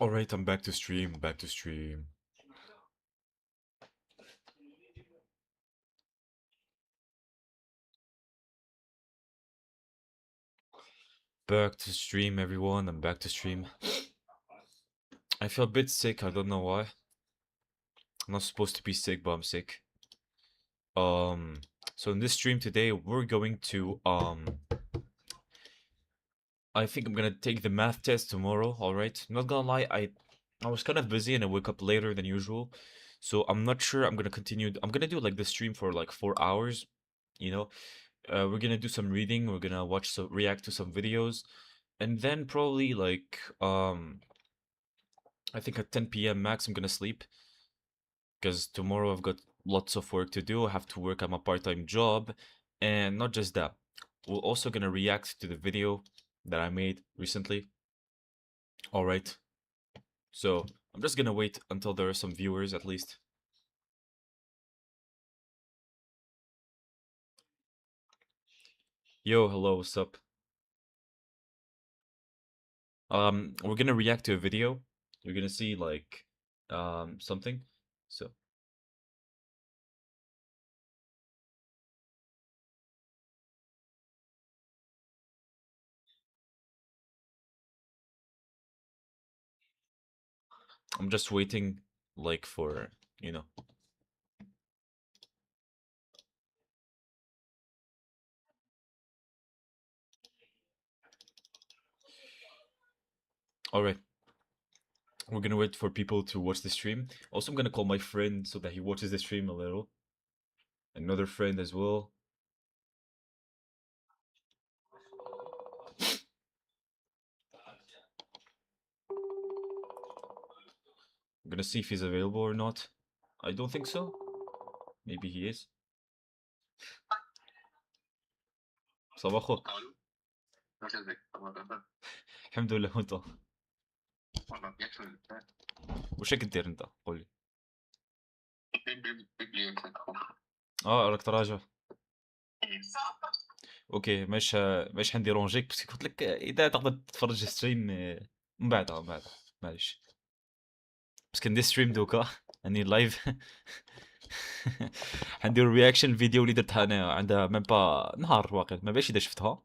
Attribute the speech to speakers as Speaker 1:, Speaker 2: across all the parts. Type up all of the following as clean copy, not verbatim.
Speaker 1: Alright, I'm back to stream, back to stream. Back to stream, everyone. I'm back to stream. I feel a bit sick, I don't know why. I'm not supposed to be sick, but I'm sick. So in this stream today, we're going to, I think I'm gonna take the math test tomorrow, alright? I'm not gonna lie, I was kind of busy and I woke up later than usual. So I'm not sure I'm gonna continue. I'm gonna do like the stream for like 4 hours, you know? We're gonna do some reading, we're gonna watch some, react to some videos, and then probably like, I think at 10 p.m. max, I'm gonna sleep. Because tomorrow I've got lots of work to do. I have to work at my part-time job. And not just that, we're also gonna react to the video that I made recently. Alright. So I'm just gonna wait until there are some viewers at least. Yo, hello, what's up? We're gonna react to a video. You're gonna see like something. So I'm just waiting like for, you know. Alright. We're gonna wait for people to watch the stream. Also, I'm gonna call my friend so that he watches the stream a little. Another friend as well. I'm gonna see if he's available or not. I don't think so. Maybe he is. صباح الخير. الحمد لله وانت. وش راك دير انت؟ قول لي. راك تراجع. اوكي مش حنديرونجيك بس قلت لك اذا تقدر تتفرج ستريم من بعد معليش. بس كندير ستريم دوكا اني لايف. حندير رياكشن الفيديو اللي درتها انا عندها ميم با نهار واقع ما باش اذا شفتها.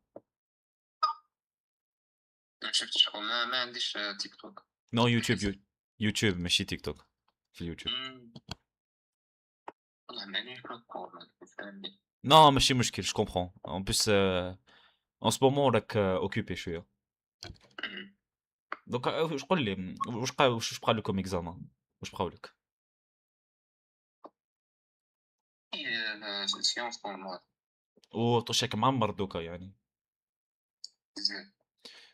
Speaker 2: ما شفتش ما عنديش تيك توك.
Speaker 1: نو يوتيوب ماشي تيك توك. في اليوتيوب.
Speaker 2: والله ماني فاهمني.
Speaker 1: نو ماشي مشكل جو كومبرون ان بليس ان سو مومون راك اوكوبي شويه. دونك واش قول لي واش بقى لكم اكزامان واش بقاو لك؟
Speaker 2: سيونس نورمال.
Speaker 1: وطوشك معمر دوكا يعني.
Speaker 2: مزيان.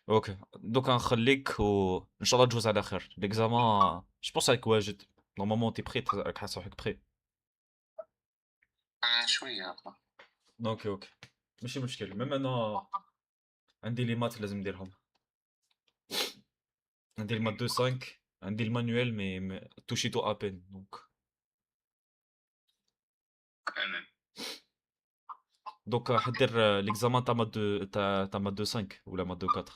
Speaker 1: اوكي دوكا نخليك وان شاء الله تجوز على خير ليكزامان. جو بونس راك واجد نورمالمون تي بخي راك حاسس روحك بخي.
Speaker 2: شويه.
Speaker 1: اوكي ماشي مشكل ميم انا عندي لي مات لازم نديرهم. عندي المات دو 5 عندي المانيوال مي توشيتو ابين دونك. دونك حدير ليكزامان تاع مات دو تاع مات دو 5 ولا مات دو 4؟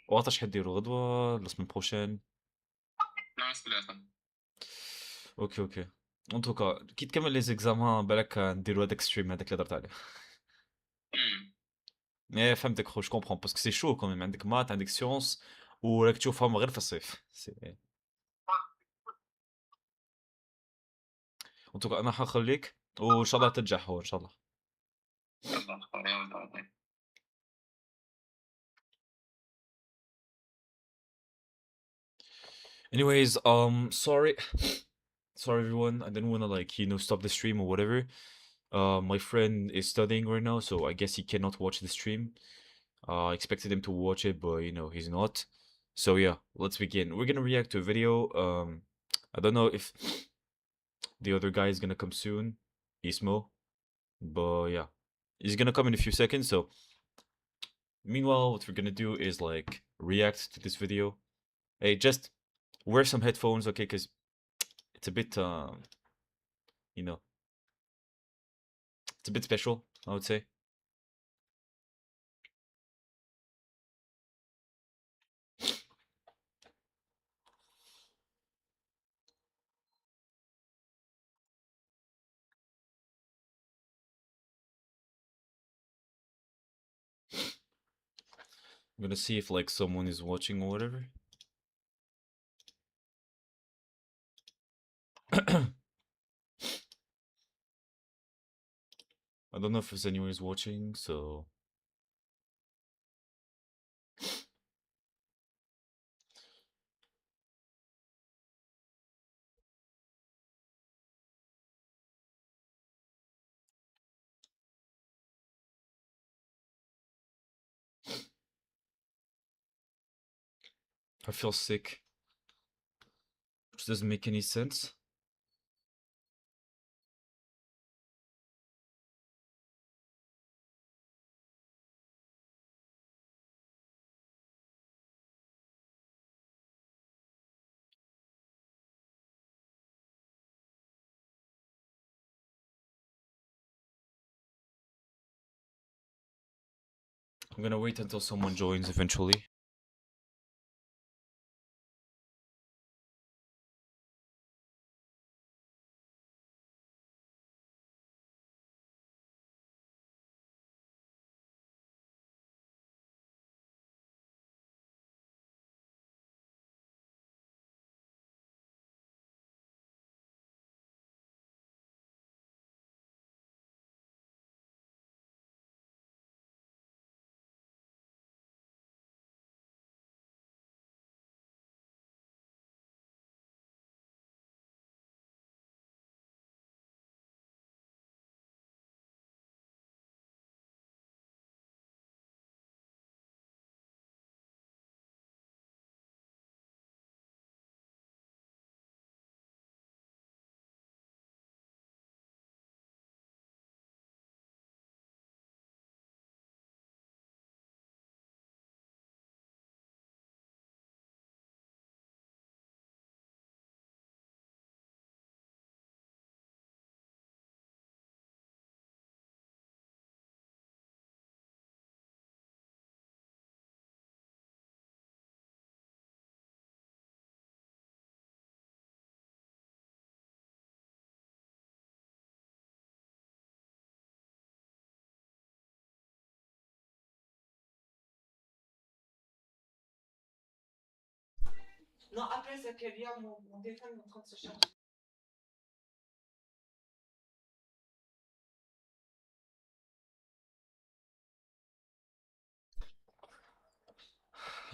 Speaker 1: وقتاش حديرو غدوة لا سمين بروشين؟ اوكي ان توكا كي تكمل لي زيكزامان بالك نديرو هذاك ستريم هذاك اللي درت عليه. ايه فهمتك خو جو كومبرون باسكو سي شو كوميم عندك مات عندك سيونس وراك تشوفهم غير في الصيف سي. ان توكا انا حنخليك وان شاء الله تنجح هو ان شاء الله. Anyways, sorry everyone. I didn't want to like stop the stream or whatever. My friend is studying right now, so I guess he cannot watch the stream. I expected him to watch it, but he's not. So yeah, let's begin. We're gonna react to a video. I don't know if the other guy is gonna come soon, Ismo, but yeah, he's gonna come in a few seconds. So meanwhile, what we're gonna do is like react to this video. Hey, just wear some headphones, okay? Cause it's a bit, you know, it's a bit special, I would say. I'm gonna see if like someone is watching or whatever. I don't know if anyone is watching, so I feel sick, which doesn't make any sense. I'm gonna wait until someone joins eventually.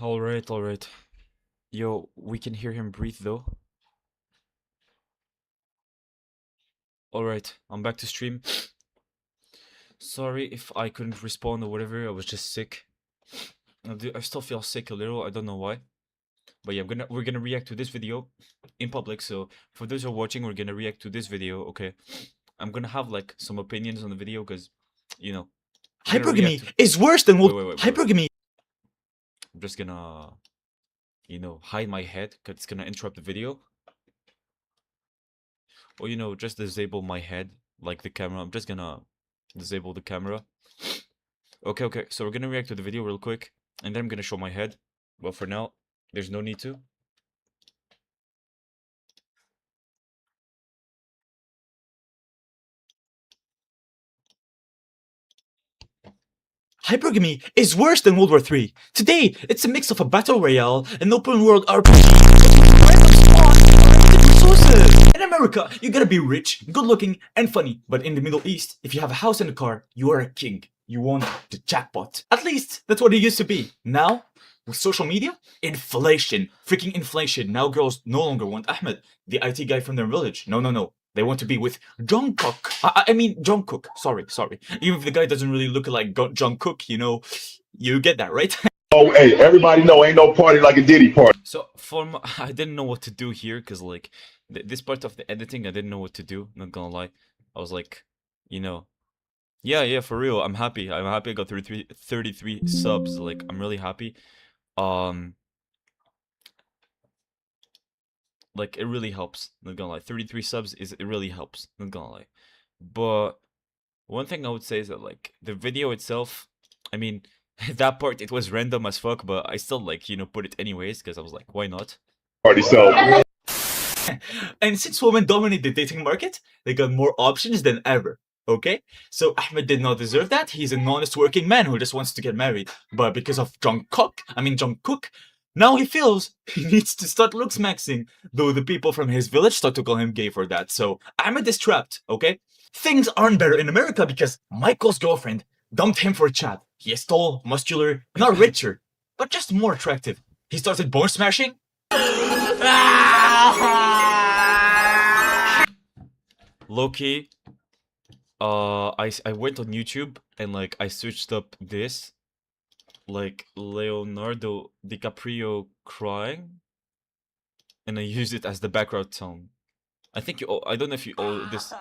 Speaker 1: All right, all right. Yo, we can hear him breathe though. All right, I'm back to stream. Sorry if I couldn't respond or whatever. I was just sick. I still feel sick a little. I don't know why. But yeah, we're gonna react to this video in public. So for those who are watching, we're gonna react to this video. Okay, I'm gonna have like some opinions on the video because, you know, we're gonna react
Speaker 3: Hypergamy
Speaker 1: to.
Speaker 3: is worse than
Speaker 1: Wait.
Speaker 3: hypergamy.
Speaker 1: I'm just gonna, hide my head because it's gonna interrupt the video. Or just disable my head, like the camera. I'm just gonna disable the camera. Okay. So we're gonna react to the video real quick, and then I'm gonna show my head. But for now, there's no need to.
Speaker 3: Hypergamy is worse than World War III. Today, it's a mix of a battle royale, an open world RPG, with random spawns and limited resources. In America, you gotta be rich, good looking, and funny. But in the Middle East, if you have a house and a car, you are a king. You won the jackpot. At least, that's what it used to be. Now, with social media, inflation. Freaking inflation. Now girls no longer want Ahmed, the IT guy from their village. No. They want to be with Jungkook. I mean Jungkook. Sorry. Even if the guy doesn't really look like Jungkook, you get that, right?
Speaker 4: Oh, hey, everybody know ain't no party like a Diddy party.
Speaker 1: So I didn't know what to do here because like this part of the editing, I didn't know what to do. Not gonna lie, I was like, you know, yeah, for real. I'm happy. I'm happy. I got 33 subs. Like I'm really happy. Um, like it really helps. Not gonna lie, 33 subs it really helps. Not gonna lie, but one thing I would say is that like the video itself, I mean, that part it was random as fuck, but I still like put it anyways because I was like, why not?
Speaker 4: Party, so
Speaker 3: And since women dominate the dating market, they got more options than ever. Okay? So Ahmed did not deserve that. He's an honest working man who just wants to get married. But because of Jungkook, now he feels he needs to start looks maxing. Though the people from his village start to call him gay for that. So Ahmed is trapped, okay? Things aren't better in America because Michael's girlfriend dumped him for Chad. He is tall, muscular, not richer, but just more attractive. He started bone smashing.
Speaker 1: Loki, I went on YouTube and like I searched up this, like Leonardo DiCaprio crying, and I used it as the background tone. I think I don't know if you all this.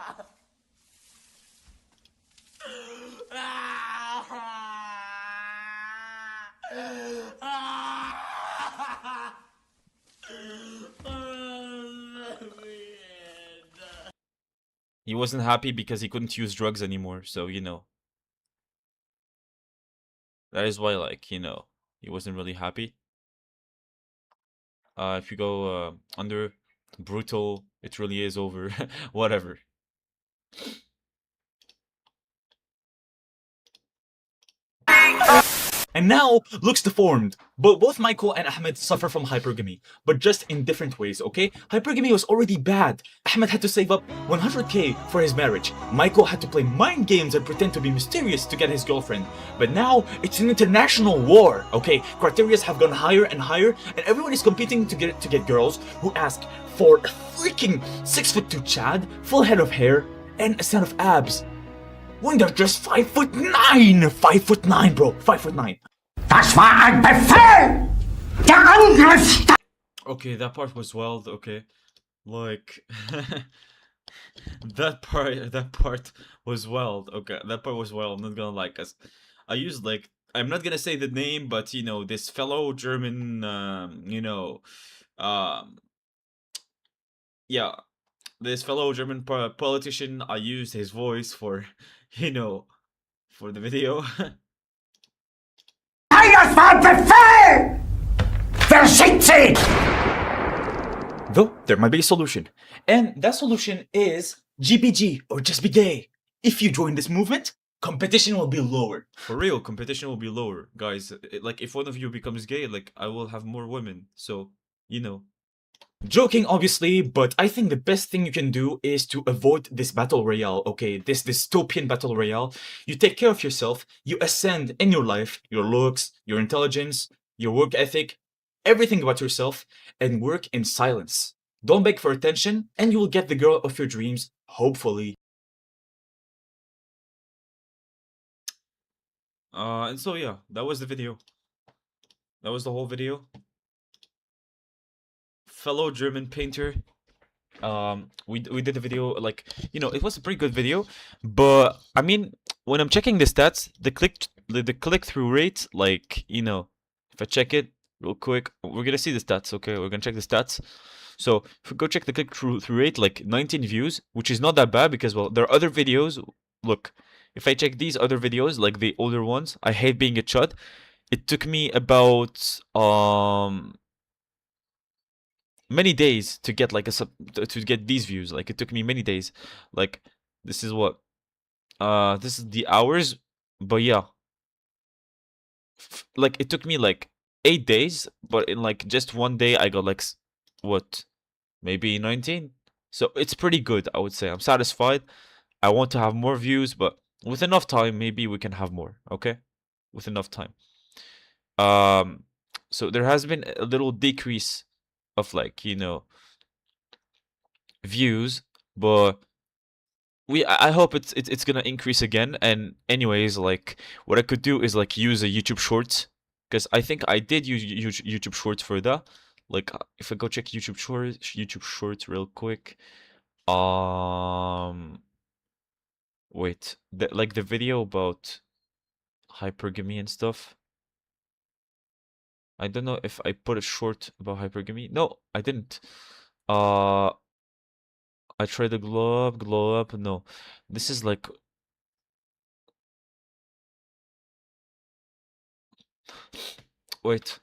Speaker 1: He wasn't happy because he couldn't use drugs anymore, so that is why like he wasn't really happy. If you go under brutal, it really is over. Whatever.
Speaker 3: And now looks deformed. But both Michael and Ahmed suffer from hypergamy, but just in different ways, okay? Hypergamy was already bad. Ahmed had to save up 100k for his marriage. Michael had to play mind games and pretend to be mysterious to get his girlfriend. But now it's an international war, okay? Criterias have gone higher and higher, and everyone is competing to get girls who ask for a freaking 6'2" Chad, full head of hair, and a set of abs. When they're just 5'9", 5'9", bro, 5'9".
Speaker 5: Das war ein Befehl! Der Angriff!
Speaker 1: Okay, that part was wild. Okay, like that part was wild. Okay, that part was wild. I'm not gonna lie, cause I used like I'm not gonna say the name, but this fellow German, yeah, this fellow German politician. I used his voice for, for the video.
Speaker 5: Nein, das war ein Befehl! Wer schickt sie?
Speaker 3: Though there might be a solution, and that solution is GBG, or just be gay. If you join this movement, competition will be lower.
Speaker 1: For real, competition will be lower, guys. Like if one of you becomes gay, like I will have more women. So
Speaker 3: Joking, obviously, but I think the best thing you can do is to avoid this battle royale, okay? This dystopian battle royale. You take care of yourself, you ascend in your life, your looks, your intelligence, your work ethic, everything about yourself, and work in silence. Don't beg for attention, and you will get the girl of your dreams, hopefully.
Speaker 1: And so yeah, that was the video. That was the whole video. Fellow German painter. We did a video, like it was a pretty good video, but I mean when I'm checking the stats, the click-through rate, like if I check it real quick, we're gonna see the stats. Okay, we're gonna check the stats. So if we go check the click-through rate, like 19 views, which is not that bad because well there are other videos. Look, if I check these other videos, like the older ones, I hate being a chud. It took me about many days to get like to get these views. Like it took me many days. Like this is what this is the hours, but yeah, like it took me like 8 days, but in like just one day I got like what, maybe 19. So it's pretty good, I would say. I'm satisfied. I want to have more views, but with enough time maybe we can have more. Okay, with enough time. So there has been a little decrease of like views, but I hope it's gonna increase again. And anyways, like what I could do is like use a YouTube Shorts because I think I did use YouTube Shorts for that. Like, if I go check YouTube Shorts real quick. Wait, like the video about hypergamy and stuff. I don't know if I put a short about hypergamy. No, I didn't. I tried to glow up. No, this is like. Wait,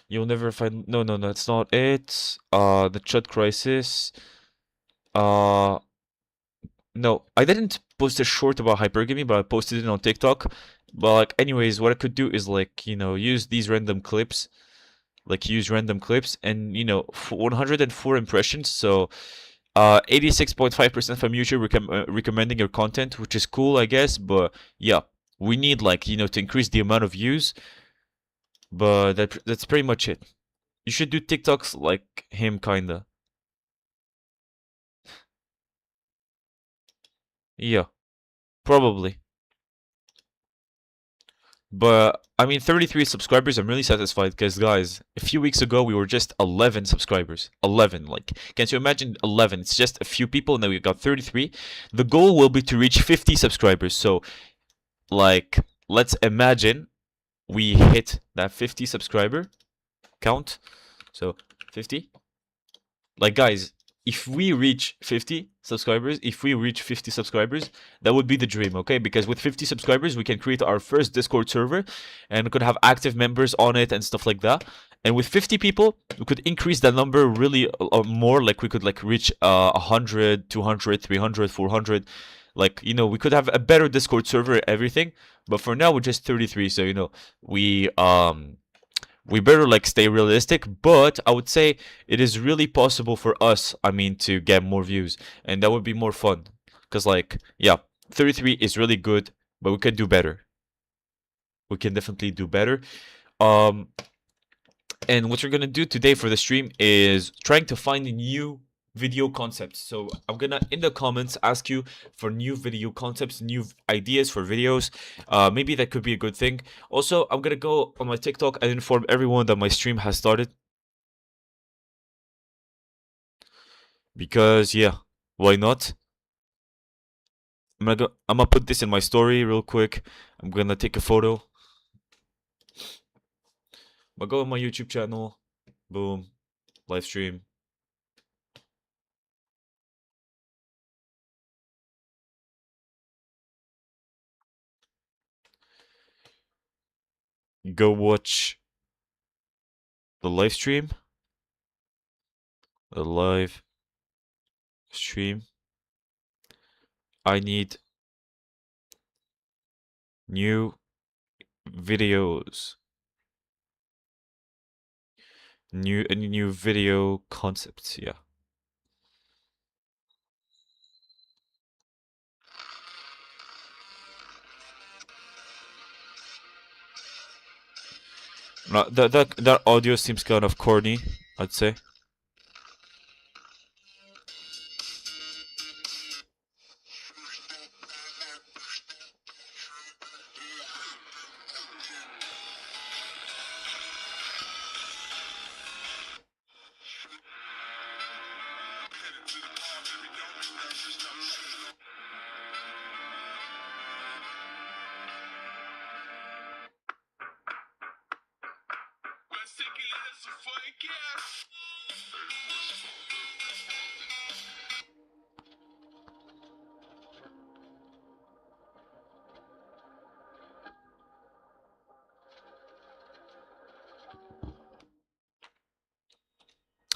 Speaker 1: you'll never find. No, that's not it. The Chud Crisis. Uh, no, I didn't post a short about hypergamy, but I posted it on TikTok. But like, anyways, what I could do is like, use these random clips. Like, use random clips and, 104 impressions. So, 86.5% from YouTube recommending your content, which is cool, I guess. But yeah, we need like, to increase the amount of views. But that's pretty much it. You should do TikToks like him, kinda. Yeah, probably. But I mean, 33 subscribers, I'm really satisfied because, guys, a few weeks ago we were just 11 subscribers. 11, like, can't you imagine 11? It's just a few people, and then we got 33. The goal will be to reach 50 subscribers. So, like, let's imagine we hit that 50 subscriber count. So, 50. Like, guys, if we reach 50 subscribers, that would be the dream, okay? Because with 50 subscribers, we can create our first Discord server and could have active members on it and stuff like that. And with 50 people, we could increase that number really more. Like, we could like reach 100, 200, 300, 400. Like, we could have a better Discord server, everything. But for now, we're just 33. So, we better like stay realistic, but I would say it is really possible for us, to get more views, and that would be more fun. Cause like, yeah, 33 is really good, but we can do better. We can definitely do better. And what we're gonna do today for the stream is trying to find new video concepts. So I'm gonna in the comments ask you for new video concepts, new ideas for videos. Maybe that could be a good thing. Also, I'm gonna go on my TikTok and inform everyone that my stream has started, because yeah, why not? I'm gonna put this in my story real quick. I'm gonna take a photo. I'm gonna go on my YouTube channel. Boom, live stream. Go watch the live stream. The live stream. I need new videos. New video concepts, yeah. No, that audio seems kind of corny, I'd say.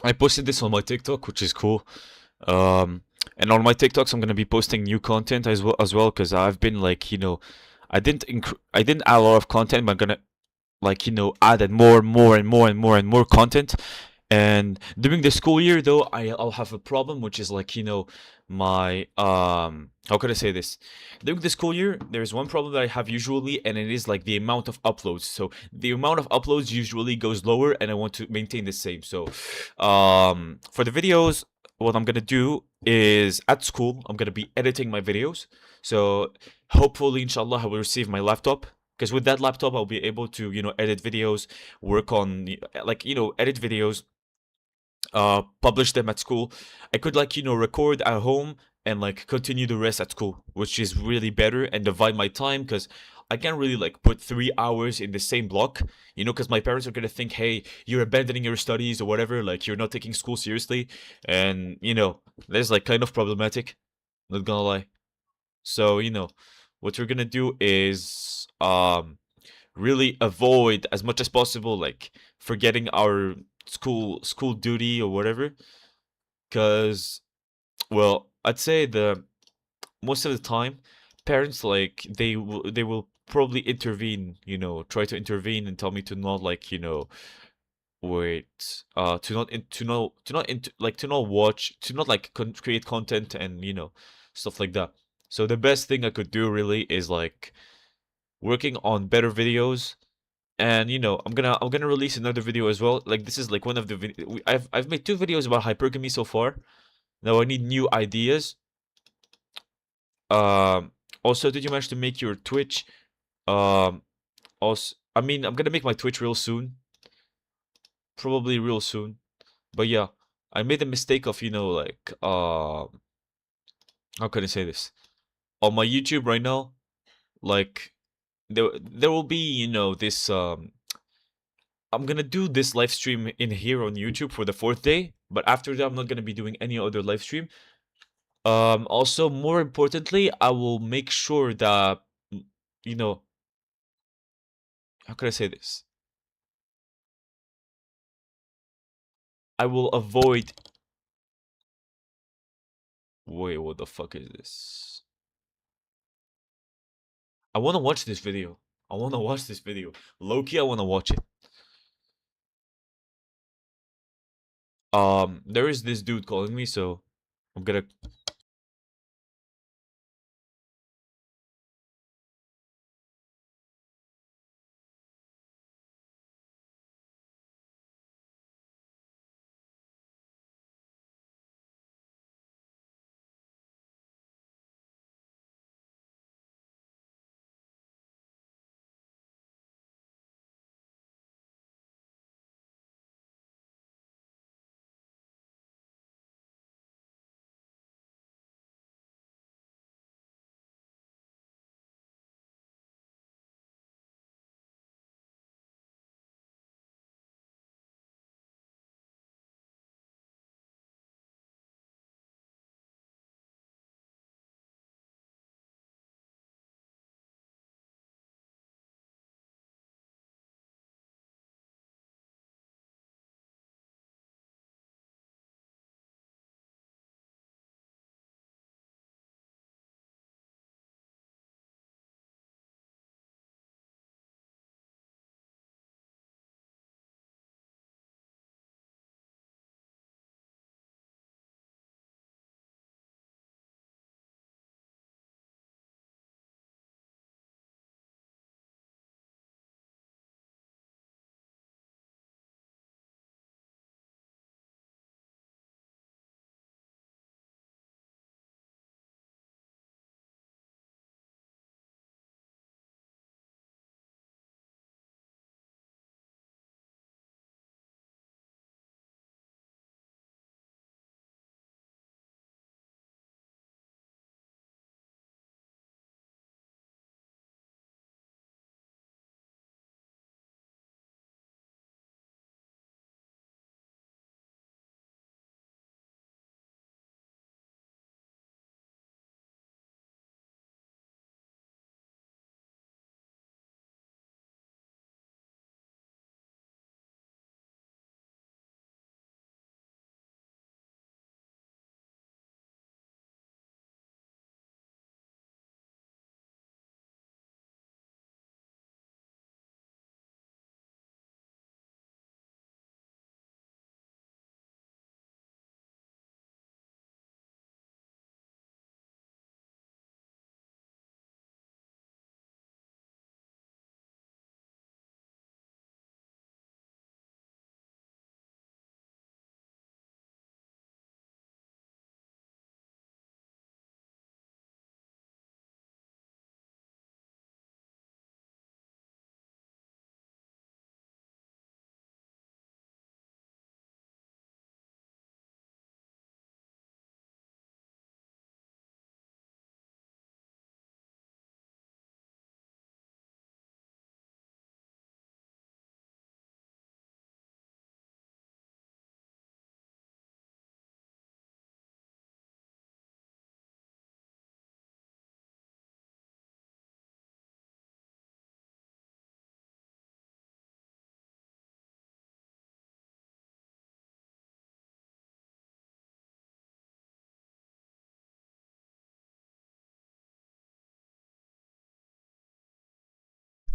Speaker 1: I posted this on my TikTok, which is cool. And on my TikToks, I'm gonna be posting new content as well, because I've been like, I didn't add a lot of content, but I'm gonna like, add more content. And during the school year, though, I'll have a problem, which is like, my how could I say this? During the school year, there's one problem that I have usually, and it is like the amount of uploads. So the amount of uploads usually goes lower, and I want to maintain the same. So for the videos, what I'm gonna do is at school, I'm gonna be editing my videos. So hopefully, inshallah, I will receive my laptop, because with that laptop I'll be able to, edit videos, work on like, edit videos, publish them at school. I could, like, record at home and like continue the rest at school, which is really better, and divide my time, because I can't really like put 3 hours in the same block, because my parents are gonna think, hey, you're abandoning your studies or whatever, like you're not taking school seriously, and that's like kind of problematic, not gonna lie. So, what we're gonna do is really avoid as much as possible, like forgetting our school duty or whatever, because, well, I'd say the most of the time parents, like, they will probably intervene, try to intervene and tell me to not, like, wait, to not watch, to not like create content, and stuff like that. So the best thing I could do really is like working on better videos. And I'm gonna release another video as well. Like, this is like one of the I've made 2 videos about hypergamy so far. Now I need new ideas. Um, Also, did you manage to make your Twitch? Also, I mean, I'm gonna make my Twitch real soon, probably real soon. But yeah, I made the mistake of, like, how can I say this? On my YouTube right now, like, there will be, this I'm gonna do this live stream in here on YouTube for the 4th day, but after that I'm not gonna be doing any other live stream. Also, more importantly, I will make sure that, mm, you know, how can I say this? I will avoid. Wait, what the fuck is this? I want to watch this video. I want to watch this video. Loki, I want to watch it. There is this dude calling me, so I'm gonna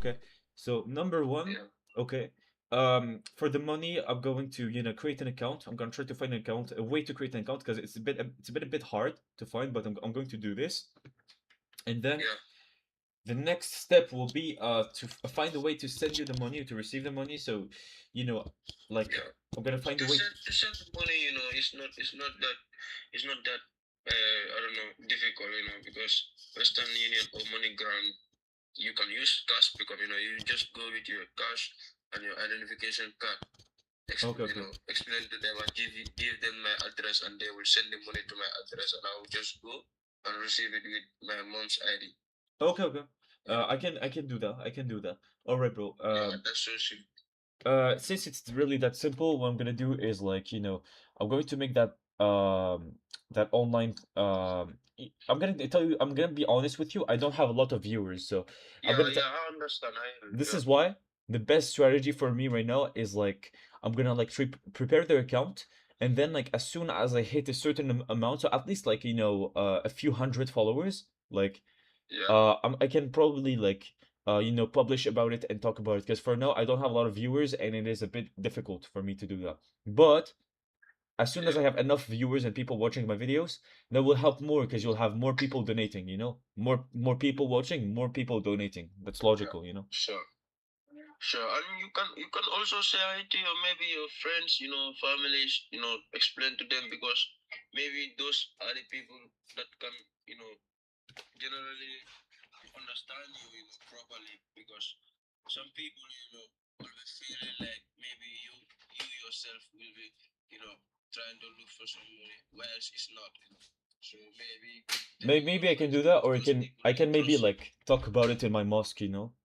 Speaker 3: Okay. So number one,
Speaker 2: Yeah.
Speaker 3: okay. For the money, I'm going to create an account. I'm gonna try to find an account, a way to create an account because it's a bit hard to find, but I'm going to do this. And then
Speaker 2: Yeah.
Speaker 3: the next step will be to find a way to send you the money, to receive the money. So, like
Speaker 2: Yeah.
Speaker 3: I'm gonna find a way.
Speaker 2: To send money, it's not that I don't know, difficult, because Western Union or MoneyGram, you can use cash because you just go with your cash and your identification card.
Speaker 3: Okay, okay.
Speaker 2: Explain to them and give them my address, and they will send the money to my address, and I will just go and receive it with my mom's ID.
Speaker 3: Okay, okay. I can do that. I can do that. All right, bro.
Speaker 2: Yeah, that's so simple.
Speaker 3: Since it's really that simple, what I'm gonna do is like, I'm going to make that online I'm gonna tell you, I'm gonna be honest with you, I don't have a lot of viewers, so I'm
Speaker 2: Yeah,
Speaker 3: gonna
Speaker 2: yeah, I understand.
Speaker 3: this
Speaker 2: Yeah,
Speaker 3: is why the best strategy for me right now is like I'm gonna like prepare their account, and then like as soon as I hit a certain amount, so at least like a few hundred followers, like
Speaker 2: yeah,
Speaker 3: I can probably like publish about it and talk about it, because for now I don't have a lot of viewers and it is a bit difficult for me to do that. But as soon as I
Speaker 2: yeah,
Speaker 3: have enough viewers and people watching my videos, that will help more because you'll have more people donating, more people watching, more people donating. That's
Speaker 2: yeah.
Speaker 3: logical.
Speaker 2: Sure, sure. And you can also say hi to your maybe your friends, families, explain to them, because maybe those are the people that can, generally understand you, properly, because some people, always feeling like maybe you yourself will be, trying to look for somebody else is not. So maybe tell your
Speaker 3: Maybe I can
Speaker 2: friends,
Speaker 3: do that, or
Speaker 2: those people
Speaker 3: I
Speaker 2: you
Speaker 3: can maybe
Speaker 2: trust.
Speaker 3: like talk about it in my mosque.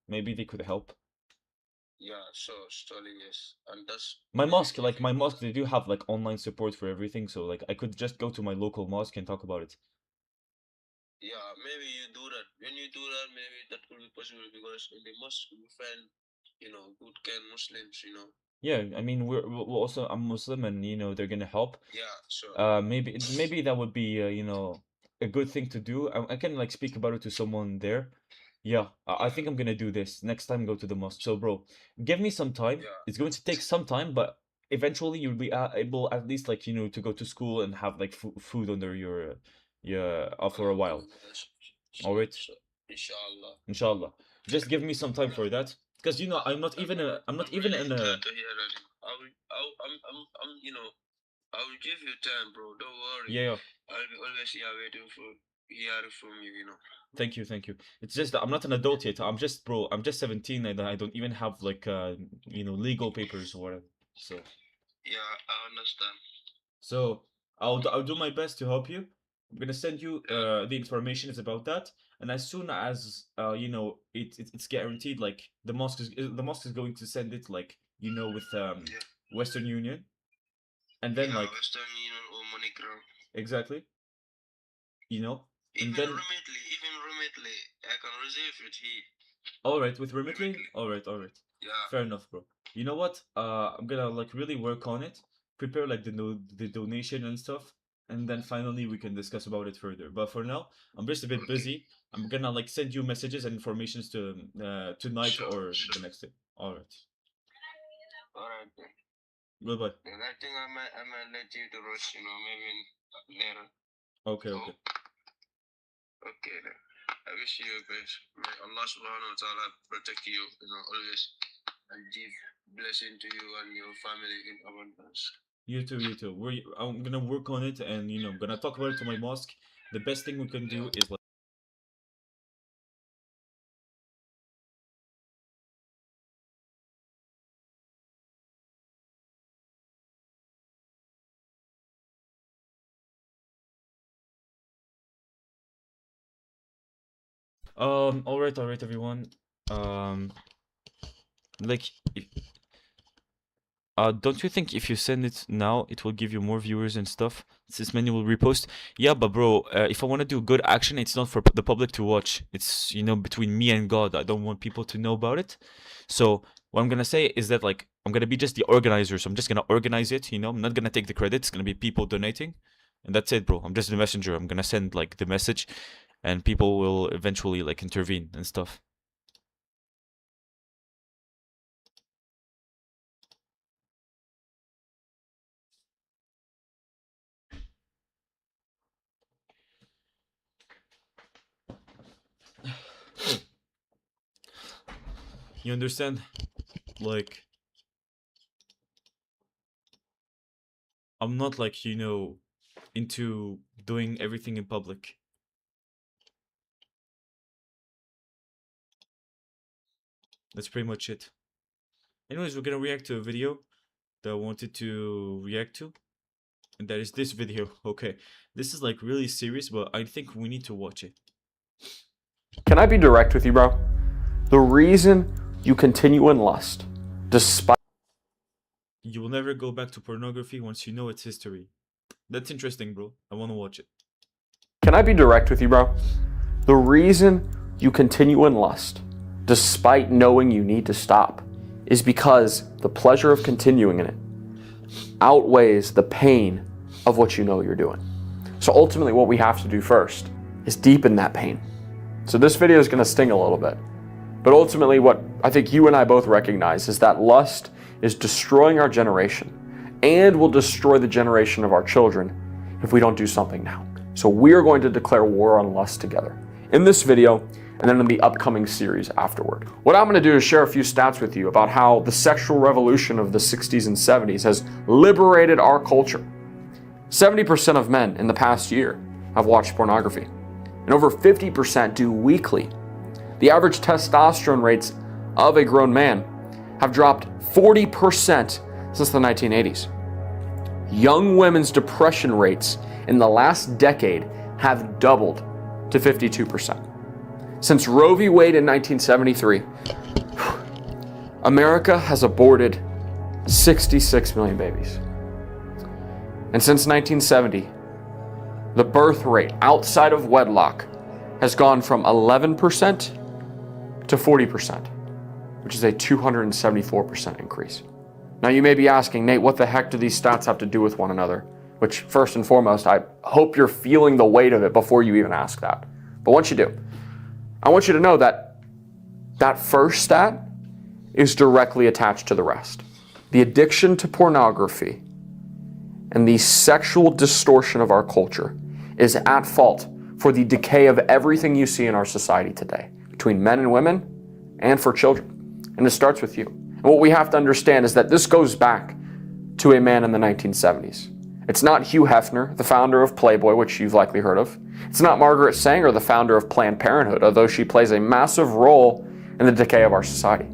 Speaker 3: Maybe they could help.
Speaker 2: Yeah, so surely yes, and that's
Speaker 3: My
Speaker 2: maybe
Speaker 3: mosque,
Speaker 2: if
Speaker 3: like
Speaker 2: you
Speaker 3: my
Speaker 2: do
Speaker 3: mosque,
Speaker 2: that.
Speaker 3: they do have like online support for everything, so like I could just go to my local mosque and talk about it.
Speaker 2: Yeah, maybe you do that. When you do that, maybe that could be possible, because in the mosque you find, good kind Muslims.
Speaker 3: Yeah, I mean we're also, I'm Muslim, and they're gonna help.
Speaker 2: Yeah, so
Speaker 3: Maybe that would be a good thing to do. I can like speak about it to someone there. Yeah, I
Speaker 2: yeah,
Speaker 3: think I'm gonna do this next time I go to the mosque. So bro, give me some time.
Speaker 2: yeah,
Speaker 3: It's going to take some time, but eventually you'll be able at least like to go to school and have like food under your for a while.
Speaker 2: Alhamdulillah.
Speaker 3: All right,
Speaker 2: So, inshallah.
Speaker 3: inshallah. Just give me some time
Speaker 2: Yeah.
Speaker 3: for that, because I'm not
Speaker 2: I'm
Speaker 3: even
Speaker 2: really
Speaker 3: in a.
Speaker 2: glad to hear that. I will give you time, bro. Don't worry.
Speaker 3: Yeah, yeah.
Speaker 2: I'll be always here waiting for hearing from you.
Speaker 3: Thank you, thank you. It's just that I'm not an adult yet. I'm just 17, and I don't even have like legal papers or whatever. So
Speaker 2: Yeah, I understand.
Speaker 3: so I'll do my best to help you. I'm gonna send you
Speaker 2: Yeah,
Speaker 3: the information is about that, and as soon as it's guaranteed, like the mosque is going to send it, like with
Speaker 2: yeah,
Speaker 3: Western Union, and then
Speaker 2: yeah.
Speaker 3: like
Speaker 2: Western Union or MoneyGram.
Speaker 3: exactly, and then
Speaker 2: Even remotely, I can receive it here
Speaker 3: all right, with Remitly?
Speaker 2: remotely.
Speaker 3: All right, all right.
Speaker 2: Yeah,
Speaker 3: Fair enough, bro. You know what? I'm gonna like really work on it, prepare like the donation and stuff, and then finally we can discuss about it further. But for now, I'm just a bit
Speaker 2: okay.
Speaker 3: busy. I'm gonna like send you messages and informations to tonight
Speaker 2: Sure,
Speaker 3: or the
Speaker 2: sure.
Speaker 3: next day. All right.
Speaker 2: All right, then.
Speaker 3: Goodbye.
Speaker 2: Then I think I might let you to rush, maybe later.
Speaker 3: Okay,
Speaker 2: So,
Speaker 3: okay.
Speaker 2: okay then. I wish you the best. May Allah subhanahu wa ta'ala protect you, always, and give blessing to you and your family in abundance.
Speaker 3: You too, you too. I'm gonna work on it, and I'm gonna talk about it to my mosque. The best thing we can
Speaker 2: Yeah.
Speaker 3: do is like. All right, everyone. Um, like, don't you think if you send it now, it will give you more viewers and stuff? Since many will repost. Yeah, but bro, if I want to do good action, it's not for the public to watch. It's between me and God. I don't want people to know about it. So what I'm gonna say is that like I'm gonna be just the organizer. So I'm just gonna organize it. I'm not gonna take the credit. It's gonna be people donating, and that's it, bro. I'm just the messenger. I'm gonna send like the message, and people will eventually like intervene and stuff.
Speaker 1: You understand? Like, I'm not like, into doing everything in public. That's pretty much it. Anyways, we're gonna react to a video that I wanted to react to. And that is this video. Okay. This is like really serious, but I think we need to watch it.
Speaker 6: Can I be direct with you, bro? The reason you continue in lust, despite
Speaker 1: You will never go back to pornography once you know its history. That's interesting, bro. I want to watch it.
Speaker 6: Can I be direct with you, bro? The reason you continue in lust, despite knowing you need to stop, is because the pleasure of continuing in it outweighs the pain of what you know you're doing. So ultimately what we have to do first is deepen that pain. So this video is going to sting a little bit. But ultimately what I think you and I both recognize is that lust is destroying our generation and will destroy the generation of our children if we don't do something now. So we are going to declare war on lust together in this video and then in the upcoming series afterward. What I'm going to do is share a few stats with you about how the sexual revolution of the 60s and 70s has liberated our culture. 70% of men in the past year have watched pornography, and over 50% do weekly. The average testosterone rates of a grown man have dropped 40% since the 1980s. Young women's depression rates in the last decade have doubled to 52%. Since Roe v. Wade in 1973, America has aborted 66 million babies. And since 1970, the birth rate outside of wedlock has gone from 11% to 40%, which is a 274% increase. Now you may be asking, Nate, what the heck do these stats have to do with one another? Which, first and foremost, I hope you're feeling the weight of it before you even ask that. But once you do, I want you to know that that first stat is directly attached to the rest. The addiction to pornography and the sexual distortion of our culture is at fault for the decay of everything you see in our society today, between men and women and for children. And it starts with you. And what we have to understand is that this goes back to a man in the 1970s. It's not Hugh Hefner, the founder of Playboy, which you've likely heard of. It's not Margaret Sanger, the founder of Planned Parenthood, although she plays a massive role in the decay of our society.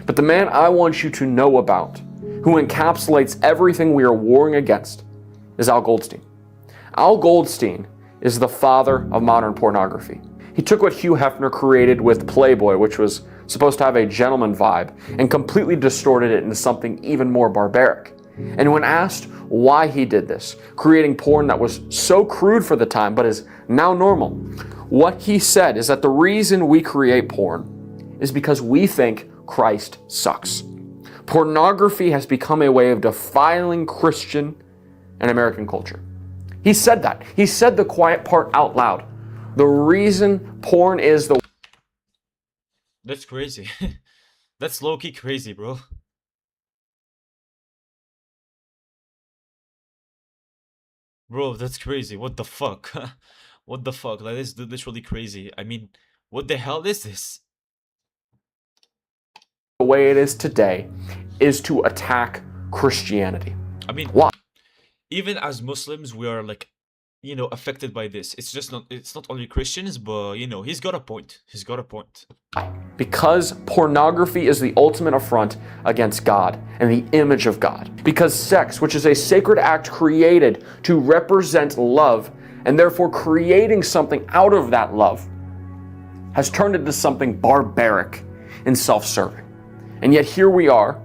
Speaker 6: But the man I want you to know about, who encapsulates everything we are warring against, is Al Goldstein. Al Goldstein is the father of modern pornography. He took what Hugh Hefner created with Playboy, which was supposed to have a gentleman vibe, and completely distorted it into something even more barbaric. And when asked why he did this, creating porn that was so crude for the time but is now normal, what he said is that the reason we create porn is because we think Christ sucks. Pornography has become a way of defiling Christian and American culture. He said that. He said the quiet part out loud. The reason porn is the...
Speaker 1: That's crazy. That's low-key crazy, bro. Bro, that's crazy. What the fuck? What the fuck? Like, this is literally crazy. I mean, what the hell is this?
Speaker 6: The way it is today is to attack Christianity.
Speaker 1: I mean,
Speaker 6: why?
Speaker 1: Even as Muslims, we are like, affected by this. It's not only Christians, but he's got a point. He's got a point.
Speaker 6: Because pornography is the ultimate affront against God and the image of God. Because sex, which is a sacred act created to represent love, and therefore creating something out of that love, has turned into something barbaric and self-serving. And yet here we are,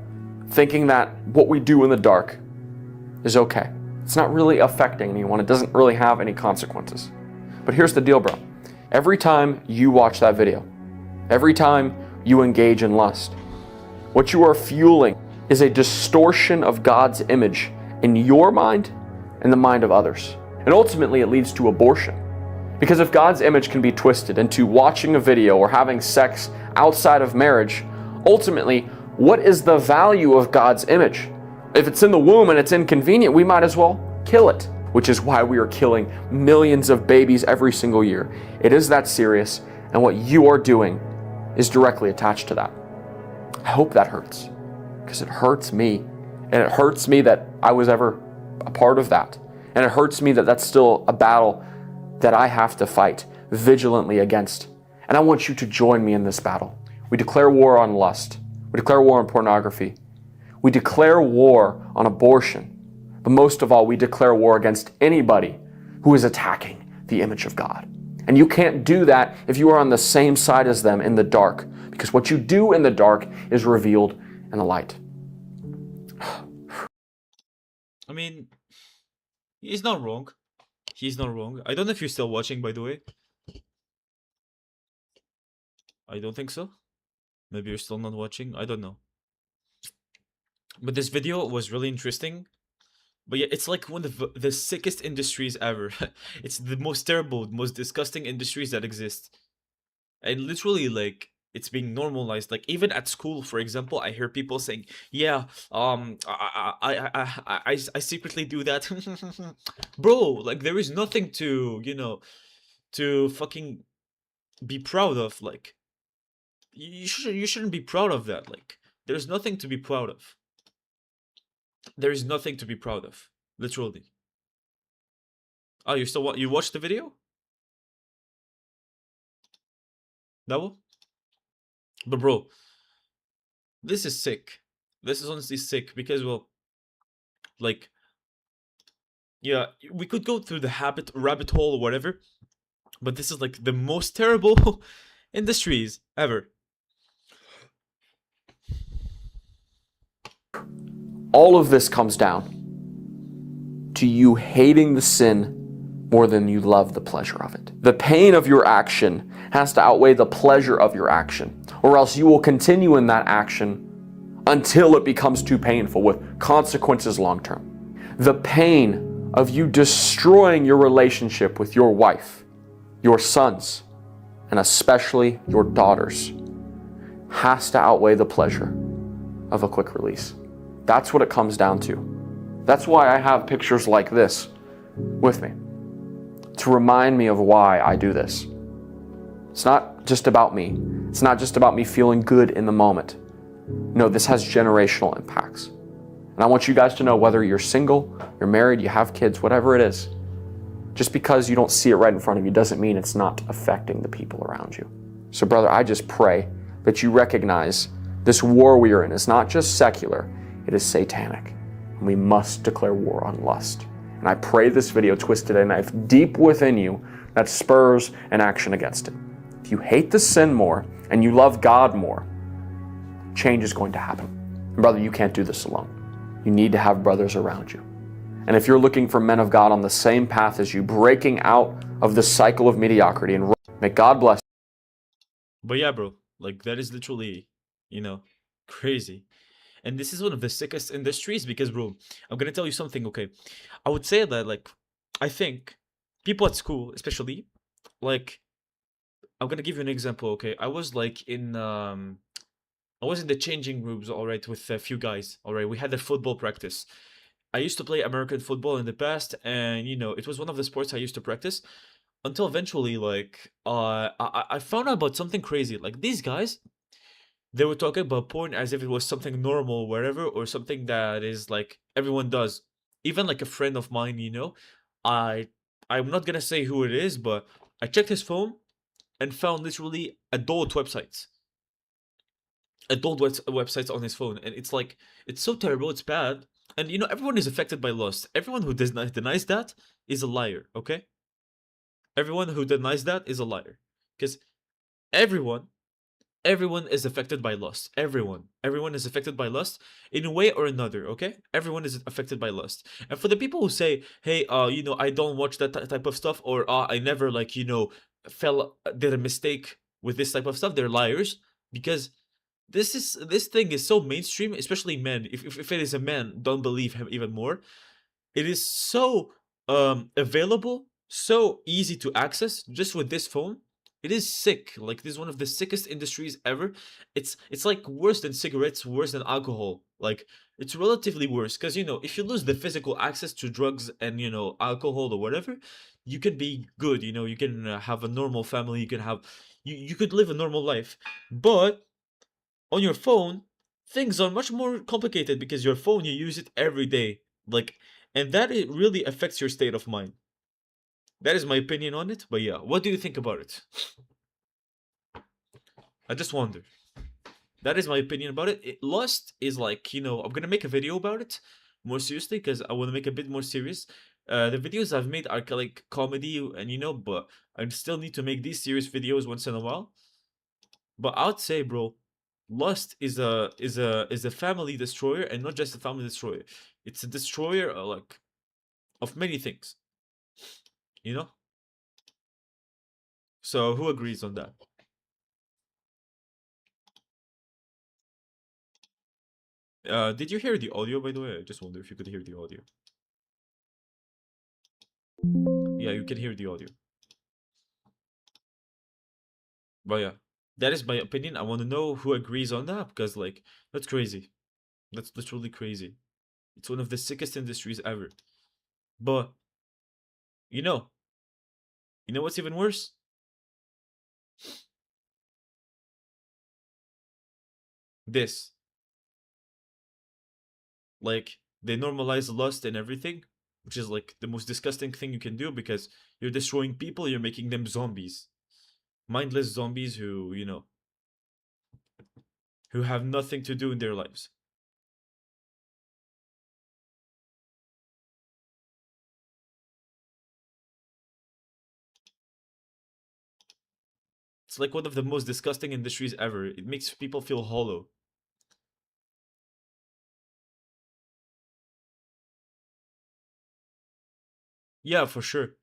Speaker 6: thinking that what we do in the dark is okay. It's not really affecting anyone. It doesn't really have any consequences. But here's the deal, bro. Every time you watch that video, every time you engage in lust, what you are fueling is a distortion of God's image in your mind and the mind of others. And ultimately, it leads to abortion. Because if God's image can be twisted into watching a video or having sex outside of marriage, ultimately, what is the value of God's image? If it's in the womb and it's inconvenient, we might as well kill it, which is why we are killing millions of babies every single year. It is that serious, and what you are doing is directly attached to that. I hope that hurts, because it hurts me. And it hurts me that I was ever a part of that. And it hurts me that that's still a battle that I have to fight vigilantly against. And I want you to join me in this battle. We declare war on lust. We declare war on pornography. We declare war on abortion. But most of all, we declare war against anybody who is attacking the image of God. And you can't do that if you are on the same side as them in the dark, because what you do in the dark is revealed in the light.
Speaker 1: I mean, he's not wrong. He's not wrong. I don't know if you're still watching, by the way. I don't think so. Maybe you're still not watching. I don't know. But this video was really interesting. But yeah, it's like one of the sickest industries ever. It's the most terrible, most disgusting industries that exist. And literally, like, it's being normalized. Like, even at school, for example, I hear people saying, yeah, I secretly do that. Bro, like, there is nothing to, to fucking be proud of. Like, you shouldn't be proud of that. Like, there's nothing to be proud of. There is nothing to be proud of. Literally. Oh, you watched the video? Double? But bro, this is sick. This is honestly sick because, well, like, yeah, we could go through the rabbit hole or whatever, but this is like the most terrible industries ever.
Speaker 6: All of this comes down to you hating the sin more than you love the pleasure of it. The pain of your action has to outweigh the pleasure of your action, or else you will continue in that action until it becomes too painful with consequences long term. The pain of you destroying your relationship with your wife, your sons, and especially your daughters has to outweigh the pleasure of a quick release. That's what it comes down to. That's why I have pictures like this with me, to remind me of why I do this. It's not just about me. It's not just about me feeling good in the moment. No, this has generational impacts. And I want you guys to know, whether you're single, you're married, you have kids, whatever it is, just because you don't see it right in front of you doesn't mean it's not affecting the people around you. So brother, I just pray that you recognize this war we are in is not just secular, it is satanic. And we must declare war on lust. And I pray this video twisted a knife deep within you that spurs an action against it. If you hate the sin more and you love God more, change is going to happen. And brother, you can't do this alone. You need to have brothers around you. And if you're looking for men of God on the same path as you, breaking out of the cycle of mediocrity, and may God bless.
Speaker 1: But yeah, bro, like, that is literally, crazy. And this is one of the sickest industries because, bro, I'm gonna tell you something, okay? I would say that, like, I think people at school, especially, like, I'm gonna give you an example, okay? I was in the changing rooms, all right, with a few guys, all right? We had a football practice. I used to play American football in the past, and, it was one of the sports I used to practice until eventually, like, I found out about something crazy. Like, these guys, they were talking about porn as if it was something normal wherever, or something that is like everyone does. Even like a friend of mine, I'm not gonna say who it is, but I checked his phone and found literally adult websites on his phone, and it's like, it's so terrible, it's bad. And everyone is affected by lust. Everyone who denies that is a liar, okay? Everyone who denies that is a liar, because everyone is affected by lust. Everyone is affected by lust in a way or another, okay? Everyone is affected by lust. And for the people who say, hey, I don't watch that type of stuff, or I never, like, did a mistake with this type of stuff, they're liars. Because this thing is so mainstream, especially men. If it is a man, don't believe him even more. It is so available, so easy to access just with this phone. It is sick. Like, this is one of the sickest industries ever. It's like worse than cigarettes, worse than alcohol. Like, it's relatively worse because, if you lose the physical access to drugs and, alcohol or whatever, you can be good. You can have a normal family. You can have, you could live a normal life. But on your phone,
Speaker 3: things are much more complicated because your phone, you use it every day. Like, and that it really affects your state of mind. That is my opinion on it. But yeah, what do you think about it? I just wonder. That is my opinion about it. Lust is like, I'm gonna make a video about it more seriously because I want to make a bit more serious. The videos I've made are like comedy and but I still need to make these serious videos once in a while. But I'd say, bro, lust is a family destroyer, and not just a family destroyer. It's a destroyer like of many things. You know. So who agrees on that? Did you hear the audio, by the way? I just wonder if you could hear the audio. Yeah, you can hear the audio. But yeah, that is my opinion. I want to know who agrees on that because, like, that's crazy. That's literally crazy. It's one of the sickest industries ever. But, you know, what's even worse? This. Like, they normalize lust and everything, which is like the most disgusting thing you can do because you're destroying people, you're making them zombies. Mindless zombies who have nothing to do in their lives. It's like one of the most disgusting industries ever. It makes people feel hollow. Yeah, for sure.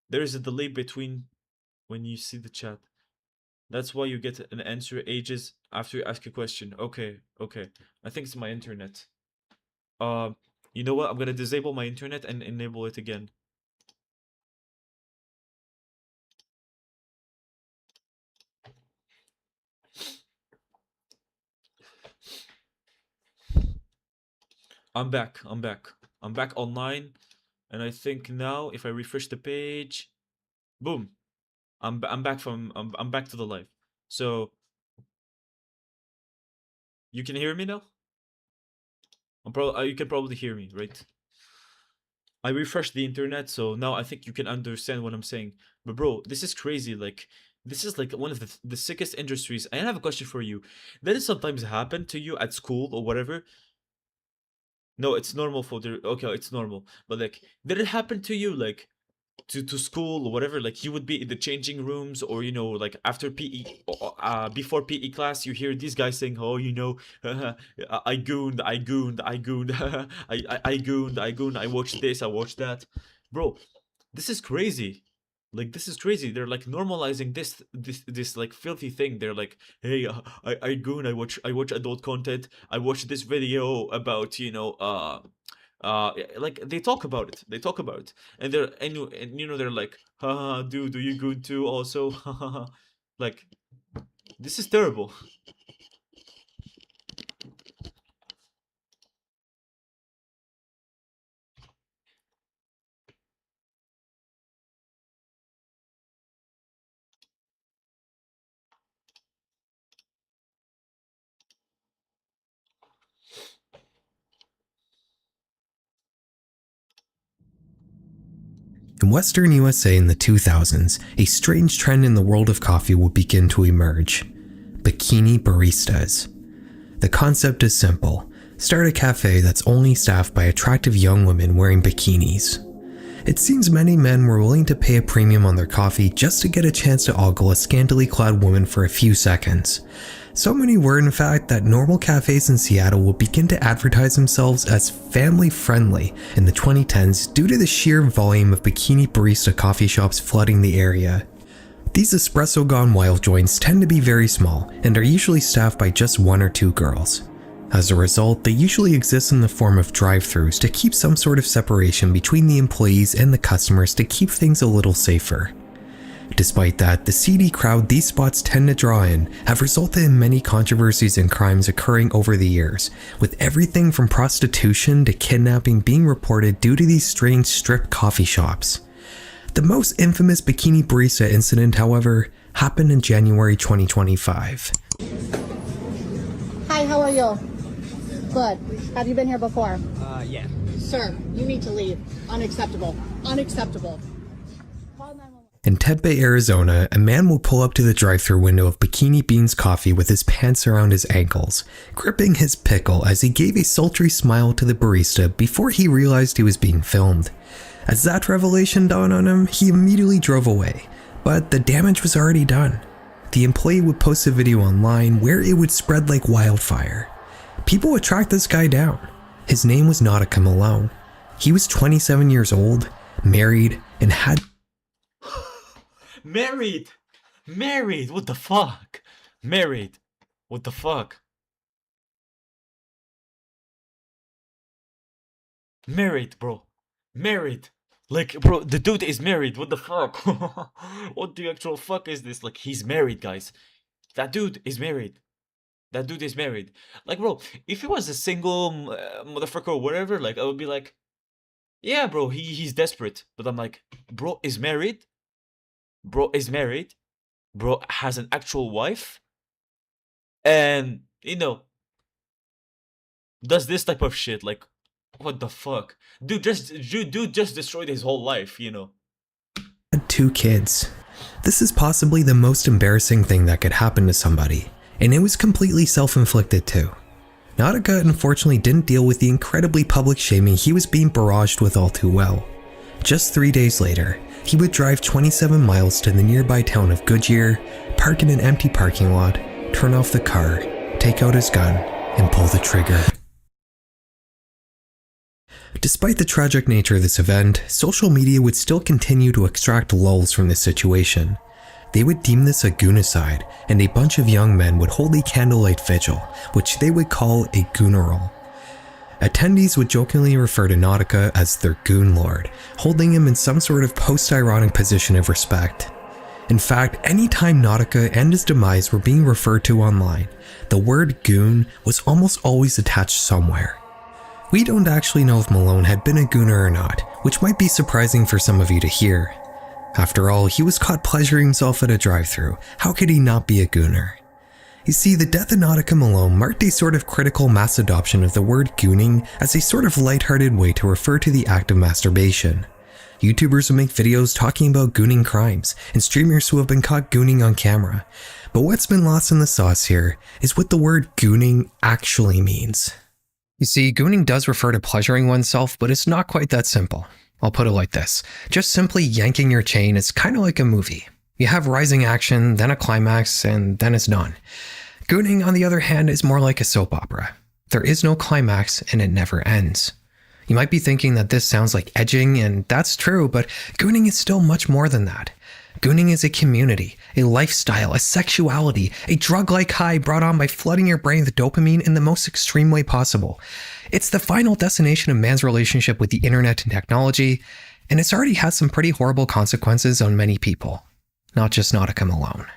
Speaker 3: There is a delay between when you see the chat. That's why you get an answer ages after you ask a question. Okay, okay. I think it's my internet. You know what? I'm gonna disable my internet and enable it again. I'm back. I'm back. I'm back online, and I think now if I refresh the page, boom, I'm back I'm back to the live. So you can hear me now. You can probably hear me, right? I refreshed the internet, so now I think you can understand what I'm saying. But bro, this is crazy. Like, this is like one of the sickest industries. And I have a question for you. Did it sometimes happen to you at school or whatever? No, it's normal for the okay, it's normal. But like, did it happen to you like to school or whatever? Like you would be in the changing rooms or like after PE before PE class, you hear these guys saying, "Oh, I gooned, I gooned, I gooned, I gooned, I gooned, I watched this, I watched that." Bro, this is crazy. Like this is crazy. They're like normalizing this like filthy thing. They're like, "Hey, I goon. I watch adult content. I watched this video about like they talk about it. They talk about it, and they're like, haha, dude, do you goon too? Also, like this is terrible.
Speaker 7: In Western USA in the 2000s, a strange trend in the world of coffee would begin to emerge: bikini baristas. The concept is simple: start a cafe that's only staffed by attractive young women wearing bikinis. It seems many men were willing to pay a premium on their coffee just to get a chance to ogle a scantily clad woman for a few seconds. So many were, in fact, that normal cafes in Seattle would begin to advertise themselves as family-friendly in the 2010s due to the sheer volume of bikini barista coffee shops flooding the area. These espresso gone wild joints tend to be very small and are usually staffed by just one or two girls. As a result, they usually exist in the form of drive-thrus to keep some sort of separation between the employees and the customers to keep things a little safer. Despite that, the seedy crowd these spots tend to draw in have resulted in many controversies and crimes occurring over the years, with everything from prostitution to kidnapping being reported due to these strange strip coffee shops. The most infamous bikini barista incident, however, happened in January 2025.
Speaker 8: Hi, how are you? Good. Have you been here before?
Speaker 9: Yeah.
Speaker 8: Sir, you need to leave. Unacceptable. Unacceptable.
Speaker 7: In Tempe, Arizona, a man will pull up to the drive-thru window of Bikini Beans Coffee with his pants around his ankles, gripping his pickle as he gave a sultry smile to the barista before he realized he was being filmed. As that revelation dawned on him, he immediately drove away, but the damage was already done. The employee would post a video online where it would spread like wildfire. People would track this guy down. His name was Nautica Malone. He was 27 years old, married, and had
Speaker 3: Married! Married! What the fuck? Married! What the fuck? Married, bro. Married. Like, bro, the dude is married. What the fuck? What the actual fuck is this? Like, he's married, guys. That dude is married. That dude is married. Like, bro, if he was a single motherfucker or whatever, like, I would be like, yeah, bro, he's desperate. But I'm like, bro is married. Bro is married. Bro has an actual wife. And, you know, does this type of shit. Like, what the fuck? Dude just destroyed his whole life, you know.
Speaker 7: 2 kids. This is possibly the most embarrassing thing that could happen to somebody, and it was completely self-inflicted too. Nautica unfortunately didn't deal with the incredibly public shaming he was being barraged with all too well. Just 3 days later, he would drive 27 miles to the nearby town of Goodyear, park in an empty parking lot, turn off the car, take out his gun, and pull the trigger. Despite the tragic nature of this event, social media would still continue to extract lulls from this situation. They would deem this a goonicide, and a bunch of young men would hold a candlelight vigil, which they would call a gooneral. Attendees would jokingly refer to Nautica as their goon lord, holding him in some sort of post-ironic position of respect. In fact, anytime Nautica and his demise were being referred to online, the word goon was almost always attached somewhere. We don't actually know if Malone had been a gooner or not, which might be surprising for some of you to hear. After all, he was caught pleasuring himself at a drive-thru. How could he not be a gooner? You see, the death of Nautica Malone marked a sort of critical mass adoption of the word gooning as a sort of lighthearted way to refer to the act of masturbation. YouTubers would make videos talking about gooning crimes, and streamers who have been caught gooning on camera. But what's been lost in the sauce here is what the word gooning actually means. You see, gooning does refer to pleasuring oneself, but it's not quite that simple. I'll put it like this. Just simply yanking your chain is kind of like a movie. You have rising action, then a climax, and then it's done. Gooning, on the other hand, is more like a soap opera. There is no climax, and it never ends. You might be thinking that this sounds like edging, and that's true, but gooning is still much more than that. Gooning is a community, a lifestyle, a sexuality, a drug-like high brought on by flooding your brain with dopamine in the most extreme way possible. It's the final destination of man's relationship with the internet and technology, and it's already had some pretty horrible consequences on many people, not just Nautica Malone.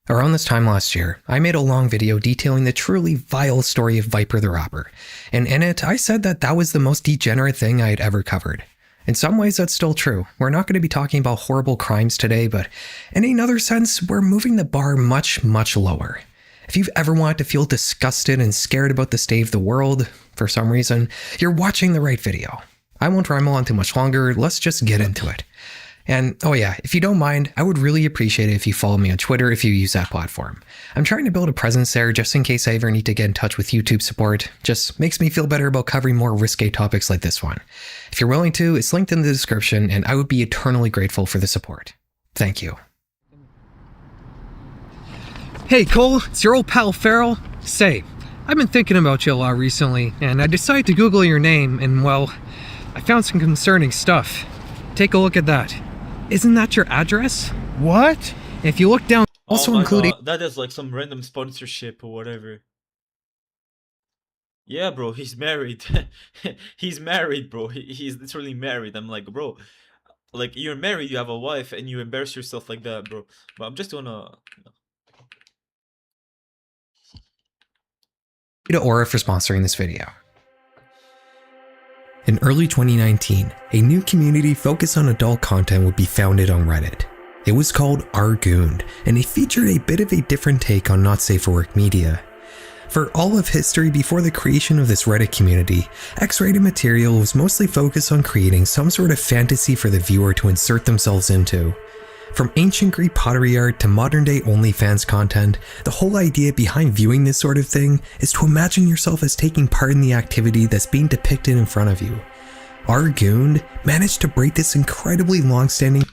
Speaker 7: Around this time last year, I made a long video detailing the truly vile story of Viper the Rapper, and in it, I said that that was the most degenerate thing I had ever covered. In some ways, that's still true. We're not going to be talking about horrible crimes today, but in another sense, we're moving the bar much, much lower. If you've ever wanted to feel disgusted and scared about the state of the world, for some reason, you're watching the right video. I won't ramble on too much longer, let's just get into it. And, oh yeah, if you don't mind, I would really appreciate it if you follow me on Twitter if you use that platform. I'm trying to build a presence there just in case I ever need to get in touch with YouTube support. Just makes me feel better about covering more risque topics like this one. If you're willing to, it's linked in the description, and I would be eternally grateful for the support. Thank you.
Speaker 9: Hey Cole, it's your old pal Farrell. Say, I've been thinking about you a lot recently, and I decided to Google your name, and well, I found some concerning stuff. Take a look at that. Isn't that your address?
Speaker 5: What?
Speaker 9: If you look down, also including...
Speaker 3: That is like some random sponsorship or whatever. Yeah, bro, he's married. He's married, bro. He's literally married. I'm like, bro, like, you're married, you have a wife, and you embarrass yourself like that, bro. But I'm just gonna...
Speaker 7: To Aura for sponsoring this video. In early 2019, a new community focused on adult content would be founded on Reddit. It was called Argooned, and it featured a bit of a different take on not safe for work media. For all of history before the creation of this Reddit community, X-rated material was mostly focused on creating some sort of fantasy for the viewer to insert themselves into. From ancient Greek pottery art to modern day OnlyFans content, the whole idea behind viewing this sort of thing is to imagine yourself as taking part in the activity that's being depicted in front of you. Argoon managed to break this incredibly long-standing.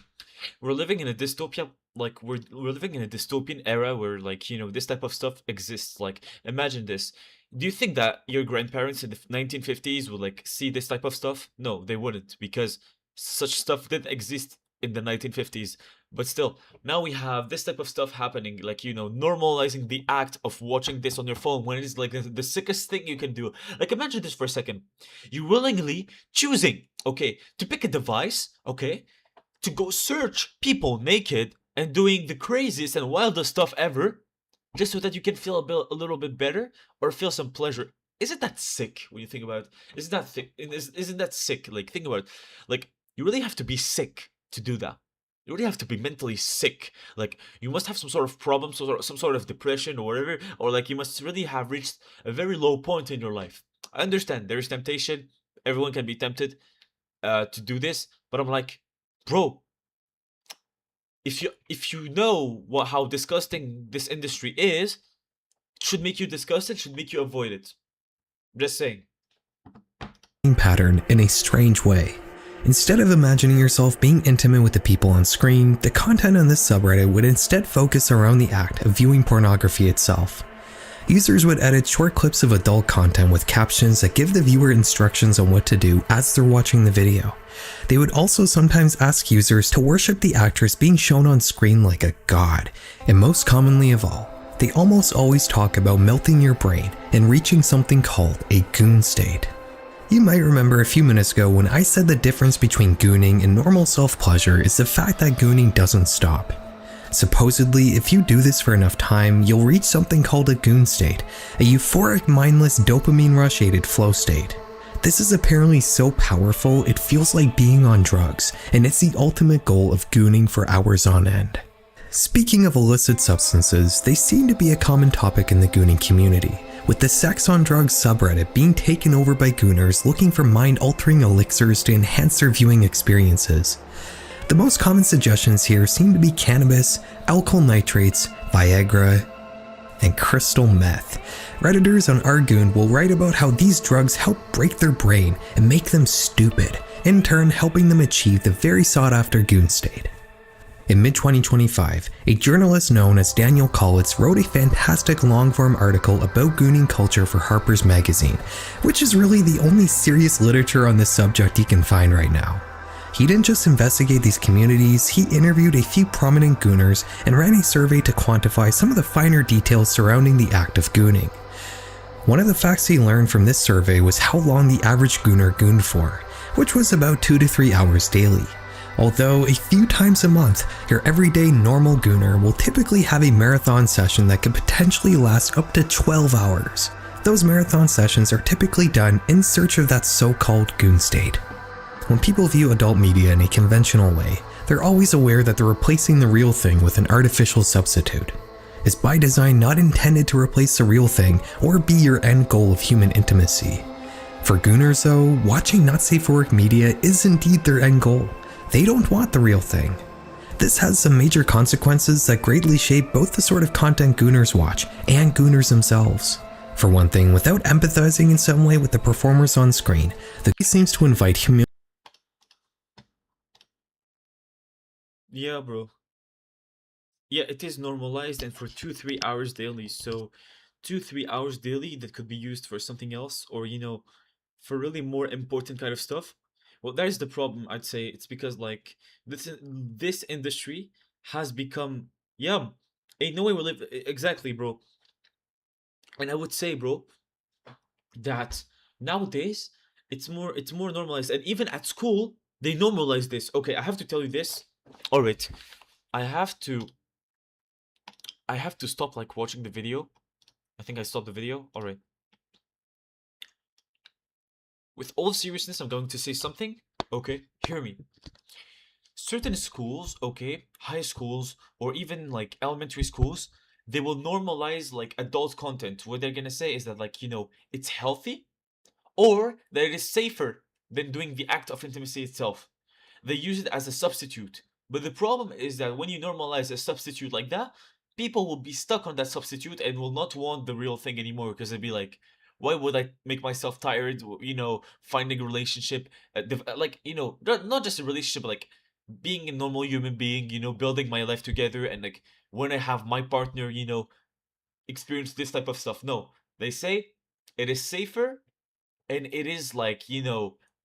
Speaker 1: We're living in a dystopia, like we're living in a dystopian era where, like, you know, this type of stuff exists. Like, imagine this. Do you think that your grandparents in the 1950s would like see this type of stuff? No, they wouldn't, because such stuff didn't exist in the 1950s. But still, now we have this type of stuff happening, like, you know, normalizing the act of watching this on your phone when it is like the sickest thing you can do. Like, imagine this for a second. You willingly choosing, okay, to pick a device, okay, to go search people naked and doing the craziest and wildest stuff ever, just so that you can feel a little bit better or feel some pleasure. Isn't that sick when you think about it? Isn't that sick? Like, think about it. Like, you really have to be sick to do that. You really have to be mentally sick. Like, you must have some sort of problem, some sort of depression or whatever, or like you must really have reached a very low point in your life. I understand there is temptation. Everyone can be tempted to do this, but I'm like, bro, if you know how disgusting this industry is, it should make you disgusted, should make you avoid it. Just saying.
Speaker 7: Pattern in a strange way. Instead of imagining yourself being intimate with the people on screen, the content on this subreddit would instead focus around the act of viewing pornography itself. Users would edit short clips of adult content with captions that give the viewer instructions on what to do as they're watching the video. They would also sometimes ask users to worship the actress being shown on screen like a god, and most commonly of all, they almost always talk about melting your brain and reaching something called a goon state. You might remember a few minutes ago when I said the difference between gooning and normal self-pleasure is the fact that gooning doesn't stop. Supposedly, if you do this for enough time, you'll reach something called a goon state, a euphoric, mindless, dopamine rush-aided flow state. This is apparently so powerful it feels like being on drugs, and it's the ultimate goal of gooning for hours on end. Speaking of illicit substances, they seem to be a common topic in the gooning community, with the sex on drugs subreddit being taken over by gooners looking for mind-altering elixirs to enhance their viewing experiences. The most common suggestions here seem to be cannabis, alkyl nitrates, Viagra, and crystal meth. Redditors on Argoon will write about how these drugs help break their brain and make them stupid, in turn helping them achieve the very sought-after goon state. In mid-2025, a journalist known as Daniel Collitz wrote a fantastic long-form article about gooning culture for Harper's Magazine, which is really the only serious literature on this subject you can find right now. He didn't just investigate these communities, he interviewed a few prominent gooners and ran a survey to quantify some of the finer details surrounding the act of gooning. One of the facts he learned from this survey was how long the average gooner gooned for, which was about 2 to 3 hours daily. Although a few times a month, your everyday normal gooner will typically have a marathon session that could potentially last up to 12 hours. Those marathon sessions are typically done in search of that so-called goon state. When people view adult media in a conventional way, they're always aware that they're replacing the real thing with an artificial substitute. It's by design not intended to replace the real thing or be your end goal of human intimacy. For gooners though, watching not safe for work media is indeed their end goal. They don't want the real thing. This has some major consequences that greatly shape both the sort of content gooners watch and gooners themselves. For one thing, without empathizing in some way with the performers on screen, the seems to invite humility.
Speaker 1: Yeah, bro. Yeah, it is normalized and for 2-3 hours daily. So 2-3 hours daily that could be used for something else, or you know, for really more important kind of stuff. Well, that is the problem, I'd say. It's because like this industry has become, yeah, ain't no way we live exactly, bro. And I would say, bro, that nowadays it's more normalized, and even at school they normalize this. Okay, I have to tell you this. All right, I have to stop like watching the video. I think I stopped the video. All right. With all seriousness, I'm going to say something. Okay, hear me. Certain schools, okay, high schools, or even like elementary schools,
Speaker 3: they will normalize like adult content. What they're gonna say is that, like, it's healthy, or that it is safer than doing the act of intimacy itself. They use it as a substitute. But the problem is that when you normalize a substitute like that, people will be stuck on that substitute and will not want the real thing anymore, because they'll be like, why would I make myself tired, finding a relationship, like, not just a relationship, but like being a normal human being, building my life together, and like when I have my partner, experience this type of stuff. No, they say it is safer, and it is like,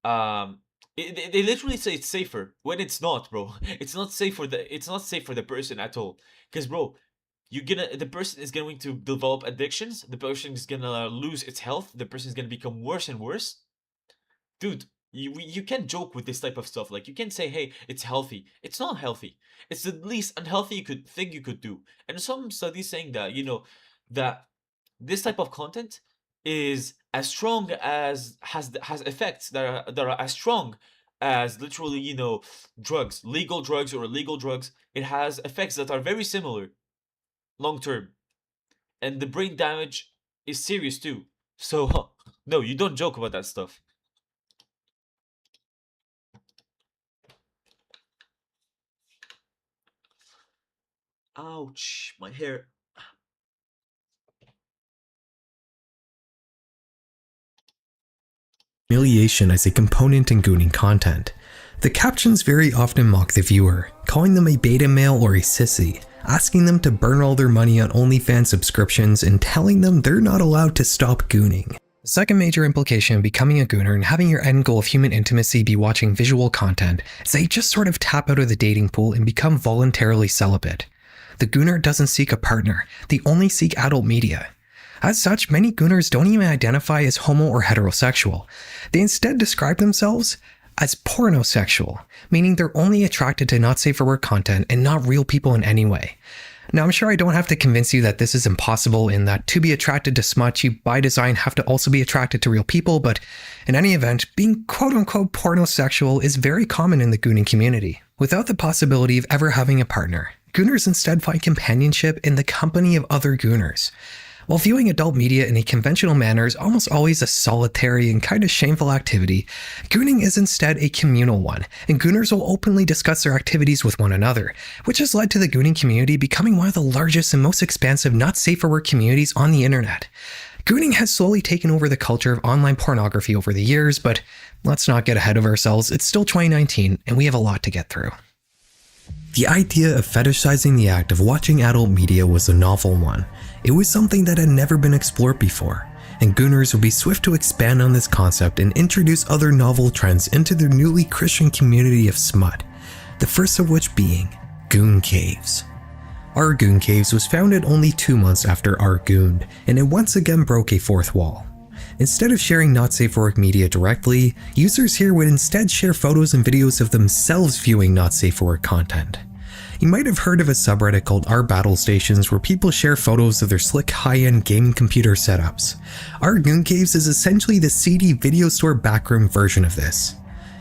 Speaker 3: um they literally say it's safer when it's not, bro. It's not safe for the person at all, because, bro, the person is going to develop addictions, the person is gonna lose its health, the person is gonna become worse and worse. Dude, you can't joke with this type of stuff. Like, you can't say, hey, it's healthy. It's not healthy. It's the least unhealthy you could do. And some studies saying that, that this type of content is as strong as has effects that are as strong as literally, drugs, legal drugs or illegal drugs. It has effects that are very similar long term, and the brain damage is serious too. So no, you don't joke about that stuff. Ouch, my hair.
Speaker 7: Humiliation as a component in gooning content. The captions very often mock the viewer, calling them a beta male or a sissy, asking them to burn all their money on OnlyFans subscriptions, and telling them they're not allowed to stop gooning. The second major implication of becoming a gooner and having your end goal of human intimacy be watching visual content is that you just sort of tap out of the dating pool and become voluntarily celibate. The gooner doesn't seek a partner, they only seek adult media. As such, many gooners don't even identify as homo or heterosexual. They instead describe themselves as pornosexual, meaning they're only attracted to not safe for work content and not real people in any way. Now, I'm sure I don't have to convince you that this is impossible, in that to be attracted to smut, you by design have to also be attracted to real people, but in any event, being quote-unquote pornosexual is very common in the gooning community. Without the possibility of ever having a partner, gooners instead find companionship in the company of other gooners. While viewing adult media in a conventional manner is almost always a solitary and kind of shameful activity, gooning is instead a communal one, and gooners will openly discuss their activities with one another, which has led to the gooning community becoming one of the largest and most expansive not safe for work communities on the internet. Gooning has slowly taken over the culture of online pornography over the years, but let's not get ahead of ourselves. It's still 2019, and we have a lot to get through. The idea of fetishizing the act of watching adult media was a novel one. It was something that had never been explored before, and gooners would be swift to expand on this concept and introduce other novel trends into their newly Christian community of smut, the first of which being Goon Caves. Our Goon Caves was founded only 2 months after Our Gooned, and it once again broke a fourth wall. Instead of sharing not safe for work media directly, users here would instead share photos and videos of themselves viewing not safe for work content. You might have heard of a subreddit called Our Battle Stations, where people share photos of their slick high-end gaming computer setups. Our Goon Caves is essentially the seedy video store backroom version of this.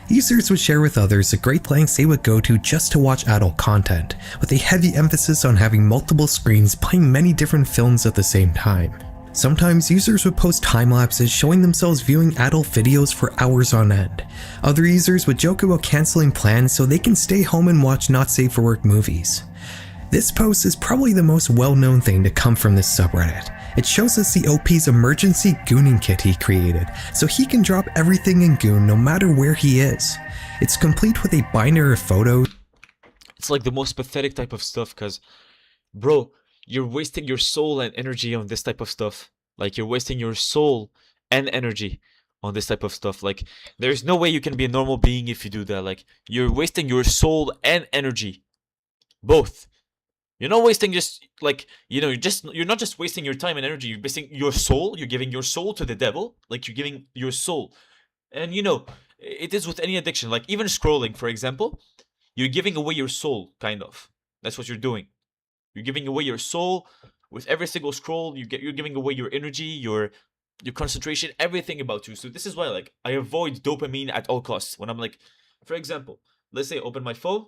Speaker 7: Users would share with others the great lengths they would go to just to watch adult content, with a heavy emphasis on having multiple screens playing many different films at the same time. Sometimes users would post time-lapses showing themselves viewing adult videos for hours on end. Other users would joke about canceling plans so they can stay home and watch not safe for work movies. This post is probably the most well-known thing to come from this subreddit. It shows us the OP's emergency gooning kit he created, so he can drop everything in Goon no matter where he is. It's complete with a binder of photos.
Speaker 3: It's like the most pathetic type of stuff, because, bro, you're wasting your soul and energy on this type of stuff. Like, you're wasting your soul and energy on this type of stuff. Like, there's no way you can be a normal being if you do that. Like, you're wasting your soul and energy. Both. You're not wasting just, like, you're not just wasting your time and energy, you're wasting your soul. You're giving your soul to the devil. Like, you're giving your soul. And, it is with any addiction. Like, even scrolling, for example, you're giving away your soul, kind of. That's what you're doing. You're giving away your soul with every single scroll. You're giving away your energy, your concentration, everything about you. So this is why, like, I avoid dopamine at all costs. When I'm like, for example, let's say I open my phone,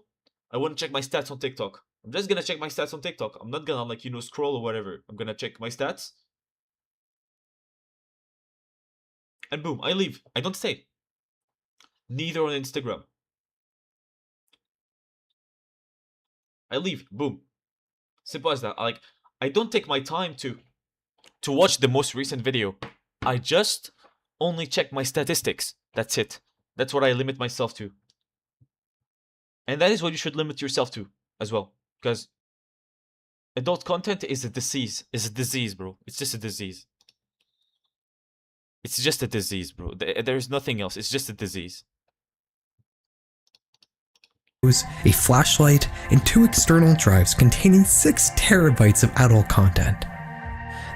Speaker 3: I want to check my stats on TikTok.
Speaker 1: I'm just gonna check my stats on TikTok. I'm not gonna, like, scroll or whatever. I'm gonna check my stats. And boom, I leave. I don't stay. Neither on Instagram. I leave. Boom. Simple as that. I don't take my time to watch the most recent video. I just only check my statistics. That's it. That's what I limit myself to. And that is what you should limit yourself to as well. Because adult content is a disease. It's a disease, bro. It's just a disease. It's just a disease, bro. There's nothing else. It's just a disease.
Speaker 7: A flashlight, and 2 external drives containing 6 terabytes of adult content.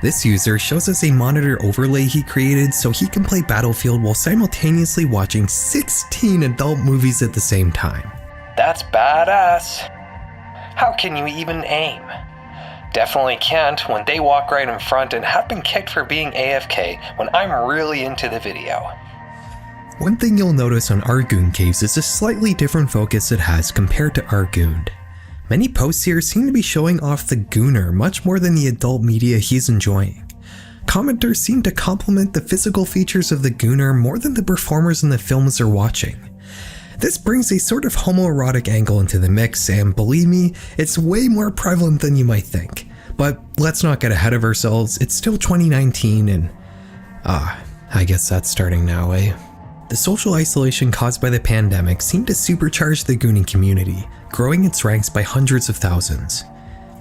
Speaker 7: This user shows us a monitor overlay he created so he can play Battlefield while simultaneously watching 16 adult movies at the same time.
Speaker 9: That's badass. How can you even aim? Definitely can't when they walk right in front and have been kicked for being AFK when I'm really into the video.
Speaker 7: One thing you'll notice on Argoon Caves is a slightly different focus it has compared to Argooned. Many posts here seem to be showing off the gooner much more than the adult media he's enjoying. Commenters seem to compliment the physical features of the gooner more than the performers in the films they're watching. This brings a sort of homoerotic angle into the mix, and believe me, it's way more prevalent than you might think. But let's not get ahead of ourselves, it's still 2019 and... I guess that's starting now, eh? The social isolation caused by the pandemic seemed to supercharge the gooning community, growing its ranks by hundreds of thousands.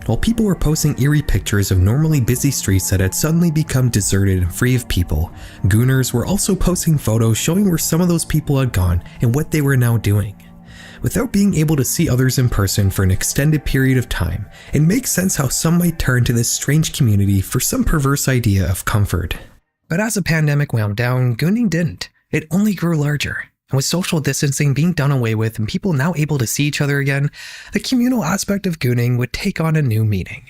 Speaker 7: While people were posting eerie pictures of normally busy streets that had suddenly become deserted and free of people, gooners were also posting photos showing where some of those people had gone and what they were now doing. Without being able to see others in person for an extended period of time, it makes sense how some might turn to this strange community for some perverse idea of comfort. But as the pandemic wound down, gooning didn't. It only grew larger. And with social distancing being done away with and people now able to see each other again, the communal aspect of gooning would take on a new meaning.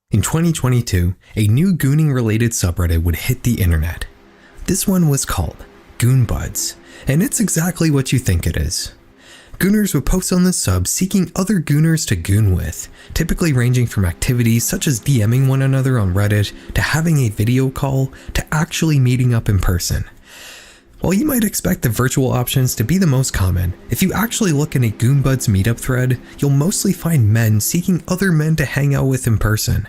Speaker 7: In 2022, a new gooning-related subreddit would hit the internet. This one was called Goon Buds, and it's exactly what you think it is. Gooners would post on this sub seeking other gooners to goon with, typically ranging from activities such as DMing one another on Reddit, to having a video call, to actually meeting up in person. While you might expect the virtual options to be the most common, if you actually look in a Goon Buds meetup thread, you'll mostly find men seeking other men to hang out with in person.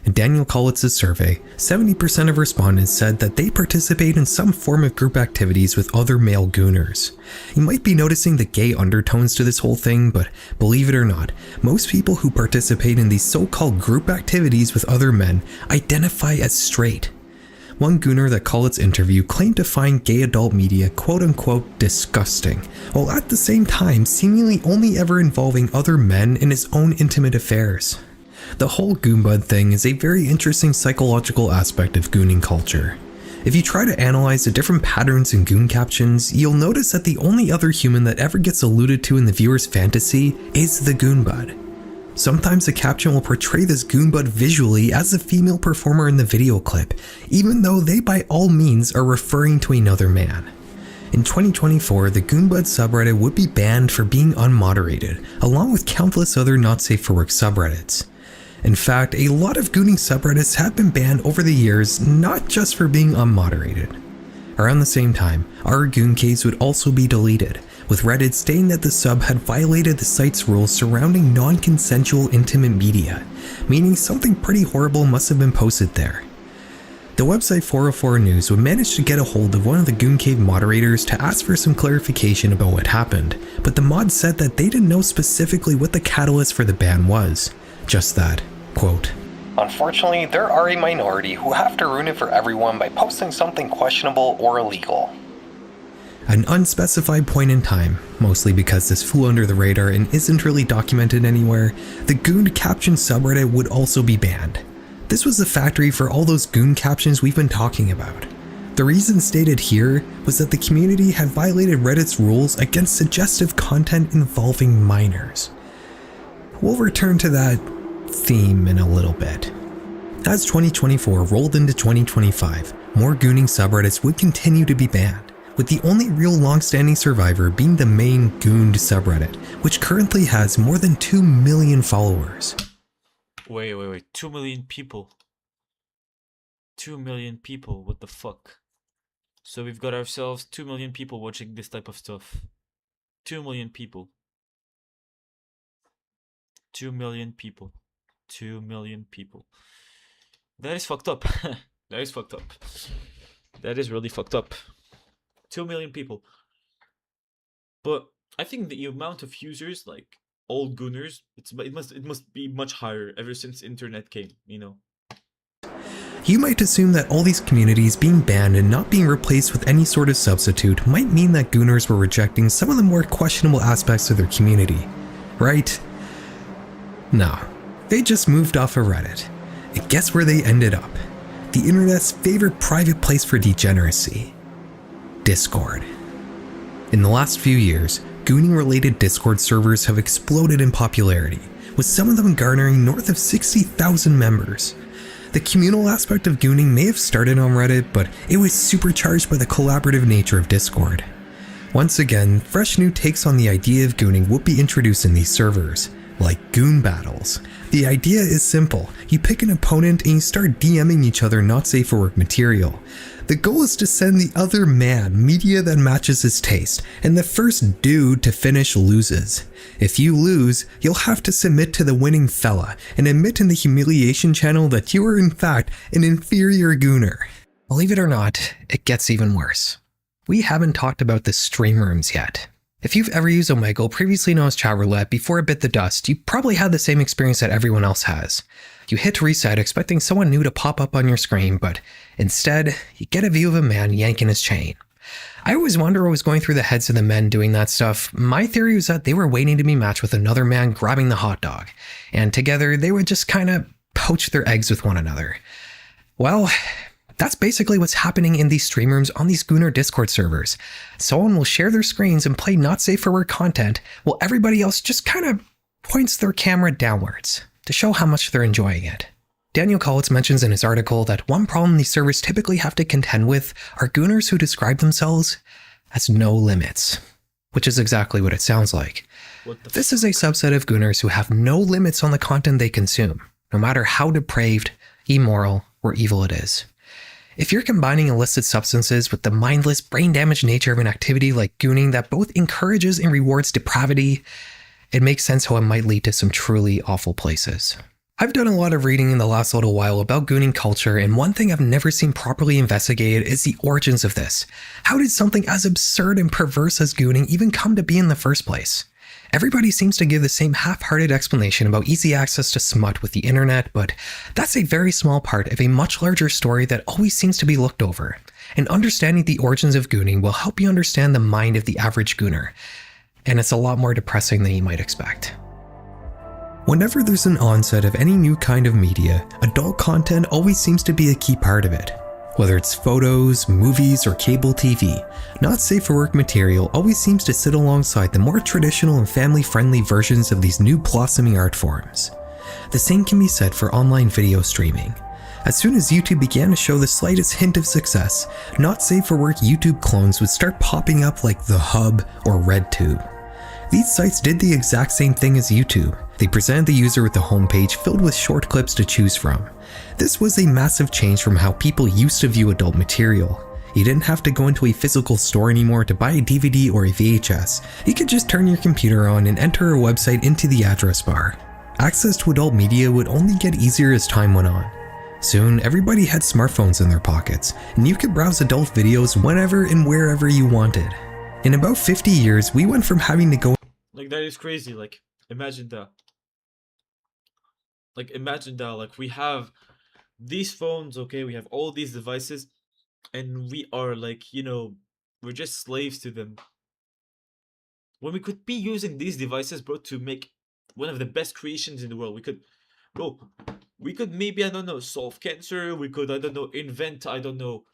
Speaker 7: In Daniel Collitz's survey, 70% of respondents said that they participate in some form of group activities with other male gooners. You might be noticing the gay undertones to this whole thing, but believe it or not, most people who participate in these so-called group activities with other men identify as straight. One gooner that Collitt's interview claimed to find gay adult media quote-unquote disgusting, while at the same time seemingly only ever involving other men in his own intimate affairs. The whole Goombud thing is a very interesting psychological aspect of gooning culture. If you try to analyze the different patterns in goon captions, you'll notice that the only other human that ever gets alluded to in the viewer's fantasy is the Goombud. Sometimes the caption will portray this Goombud visually as the female performer in the video clip, even though they by all means are referring to another man. In 2024, the Goombud subreddit would be banned for being unmoderated, along with countless other not safe for work subreddits. In fact, a lot of gooning subreddits have been banned over the years, not just for being unmoderated. Around the same time, our Goon Caves would also be deleted, with Reddit stating that the sub had violated the site's rules surrounding non-consensual intimate media, meaning something pretty horrible must have been posted there. The website 404 News would manage to get a hold of one of the Goon Cave moderators to ask for some clarification about what happened, but the mod said that they didn't know specifically what the catalyst for the ban was. Just that, quote,
Speaker 9: "Unfortunately, there are a minority who have to ruin it for everyone by posting something questionable or illegal."
Speaker 7: An unspecified point in time, mostly because this flew under the radar and isn't really documented anywhere, the Goon Caption subreddit would also be banned. This was the factory for all those Goon captions we've been talking about. The reason stated here was that the community had violated Reddit's rules against suggestive content involving minors. We'll return to that theme in a little bit. As 2024 rolled into 2025, more gooning subreddits would continue to be banned, with the only real long-standing survivor being the main Gooned subreddit, which currently has more than 2 million followers.
Speaker 1: Wait. 2 million people. 2 million people, what the fuck? So we've got ourselves 2 million people watching this type of stuff. 2 million people. 2 million people. 2 million people. That is fucked up. That is fucked up. That is really fucked up. 2 million people. But I think the amount of users, like old gooners, it must be much higher ever since internet came, you know.
Speaker 7: You might assume that all these communities being banned and not being replaced with any sort of substitute might mean that Gooners were rejecting some of the more questionable aspects of their community, right? No, they just moved off of Reddit. And guess where they ended up? The internet's favorite private place for degeneracy. Discord. In the last few years, gooning-related Discord servers have exploded in popularity, with some of them garnering north of 60,000 members. The communal aspect of gooning may have started on Reddit, but it was supercharged by the collaborative nature of Discord. Once again, fresh new takes on the idea of gooning will be introduced in these servers, like goon battles. The idea is simple. You pick an opponent and you start DMing each other not safe for work material. The goal is to send the other man media that matches his taste, and the first dude to finish loses. If you lose, you'll have to submit to the winning fella and admit in the humiliation channel that you are in fact an inferior gooner. Believe it or not, it gets even worse. We haven't talked about the stream rooms yet. If you've ever used Omegle, previously known as chat roulette, before it bit the dust, you probably had the same experience that everyone else has. You hit reset expecting someone new to pop up on your screen, but instead, you get a view of a man yanking his chain. I always wonder what was going through the heads of the men doing that stuff. My theory was that they were waiting to be matched with another man grabbing the hot dog, and together they would just kinda poach their eggs with one another. Well, that's basically what's happening in these stream rooms on these Gooner Discord servers. Someone will share their screens and play not safe for work content, while everybody else just kinda points their camera downwards to show how much they're enjoying it. Daniel Collins mentions in his article that one problem these servers typically have to contend with are gooners who describe themselves as no limits, which is exactly what it sounds like. This is a subset of gooners who have no limits on the content they consume, no matter how depraved, immoral, or evil it is. If you're combining illicit substances with the mindless, brain-damaged nature of an activity like gooning that both encourages and rewards depravity, it makes sense how it might lead to some truly awful places. I've done a lot of reading in the last little while about gooning culture, and one thing I've never seen properly investigated is the origins of this. How did something as absurd and perverse as gooning even come to be in the first place? Everybody seems to give the same half-hearted explanation about easy access to smut with the internet, but that's a very small part of a much larger story that always seems to be looked over. And understanding the origins of gooning will help you understand the mind of the average gooner, and it's a lot more depressing than you might expect. Whenever there's an onset of any new kind of media, adult content always seems to be a key part of it. Whether it's photos, movies, or cable TV, not safe for work material always seems to sit alongside the more traditional and family-friendly versions of these new blossoming art forms. The same can be said for online video streaming. As soon as YouTube began to show the slightest hint of success, not safe for work YouTube clones would start popping up like The Hub or RedTube. These sites did the exact same thing as YouTube. They presented the user with a homepage filled with short clips to choose from. This was a massive change from how people used to view adult material. You didn't have to go into a physical store anymore to buy a DVD or a VHS. You could just turn your computer on and enter a website into the address bar. Access to adult media would only get easier as time went on. Soon, everybody had smartphones in their pockets, and you could browse adult videos whenever and wherever you wanted. In about 50 years, we went from having to go
Speaker 1: Like, that is crazy. Like, imagine that. Like, we have these phones, okay? We have all these devices, and we are, like, you know, we're just slaves to them. When we could be using these devices, bro, to make one of the best creations in the world. We could maybe, I don't know, solve cancer. We could, I don't know, invent, I don't know,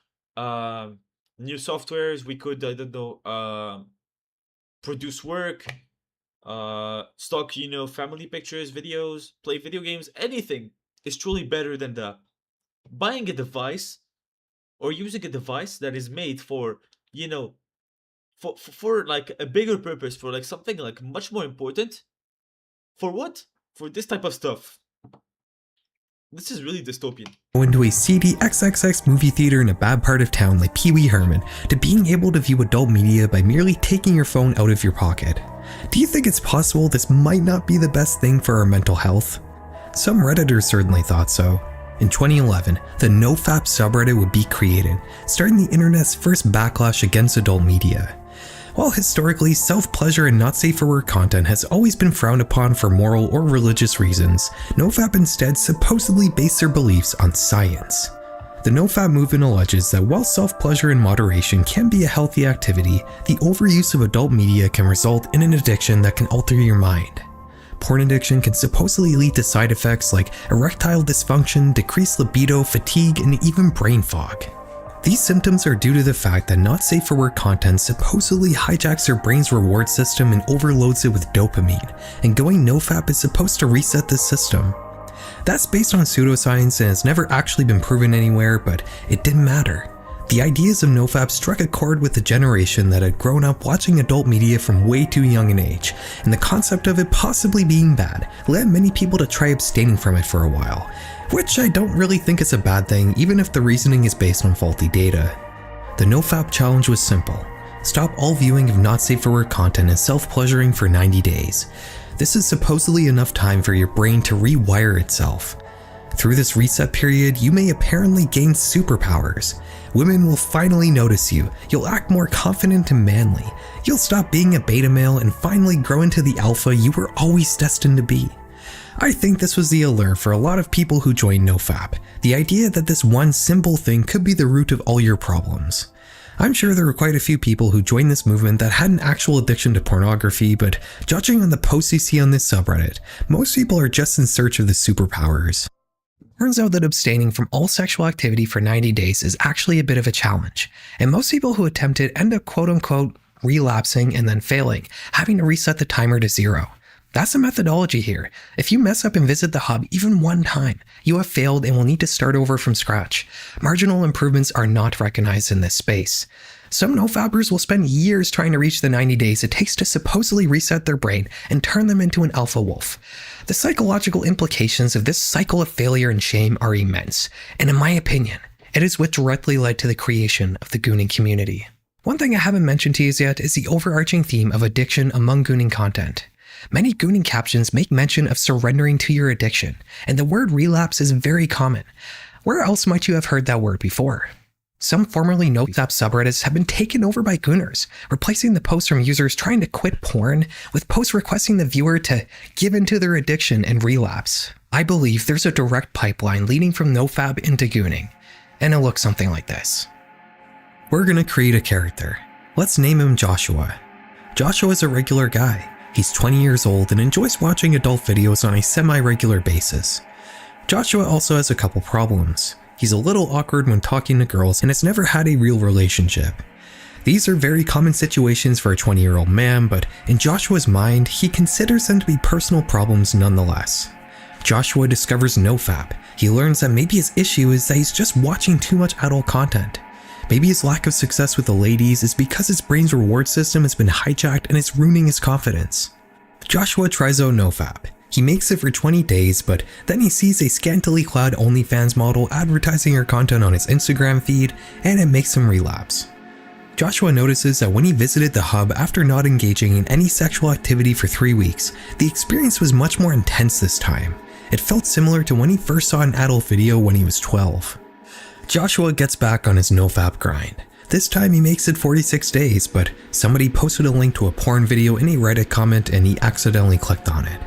Speaker 1: new softwares. We could, I don't know, produce work, stock, you know, family pictures, videos, play video games. Anything is truly better than the buying a device or using a device that is made for, you know,
Speaker 3: for like a bigger purpose, for like something like much more important. For what? For this type of stuff. This is really dystopian.
Speaker 7: Go into a seedy XXX movie theater in a bad part of town like Pee Wee Herman, to being able to view adult media by merely taking your phone out of your pocket. Do you think it's possible this might not be the best thing for our mental health? Some Redditors certainly thought so. In 2011, the NoFap subreddit would be created, starting the internet's first backlash against adult media. While historically, self-pleasure and not safe for work content has always been frowned upon for moral or religious reasons, NoFap instead supposedly based their beliefs on science. The NoFap movement alleges that while self-pleasure in moderation can be a healthy activity, the overuse of adult media can result in an addiction that can alter your mind. Porn addiction can supposedly lead to side effects like erectile dysfunction, decreased libido, fatigue, and even brain fog. These symptoms are due to the fact that not safe for work content supposedly hijacks your brain's reward system and overloads it with dopamine, and going NoFap is supposed to reset this system. That's based on pseudoscience and has never actually been proven anywhere, but it didn't matter. The ideas of NoFap struck a chord with a generation that had grown up watching adult media from way too young an age, and the concept of it possibly being bad led many people to try abstaining from it for a while, which I don't really think is a bad thing even if the reasoning is based on faulty data. The NoFap challenge was simple. Stop all viewing of not safe for work content and self-pleasuring for 90 days. This is supposedly enough time for your brain to rewire itself. Through this reset period, you may apparently gain superpowers. Women will finally notice you, you'll act more confident and manly, you'll stop being a beta male and finally grow into the alpha you were always destined to be. I think this was the allure for a lot of people who joined NoFap, the idea that this one simple thing could be the root of all your problems. I'm sure there were quite a few people who joined this movement that had an actual addiction to pornography, but judging on the posts you see on this subreddit, most people are just in search of the superpowers. Turns out that abstaining from all sexual activity for 90 days is actually a bit of a challenge, and most people who attempt it end up quote-unquote relapsing and then failing, having to reset the timer to 0. That's the methodology here. If you mess up and visit the hub even one time, you have failed and will need to start over from scratch. Marginal improvements are not recognized in this space. Some NoFappers will spend years trying to reach the 90 days it takes to supposedly reset their brain and turn them into an alpha wolf. The psychological implications of this cycle of failure and shame are immense, and in my opinion, it is what directly led to the creation of the gooning community. One thing I haven't mentioned to you yet is the overarching theme of addiction among gooning content. Many gooning captions make mention of surrendering to your addiction, and the word relapse is very common. Where else might you have heard that word before? Some formerly NoFap subreddits have been taken over by gooners, replacing the posts from users trying to quit porn with posts requesting the viewer to give into their addiction and relapse. I believe there's a direct pipeline leading from NoFap into gooning, and it looks something like this. We're gonna create a character. Let's name him Joshua. Joshua's a regular guy. He's 20 years old and enjoys watching adult videos on a semi-regular basis. Joshua also has a couple problems. He's a little awkward when talking to girls and has never had a real relationship. These are very common situations for a 20-year-old man, but in Joshua's mind, he considers them to be personal problems nonetheless. Joshua discovers NoFap. He learns that maybe his issue is that he's just watching too much adult content. Maybe his lack of success with the ladies is because his brain's reward system has been hijacked and it's ruining his confidence. Joshua tries out NoFap. He makes it for 20 days, but then he sees a scantily clad OnlyFans model advertising her content on his Instagram feed, and it makes him relapse. Joshua notices that when he visited the hub after not engaging in any sexual activity for 3 weeks, the experience was much more intense this time. It felt similar to when he first saw an adult video when he was 12. Joshua gets back on his NoFap grind. This time he makes it 46 days, but somebody posted a link to a porn video in a Reddit comment and he accidentally clicked on it.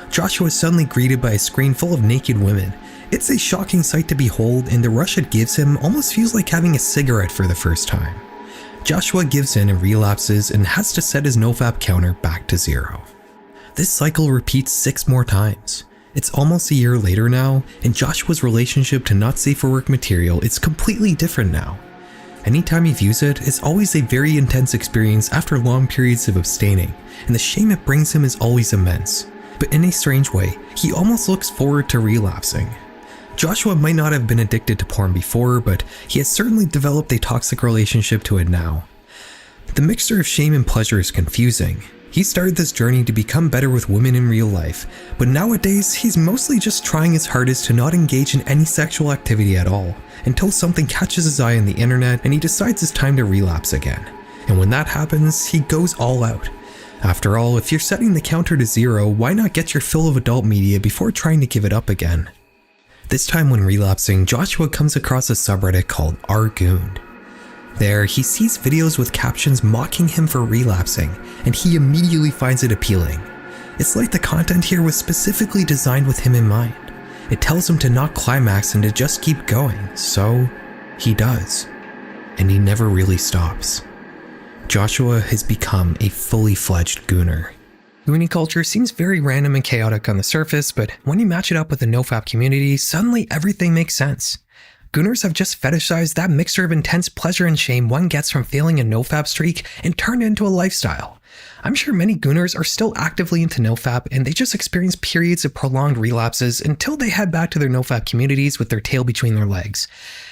Speaker 7: Joshua is suddenly greeted by a screen full of naked women. It's a shocking sight to behold, and the rush it gives him almost feels like having a cigarette for the first time. Joshua gives in and relapses and has to set his NoFap counter back to 0. This cycle repeats 6 more times. It's almost a year later now, and Joshua's relationship to not safe for work material is completely different now. Anytime he views it, it's always a very intense experience after long periods of abstaining, and the shame it brings him is always immense. But in a strange way, he almost looks forward to relapsing. Joshua might not have been addicted to porn before, but he has certainly developed a toxic relationship to it now. The mixture of shame and pleasure is confusing. He started this journey to become better with women in real life, but nowadays he's mostly just trying his hardest to not engage in any sexual activity at all, until something catches his eye on the internet and he decides it's time to relapse again. And when that happens, he goes all out. After all, if you're setting the counter to 0, why not get your fill of adult media before trying to give it up again? This time when relapsing, Joshua comes across a subreddit called rGooned. There, he sees videos with captions mocking him for relapsing, and he immediately finds it appealing. It's like the content here was specifically designed with him in mind. It tells him to not climax and to just keep going, so he does. And he never really stops. Joshua has become a fully fledged gooner. Goonie culture seems very random and chaotic on the surface, but when you match it up with the nofap community, suddenly everything makes sense. Gooners have just fetishized that mixture of intense pleasure and shame one gets from failing a nofap streak and turned it into a lifestyle. I'm sure many Gooners are still actively into nofap and they just experience periods of prolonged relapses until they head back to their nofap communities with their tail between their legs.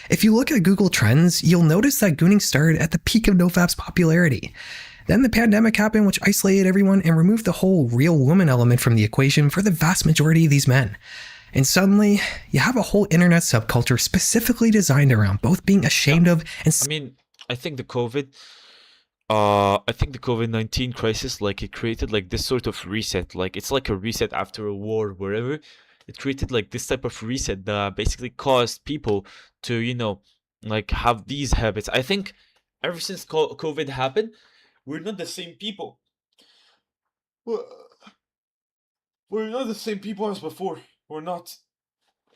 Speaker 7: If you look at Google Trends, you'll notice that gooning started at the peak of nofap's popularity. Then the pandemic happened, which isolated everyone and removed the whole real woman element from the equation for the vast majority of these men. And suddenly, you have a whole internet subculture specifically designed around both being ashamed of and
Speaker 1: I mean, I think the COVID-19 crisis, like, it created like this sort of reset. Like, it's like a reset after a war, wherever. It created like this type of reset that basically caused people to, like, have these habits. I think ever since COVID happened, we're not the same people. We're not the same people as before. We're not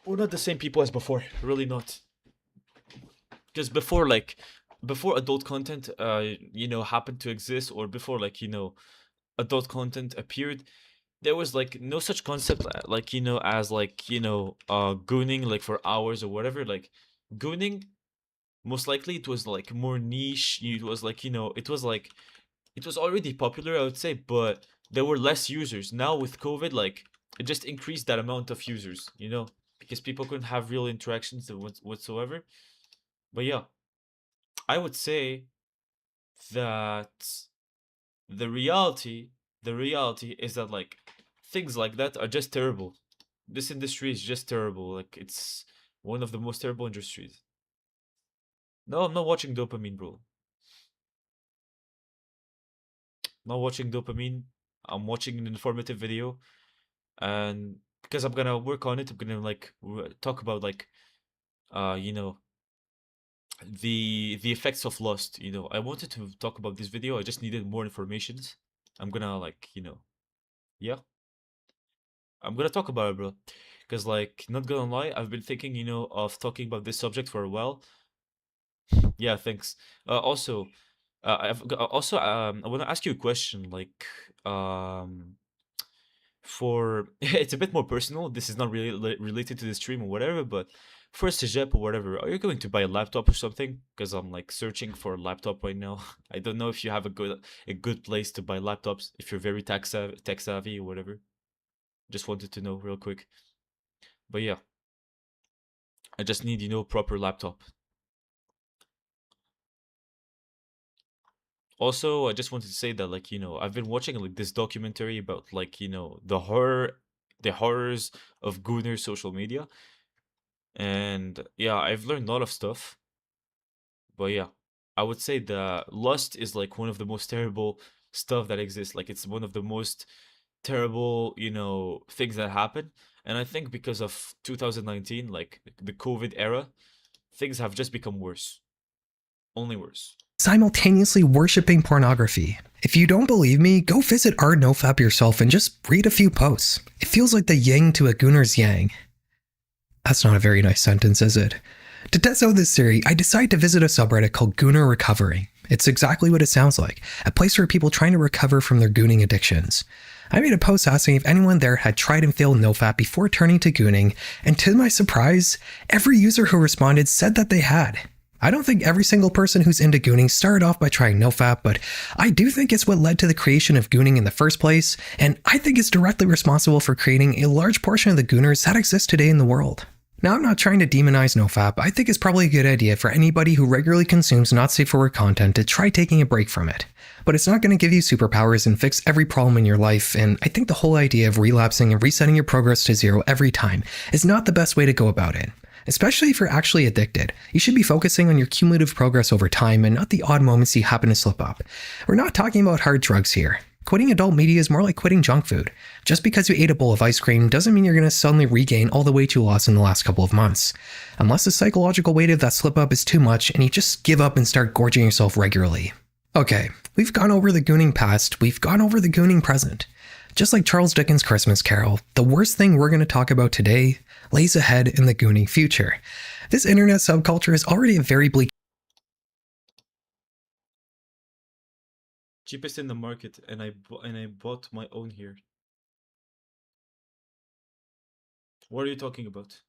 Speaker 1: the same people as before. Really not. Because before adult content, happened to exist, or before, adult content appeared, there was like no such concept, gooning, like, for hours or whatever. Like, gooning, most likely it was like more niche. It was like, it was already popular, I would say, but there were less users. Now with COVID, like, it just increased that amount of users, because people couldn't have real interactions whatsoever. But yeah, I would say that the reality is that, like, things like that are just terrible. This industry is just terrible. Like, it's one of the most terrible industries. No, I'm not watching dopamine, bro. Not watching dopamine. I'm watching an informative video, and because I'm gonna work on it, I'm gonna talk about the effects of lust. I wanted to talk about this video. I just needed more information. I'm gonna yeah, I'm gonna talk about it, bro. Because, like, not gonna lie, I've been thinking, of talking about this subject for a while. Yeah, thanks. Also, I want to ask you a question. Like, for it's a bit more personal. This is not really related to the stream or whatever, but for Sejep or whatever, are you going to buy a laptop or something? Because I'm like searching for a laptop right now. I don't know if you have a good place to buy laptops, if you're very tech savvy or whatever. Just wanted to know real quick. But yeah, I just need, proper laptop. Also, I just wanted to say that, like, I've been watching like this documentary about, like, the horrors of Gooner social media. And yeah, I've learned a lot of stuff. But yeah, I would say that lust is like one of the most terrible stuff that exists. Like, it's one of the most terrible, things that happen. And I think because of 2019, like the COVID era, things have just become worse. Only worse.
Speaker 7: Simultaneously worshipping pornography. If you don't believe me, go visit rNoFap yourself and just read a few posts. It feels like the yang to a gooner's yang. That's not a very nice sentence, is it? To test out this theory, I decided to visit a subreddit called Gooner Recovery. It's exactly what it sounds like, a place for people trying to recover from their gooning addictions. I made a post asking if anyone there had tried and failed nofap before turning to gooning, and to my surprise, every user who responded said that they had. I don't think every single person who's into gooning started off by trying nofap, but I do think it's what led to the creation of gooning in the first place, and I think it's directly responsible for creating a large portion of the gooners that exist today in the world. Now, I'm not trying to demonize nofap. I think it's probably a good idea for anybody who regularly consumes not safe for work content to try taking a break from it. But it's not going to give you superpowers and fix every problem in your life, and I think the whole idea of relapsing and resetting your progress to zero every time is not the best way to go about it. Especially if you're actually addicted, you should be focusing on your cumulative progress over time and not the odd moments you happen to slip up. We're not talking about hard drugs here. Quitting adult media is more like quitting junk food. Just because you ate a bowl of ice cream doesn't mean you're going to suddenly regain all the weight you lost in the last couple of months. Unless the psychological weight of that slip up is too much and you just give up and start gorging yourself regularly. Okay, we've gone over the gooning past, we've gone over the gooning present. Just like Charles Dickens' Christmas Carol, the worst thing we're going to talk about today lays ahead in the gooning future. This internet subculture is already a very bleak
Speaker 1: Cheapest in the market, and I bought my own here. What are you talking about?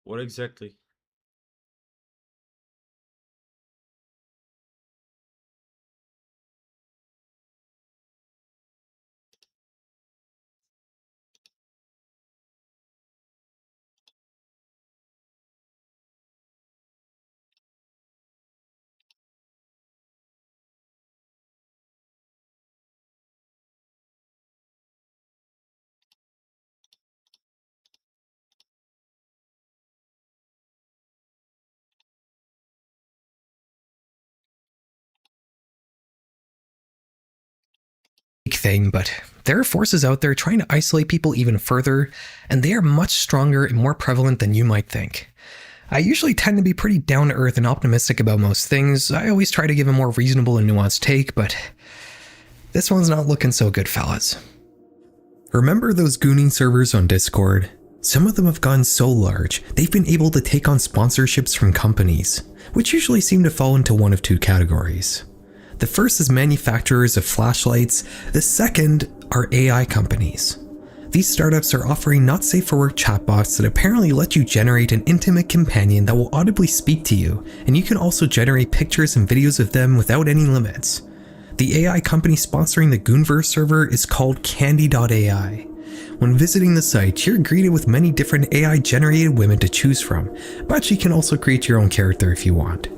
Speaker 1: What exactly?
Speaker 7: thing, but there are forces out there trying to isolate people even further, and they are much stronger and more prevalent than you might think. I usually tend to be pretty down to earth and optimistic about most things. I always try to give a more reasonable and nuanced take, but this one's not looking so good, fellas. Remember those gooning servers on Discord? Some of them have gotten so large, they've been able to take on sponsorships from companies, which usually seem to fall into one of two categories. The first is manufacturers of flashlights, the second are AI companies. These startups are offering not safe for work chatbots that apparently let you generate an intimate companion that will audibly speak to you, and you can also generate pictures and videos of them without any limits. The AI company sponsoring the Goonverse server is called Candy.ai. When visiting the site, you're greeted with many different AI-generated women to choose from, but you can also create your own character if you want.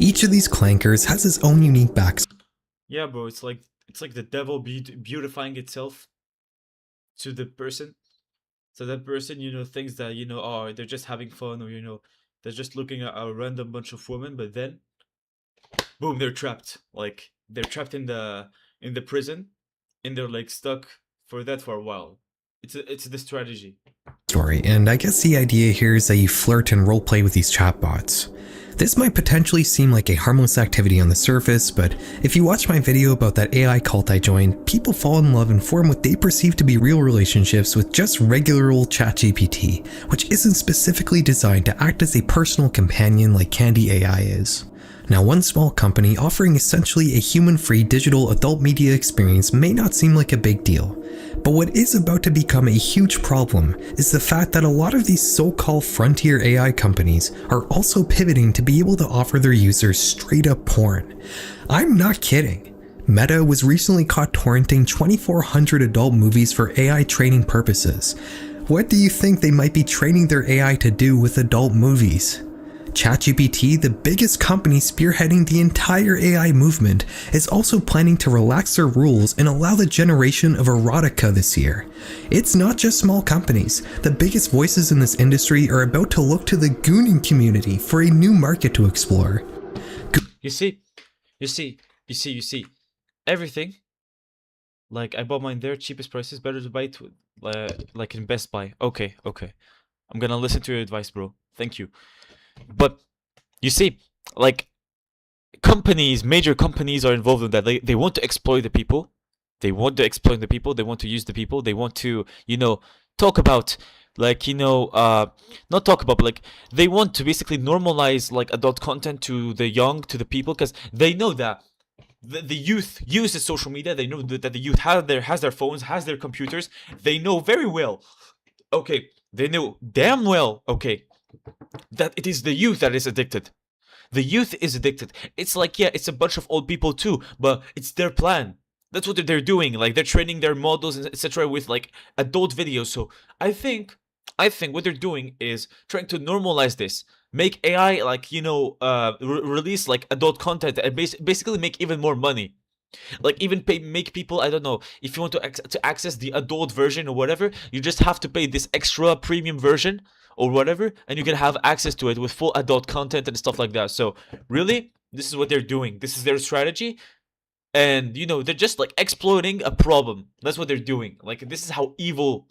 Speaker 7: Each of these clankers has its own unique backstory.
Speaker 1: Yeah, bro, it's like the devil beautifying itself to the person. So that person, thinks that, oh, they're just having fun, or, they're just looking at a random bunch of women, but then, boom, they're trapped. Like, they're trapped in the prison, and they're, like, stuck for a while. It's the strategy.
Speaker 7: And I guess the idea here is that you flirt and roleplay with these chatbots. This might potentially seem like a harmless activity on the surface, but if you watch my video about that AI cult I joined, people fall in love and form what they perceive to be real relationships with just regular old ChatGPT, which isn't specifically designed to act as a personal companion like Candy AI is. Now, one small company offering essentially a human-free digital adult media experience may not seem like a big deal, but what is about to become a huge problem is the fact that a lot of these so-called frontier AI companies are also pivoting to be able to offer their users straight-up porn. I'm not kidding. Meta was recently caught torrenting 2,400 adult movies for AI training purposes. What do you think they might be training their AI to do with adult movies? ChatGPT, the biggest company spearheading the entire AI movement, is also planning to relax their rules and allow the generation of erotica this year. It's not just small companies. The biggest voices in this industry are about to look to the gooning community for a new market to explore.
Speaker 1: You see, everything. Like, I bought mine there, cheapest prices, better to buy it like in Best Buy. Okay. I'm gonna listen to your advice, bro. Thank you. But you see, like, major companies are involved in that. They want to exploit the people. They want to exploit the people. They want to use the people. They want to, talk about, like, not talk about, but like, they want to basically normalize, like, adult content to the young, to the people, because they know that the youth uses social media. They know that the youth has their phones, has their computers. They know very well. Okay, they know damn well. Okay, that it is the youth that is addicted.
Speaker 3: The youth is addicted. It's like, yeah, it's a bunch of old people too, but it's their plan. That's what they're doing. Like, they're training their models, etc., with like adult videos. So I think what they're doing is trying to normalize this, make AI like, release like adult content and basically make even more money. Like, even make people, I don't know, if you want to access the adult version or whatever, you just have to pay this extra premium version or whatever, and you can have access to it with full adult content and stuff like that. So really, this is what they're doing. This is their strategy, and they're just like exploiting a problem. That's what they're doing. Like, this is how evil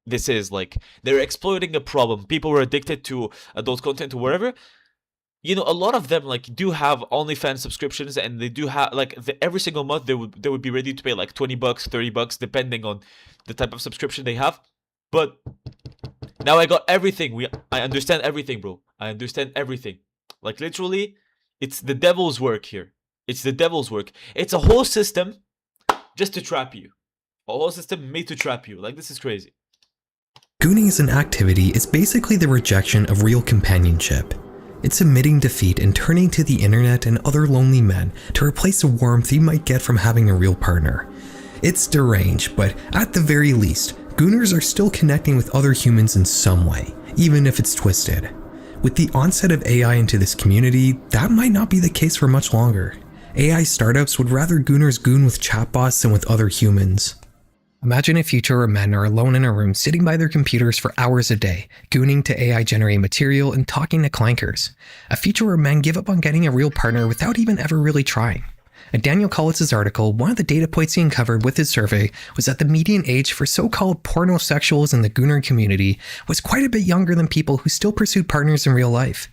Speaker 3: this is. Like, they're exploiting a problem. People were addicted to adult content or whatever. A lot of them like do have OnlyFans subscriptions, and they do have like every single month they would be ready to pay like $20, $30, depending on the type of subscription they have. But now I got everything. I understand everything, bro. I understand everything. Like, literally, it's the devil's work here. It's the devil's work. It's a whole system just to trap you. A whole system made to trap you. Like, this is crazy.
Speaker 7: Gooning as an activity is basically the rejection of real companionship. It's admitting defeat and turning to the internet and other lonely men to replace the warmth you might get from having a real partner. It's deranged, but at the very least, Gooners are still connecting with other humans in some way, even if it's twisted. With the onset of AI into this community, that might not be the case for much longer. AI startups would rather Gooners goon with chatbots than with other humans. Imagine a future where men are alone in a room sitting by their computers for hours a day, gooning to AI-generated material and talking to clankers. A future where men give up on getting a real partner without even ever really trying. In Daniel Collitz's article, one of the data points he uncovered with his survey was that the median age for so-called pornosexuals in the Gooner community was quite a bit younger than people who still pursued partners in real life.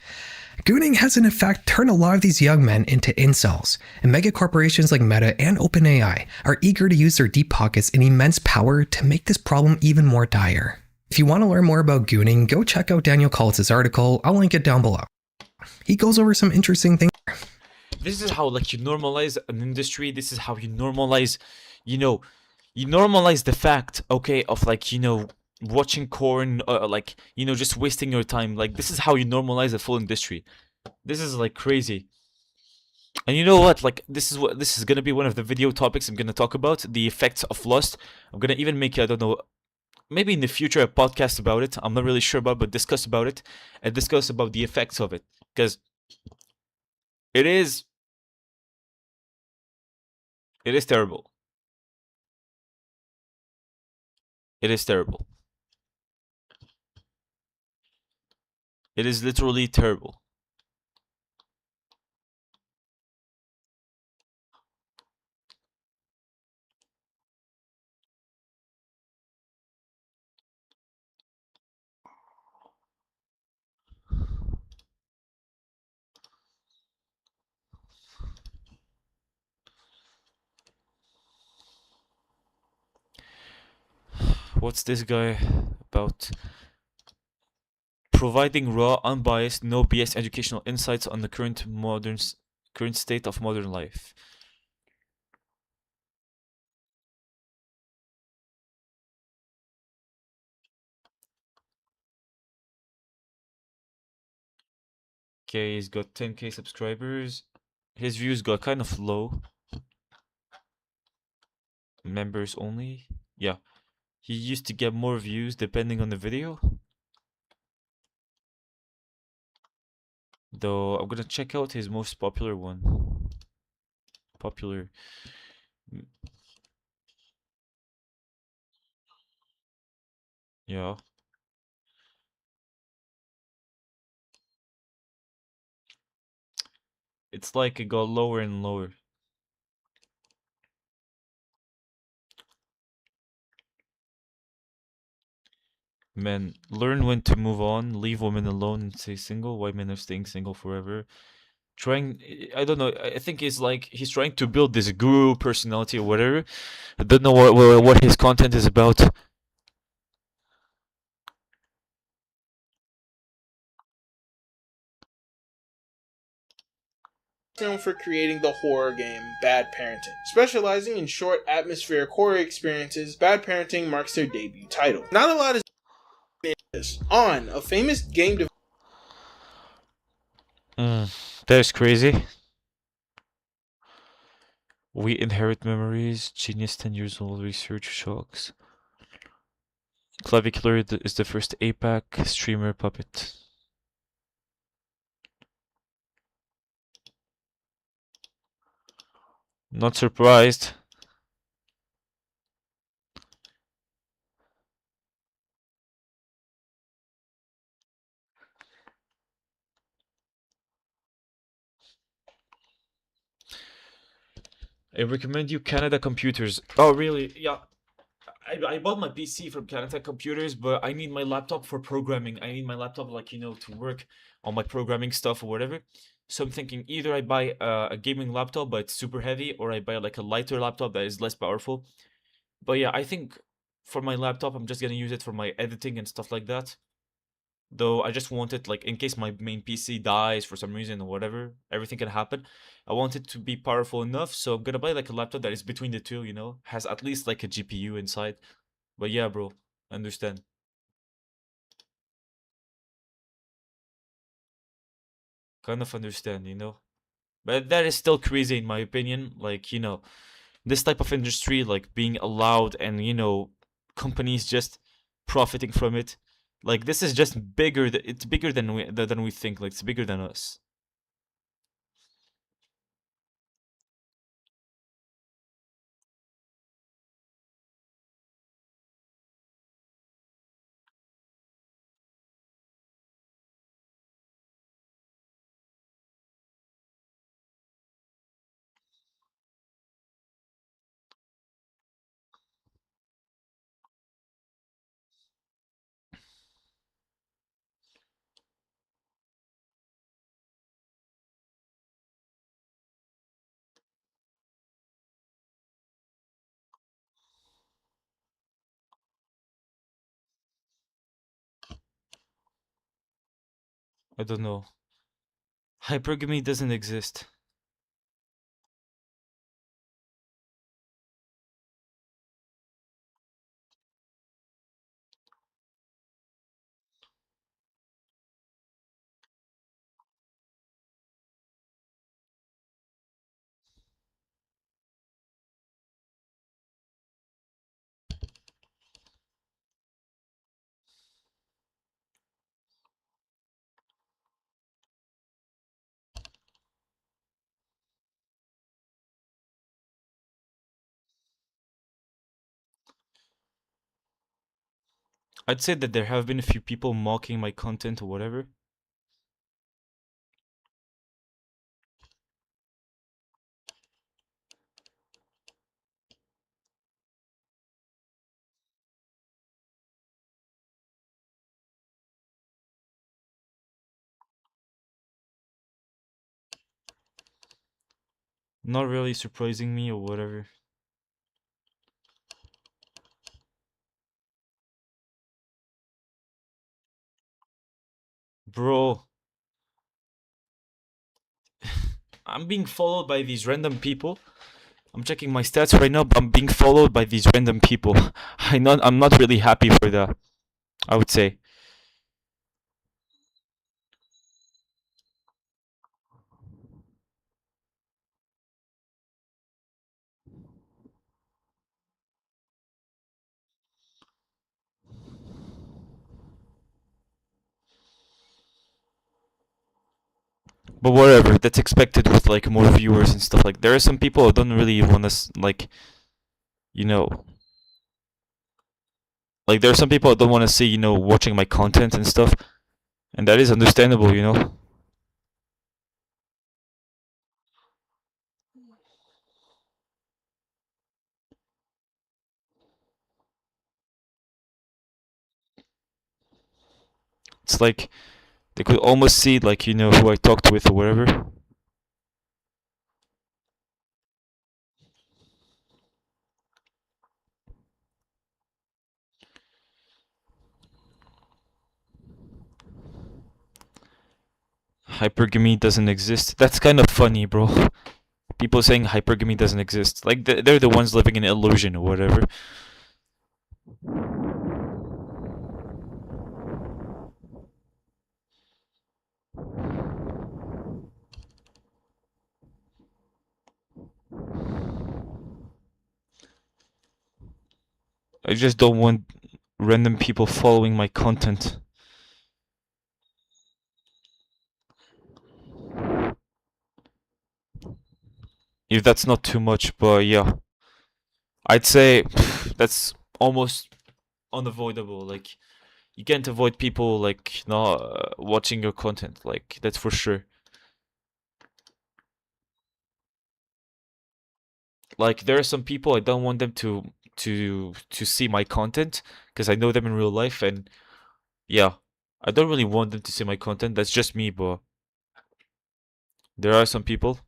Speaker 7: Gooning has in effect turned a lot of these young men into incels, and mega corporations like Meta and OpenAI are eager to use their deep pockets and immense power to make this problem even more dire. If you want to learn more about gooning, go check out Daniel Collitz's article. I'll link it down below. He goes over some interesting things.
Speaker 3: This is how like you normalize an industry. This is how you normalize, you normalize the fact, okay, of like, watching corn, like, just wasting your time. Like, this is how you normalize a full industry. This is like crazy. And you know what? Like, this is gonna be one of the video topics I'm gonna talk about, the effects of lust. I'm gonna even make, I don't know, maybe in the future a podcast about it. I'm not really sure about, but discuss about it and discuss about the effects of it, because it is terrible. It is terrible. It is literally terrible. What's this guy about? Providing raw, unbiased, no BS educational insights on the current state of modern life. Okay, he's got 10k subscribers. His views got kind of low. Members only. Yeah. He used to get more views depending on the video. Though I'm gonna check out his most popular one. Popular. Yeah. It's like it got lower and lower. Men, learn when to move on, leave women alone and stay single. Why men are staying single forever. I don't know, I think he's trying to build this guru personality or whatever. I don't know what his content is about.
Speaker 10: Known for creating the horror game Bad Parenting. Specializing in short, atmospheric horror experiences, Bad Parenting marks their debut title. Not a lot is on a famous game
Speaker 1: That is crazy. We inherit memories. Genius 10 years old. Research shocks. Clavicular is the first APAC streamer puppet. Not surprised. I recommend you Canada Computers. Oh, really? Yeah. I bought my PC from Canada Computers, but I need my laptop for programming. I need my laptop, like, to work on my programming stuff or whatever. So I'm thinking either I buy a gaming laptop, but it's super heavy, or I buy like a lighter laptop that is less powerful. But yeah, I think for my laptop, I'm just gonna use it for my editing and stuff like that. Though I just want it, like, in case my main PC dies for some reason or whatever, everything can happen. I want it to be powerful enough, so I'm gonna buy like a laptop that is between the two, has at least like a GPU inside. But yeah, bro, understand. Kind of understand. But that is still crazy in my opinion. Like, this type of industry, like being allowed and, companies just profiting from it. Like, this is just bigger. It's bigger than we think. Like, it's bigger than us. I don't know. Hypergamy doesn't exist. I'd say that there have been a few people mocking my content or whatever. Not really surprising me or whatever. Bro, I'm being followed by these random people. I'm checking my stats right now, but I'm being followed by these random people. I'm not really happy for that, I would say. But whatever, that's expected with like more viewers and stuff. Like, there are some people who don't really want to, like, you know, like, there are some people who don't want to see, watching my content and stuff. And that is understandable. It's like they could almost see, like, who I talked with or whatever. Hypergamy doesn't exist. That's kind of funny, bro. People saying hypergamy doesn't exist. Like, they're the ones living in illusion or whatever. I just don't want random people following my content. If that's not too much, but yeah. I'd say that's almost unavoidable. Like, you can't avoid people like not watching your content. Like, that's for sure. Like, there are some people I don't want them to see my content because I know them in real life, and yeah, I don't really want them to see my content. That's just me, but there are some people.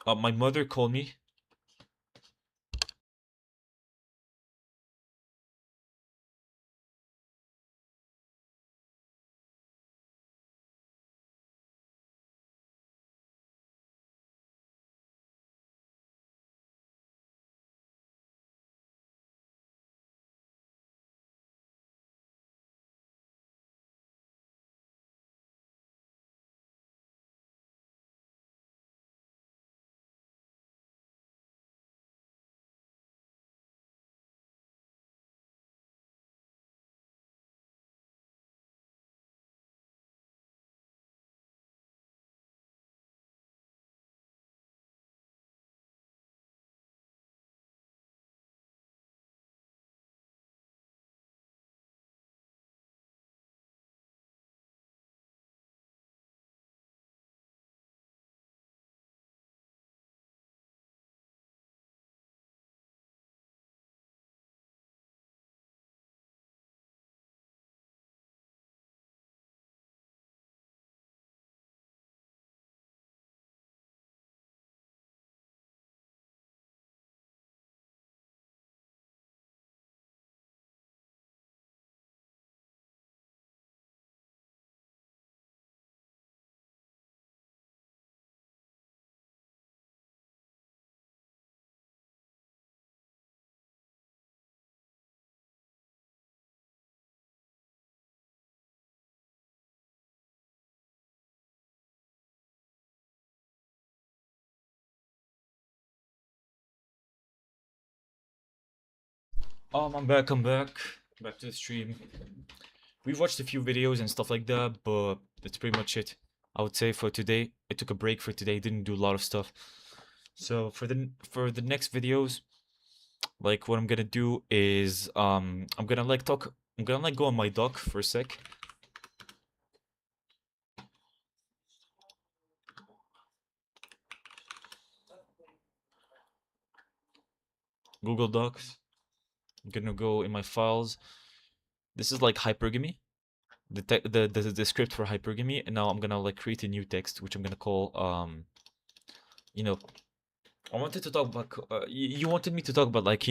Speaker 1: My mother called me. I'm back. I'm back. Back to the stream. We've watched a few videos and stuff like that, but that's pretty much it. I would say for today, I took a break for today. Didn't do a lot of stuff. So for the next videos, like what I'm gonna do is I'm gonna like talk. I'm gonna like go on my doc for a sec. Google Docs. I'm gonna go in my files. This is like hypergamy. The script for hypergamy, and now I'm gonna like create a new text which I'm gonna call you know, I wanted to talk about you wanted me to talk about like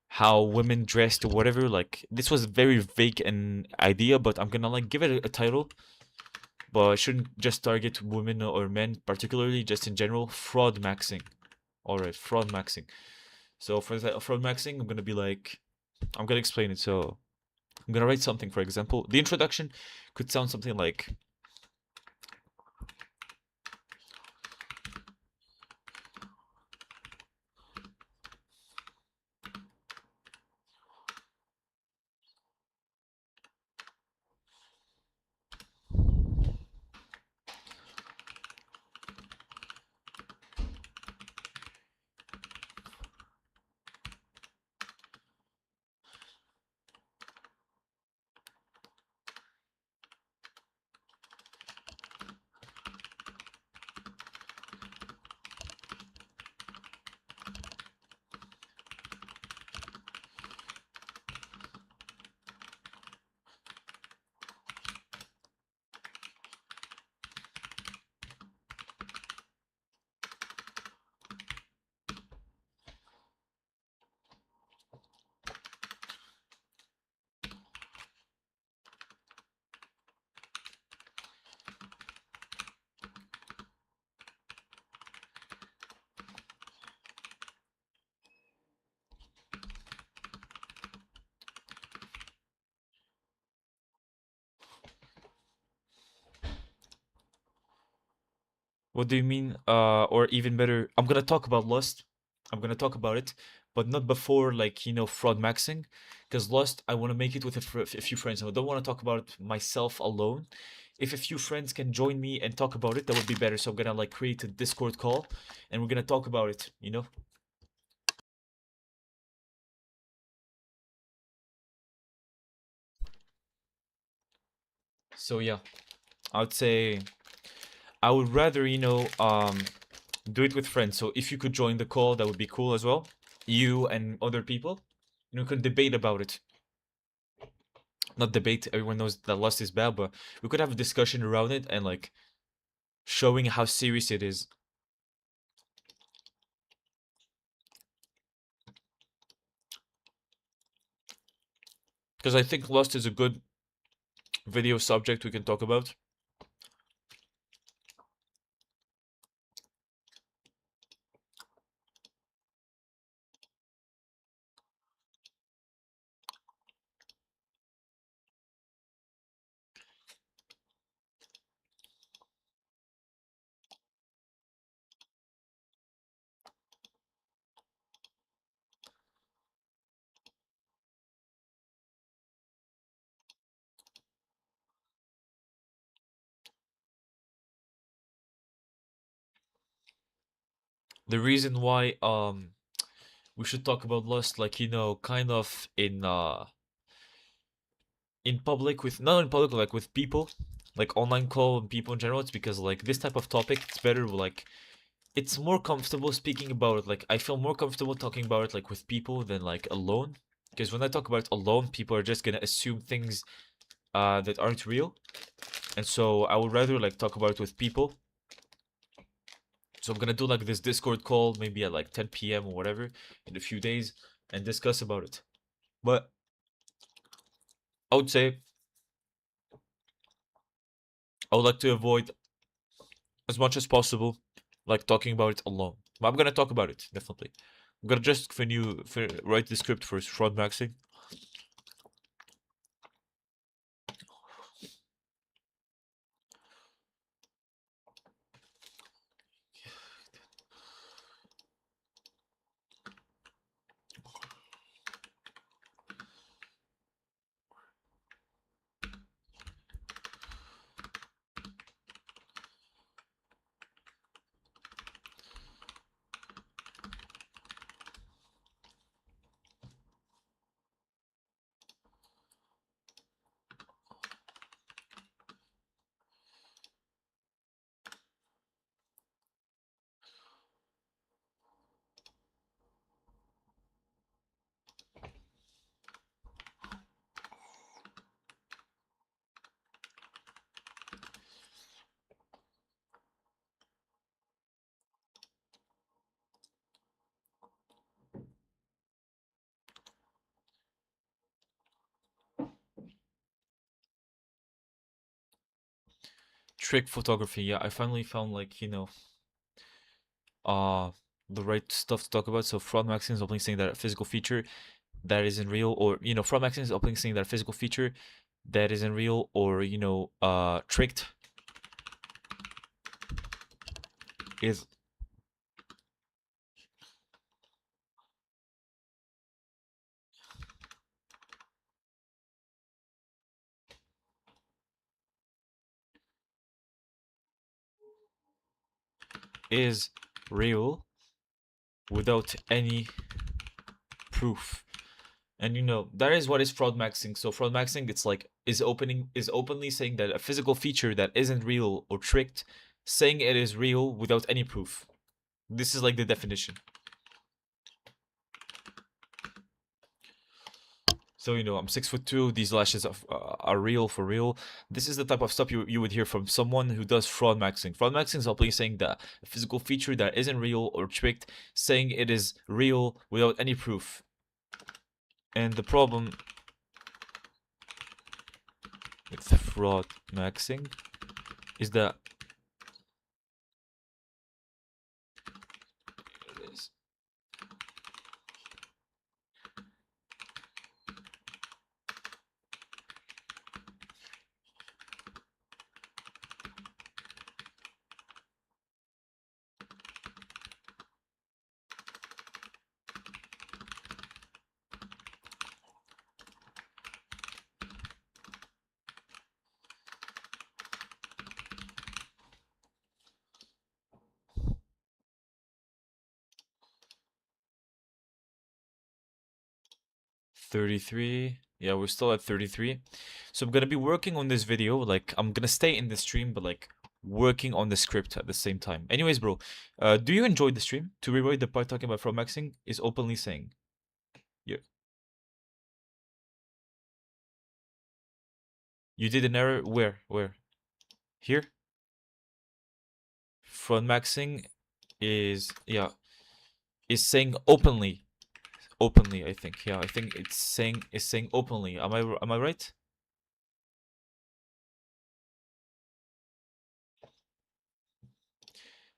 Speaker 1: how women dressed or whatever. Like, this was a very vague an idea, but I'm gonna like give it a title, but I shouldn't just target women or men particularly, just in general. Fraud maxing. All right, fraud maxing. So for the fraud maxing, I'm gonna be like, I'm gonna explain it. So I'm gonna write something. For example, the introduction could sound something like, What do you mean? Or even better, I'm gonna talk about Lust. I'm gonna talk about it, but not before, like, fraud maxing. Because Lust, I want to make it with a few friends. I don't want to talk about it myself alone. If a few friends can join me and talk about it, that would be better. So I'm gonna like create a Discord call, and we're gonna talk about it. So yeah, I would say I would rather, do it with friends. So if you could join the call, that would be cool as well. You and other people, could debate about it. Not debate, everyone knows that lust is bad, but we could have a discussion around it and like showing how serious it is. Because I think lust is a good video subject we can talk about. The reason why we should talk about lust, like, kind of in public, with not in public, like with people, like online call and people in general, it's because like this type of topic, it's better, like it's more comfortable speaking about it. Like I feel more comfortable talking about it like with people than like alone. Because when I talk about it alone, people are just gonna assume things that aren't real. And so I would rather like talk about it with people. So I'm gonna do like this Discord call maybe at like 10 p.m. or whatever in a few days and discuss about it. But I would say I would like to avoid as much as possible like talking about it alone. But I'm gonna talk about it definitely. I'm gonna just write the script for fraud maxing. Trick photography, yeah, I finally found like, uh the right stuff to talk about. So fraud maxing is opening saying that a physical feature that isn't real, or fraud maxing is opening saying that a physical feature that isn't real, or tricked is is real without any proof. And that is what is fraud maxing. So fraud maxing, it's like is openly saying that a physical feature that isn't real or tricked, saying it is real without any proof. This is like the definition. So I'm 6'2". These lashes are real for real. This is the type of stuff you would hear from someone who does fraud maxing. Fraud maxing is openly saying that a physical feature that isn't real or tricked, saying it is real without any proof. And the problem with fraud maxing is that 33. Yeah, we're still at 33. So I'm gonna be working on this video. Like, I'm gonna stay in the stream, but like working on the script at the same time. Anyways, bro, do you enjoy the stream? To rewrite the part talking about from maxing is openly saying. Yeah. You did an error where? Where? Here? From maxing is saying openly. Openly, I think. Yeah, I think it's saying openly. Am I right?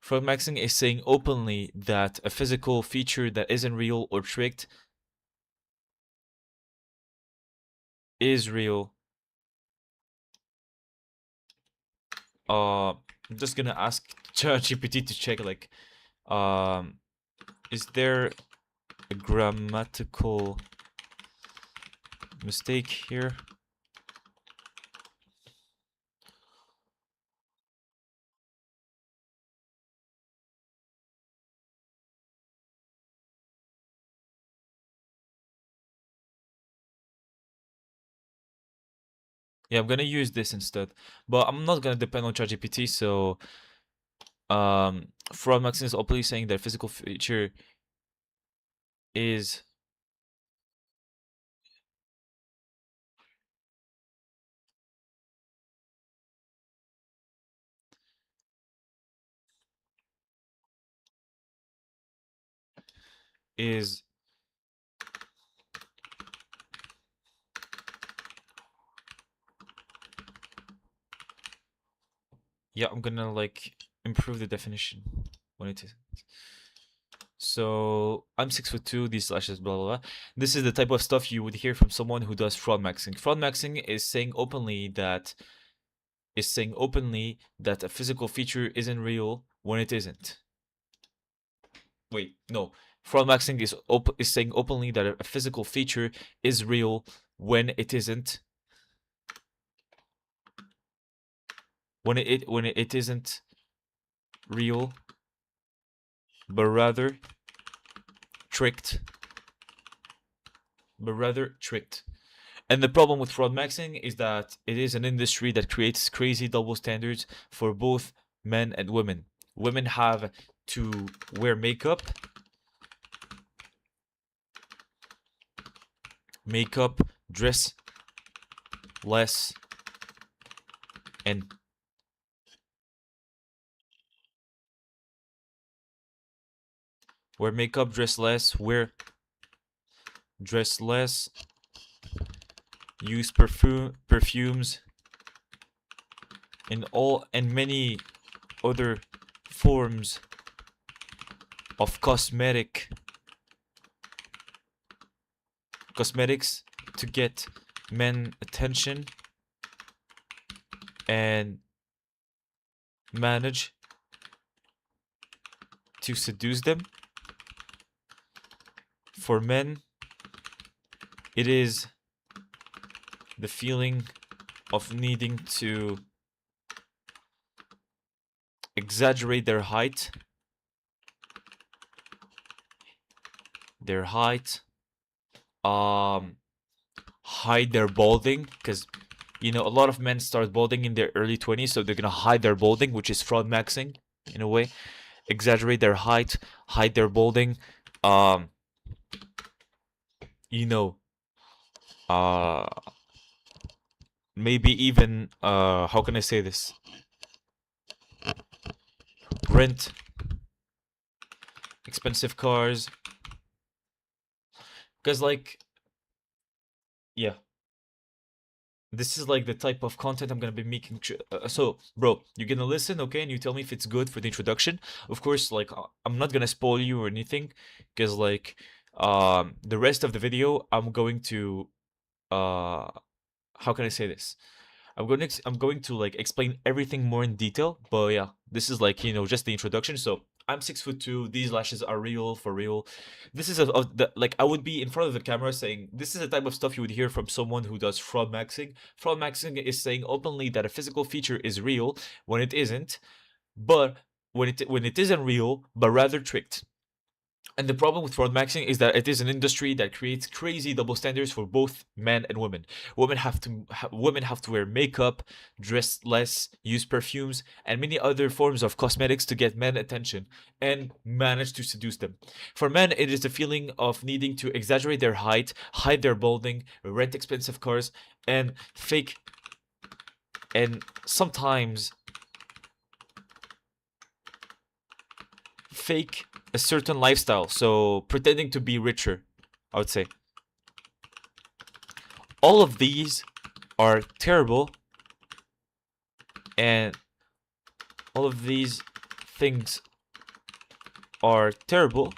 Speaker 1: Frog maxing is saying openly that a physical feature that isn't real or tricked is real. I'm just gonna ask ChatGPT to check, like, is there a grammatical mistake here? Yeah, I'm gonna use this instead, but I'm not gonna depend on ChatGPT. So, fraud maxing is openly saying that physical feature is is yeah, I'm gonna like improve the definition when it is. So I'm 6'2", these slashes, blah blah blah. This is the type of stuff you would hear from someone who does fraud maxing. Fraud maxing is saying openly that a physical feature isn't real when it isn't. Wait, no. Fraud maxing is saying openly that a physical feature is real when it isn't. When it isn't real, but rather tricked. And the problem with fraud maxing is that it is an industry that creates crazy double standards for both men and women. Women have to wear makeup, dress less, and wear makeup, dress less, use perfumes, and many other forms of cosmetics to get men attention and manage to seduce them. For men, it is the feeling of needing to exaggerate their height, hide their balding, because you know a lot of men start balding in their early 20s, so they're gonna hide their balding, which is fraud maxing in a way. Exaggerate their height, hide their balding, you know, maybe even how can I say this? Rent expensive cars, because like, yeah, this is like the type of content I'm gonna be making. So, bro, you're gonna listen, okay, and you tell me if it's good for the introduction. Of course, like I'm not gonna spoil you or anything, because like the rest of the video I'm going to how can I say this? I'm going to like explain everything more in detail, but yeah, this is like, you know, just the introduction. So I'm 6'2". These lashes are real, for real. This is like I would be in front of the camera saying this is the type of stuff you would hear from someone who does fraud maxing. Fraud maxing is saying openly that a physical feature is real when it isn't, but when it isn't real, but rather tricked. And the problem with fraud maxing is that it is an industry that creates crazy double standards for both men and women. Women have to wear makeup, dress less, use perfumes, and many other forms of cosmetics to get men attention and manage to seduce them. For men, it is the feeling of needing to exaggerate their height, hide their balding, rent expensive cars, and sometimes fake a certain lifestyle, so pretending to be richer, I would say. All of these are terrible, and all of these things are terrible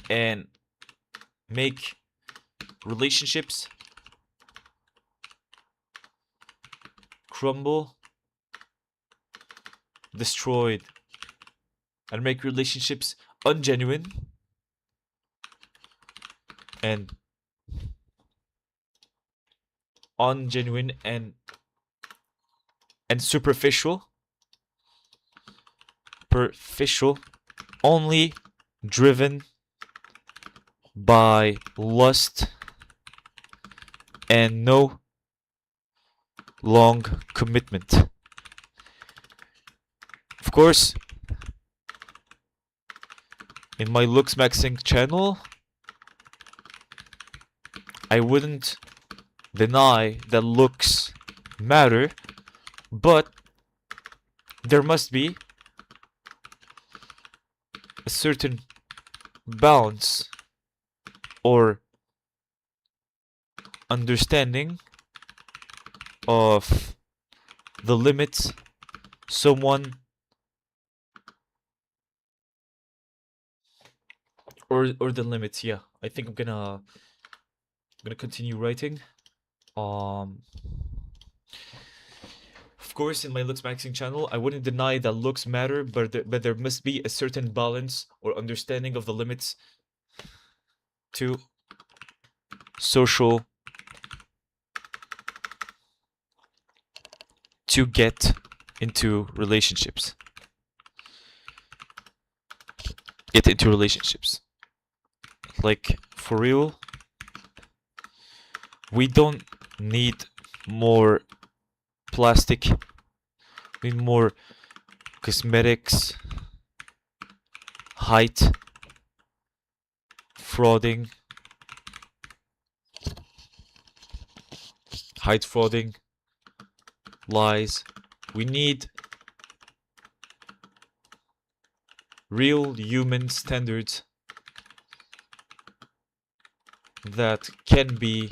Speaker 1: and make relationships crumble, destroyed, and make relationships ungenuine and superficial, only driven by lust and no long commitment. Of course, in my looks maxing channel, I wouldn't deny that looks matter, but there must be a certain balance or understanding of the limits someone or the limits. Yeah, I think I'm gonna continue writing. Of course, in my looks maxing channel, I wouldn't deny that looks matter, but there must be a certain balance or understanding of the limits to social to get into relationships. Like, for real, we don't need more plastic, we need more cosmetics, height frauding, lies. We need real human standards that can be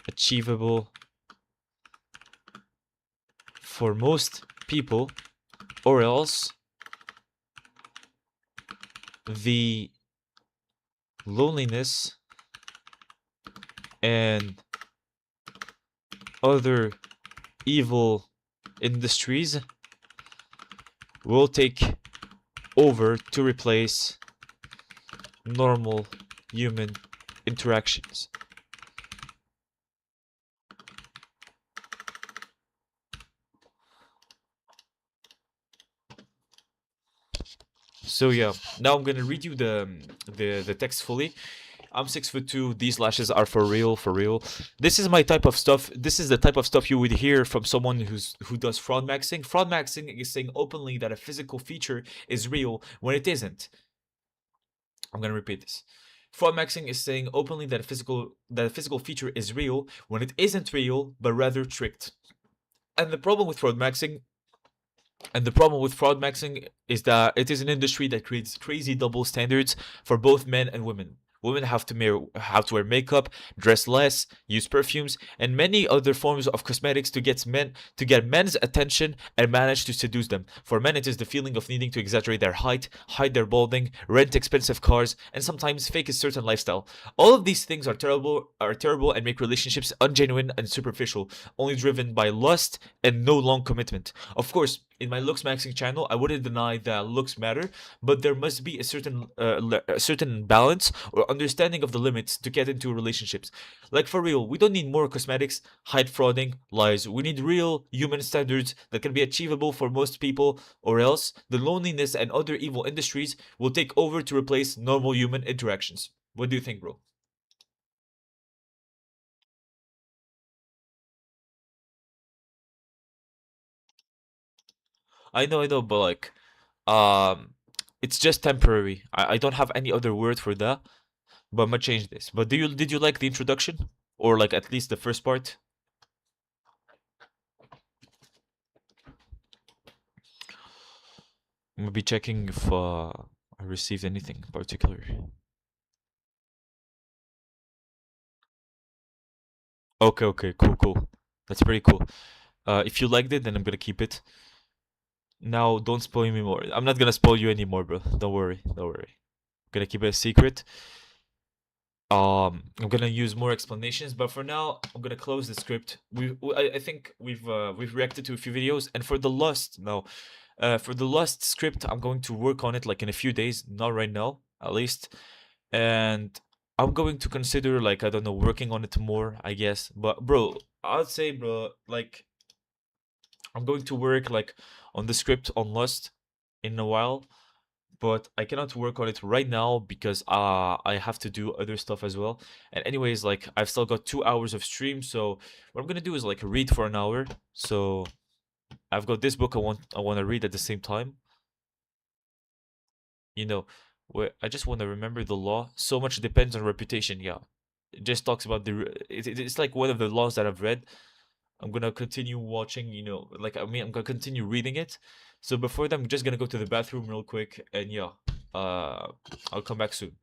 Speaker 1: achievable for most people, or else the loneliness and other evil industries will take over to replace normal human interactions. So yeah, now I'm gonna read you the text fully. I'm 6'2". These lashes are for real, for real. This is my type of stuff. This is the type of stuff you would hear from someone who does fraud maxing. Fraud maxing is saying openly that a physical feature is real when it isn't. I'm gonna repeat this. Fraud maxing is saying openly that a physical feature is real when it isn't real, but rather tricked. And the problem with fraud maxing is that it is an industry that creates crazy double standards for both men and women. Women have to wear makeup, dress less, use perfumes, and many other forms of cosmetics to get men's attention and manage to seduce them. For men, it is the feeling of needing to exaggerate their height, hide their balding, rent expensive cars, and sometimes fake a certain lifestyle. All of these things are terrible and make relationships ungenuine and superficial, only driven by lust and no long commitment. Of course, in my looks maxing channel, I wouldn't deny that looks matter, but there must be a certain balance or understanding of the limits to get into relationships. Like for real, we don't need more cosmetics, height frauding, lies. We need real human standards that can be achievable for most people, or else the loneliness and other evil industries will take over to replace normal human interactions. What do you think, bro? I know, but like, um, it's just temporary. I don't have any other word for that, but I'm gonna change this. But did you like the introduction, or like at least the first part? I'm gonna be checking if I received anything particular. Okay, okay, cool, cool. That's pretty cool. If you liked it, then I'm gonna keep it. Now, don't spoil me more. I'm not gonna spoil you anymore, bro. Don't worry, don't worry. I'm gonna keep it a secret. I'm gonna use more explanations, but for now, I'm gonna close the script. I think we've reacted to a few videos, and for the Lust, no, for the Lust script, I'm going to work on it like in a few days, not right now, at least, and I'm going to consider like I don't know, working on it more, I guess. But bro, I'd say, bro, like I'm going to work like on the script on Lust in a while, but I cannot work on it right now because I have to do other stuff as well. And anyways, like I've still got 2 hours of stream, so what I'm gonna do is like read for an hour. So I've got this book I want to read at the same time. You know, where I just want to remember the law. So much depends on reputation. Yeah, it just talks about it's like one of the laws that I've read. I'm gonna continue watching, like I mean, I'm gonna continue reading it. So before that, I'm just gonna go to the bathroom real quick, and yeah, I'll come back soon.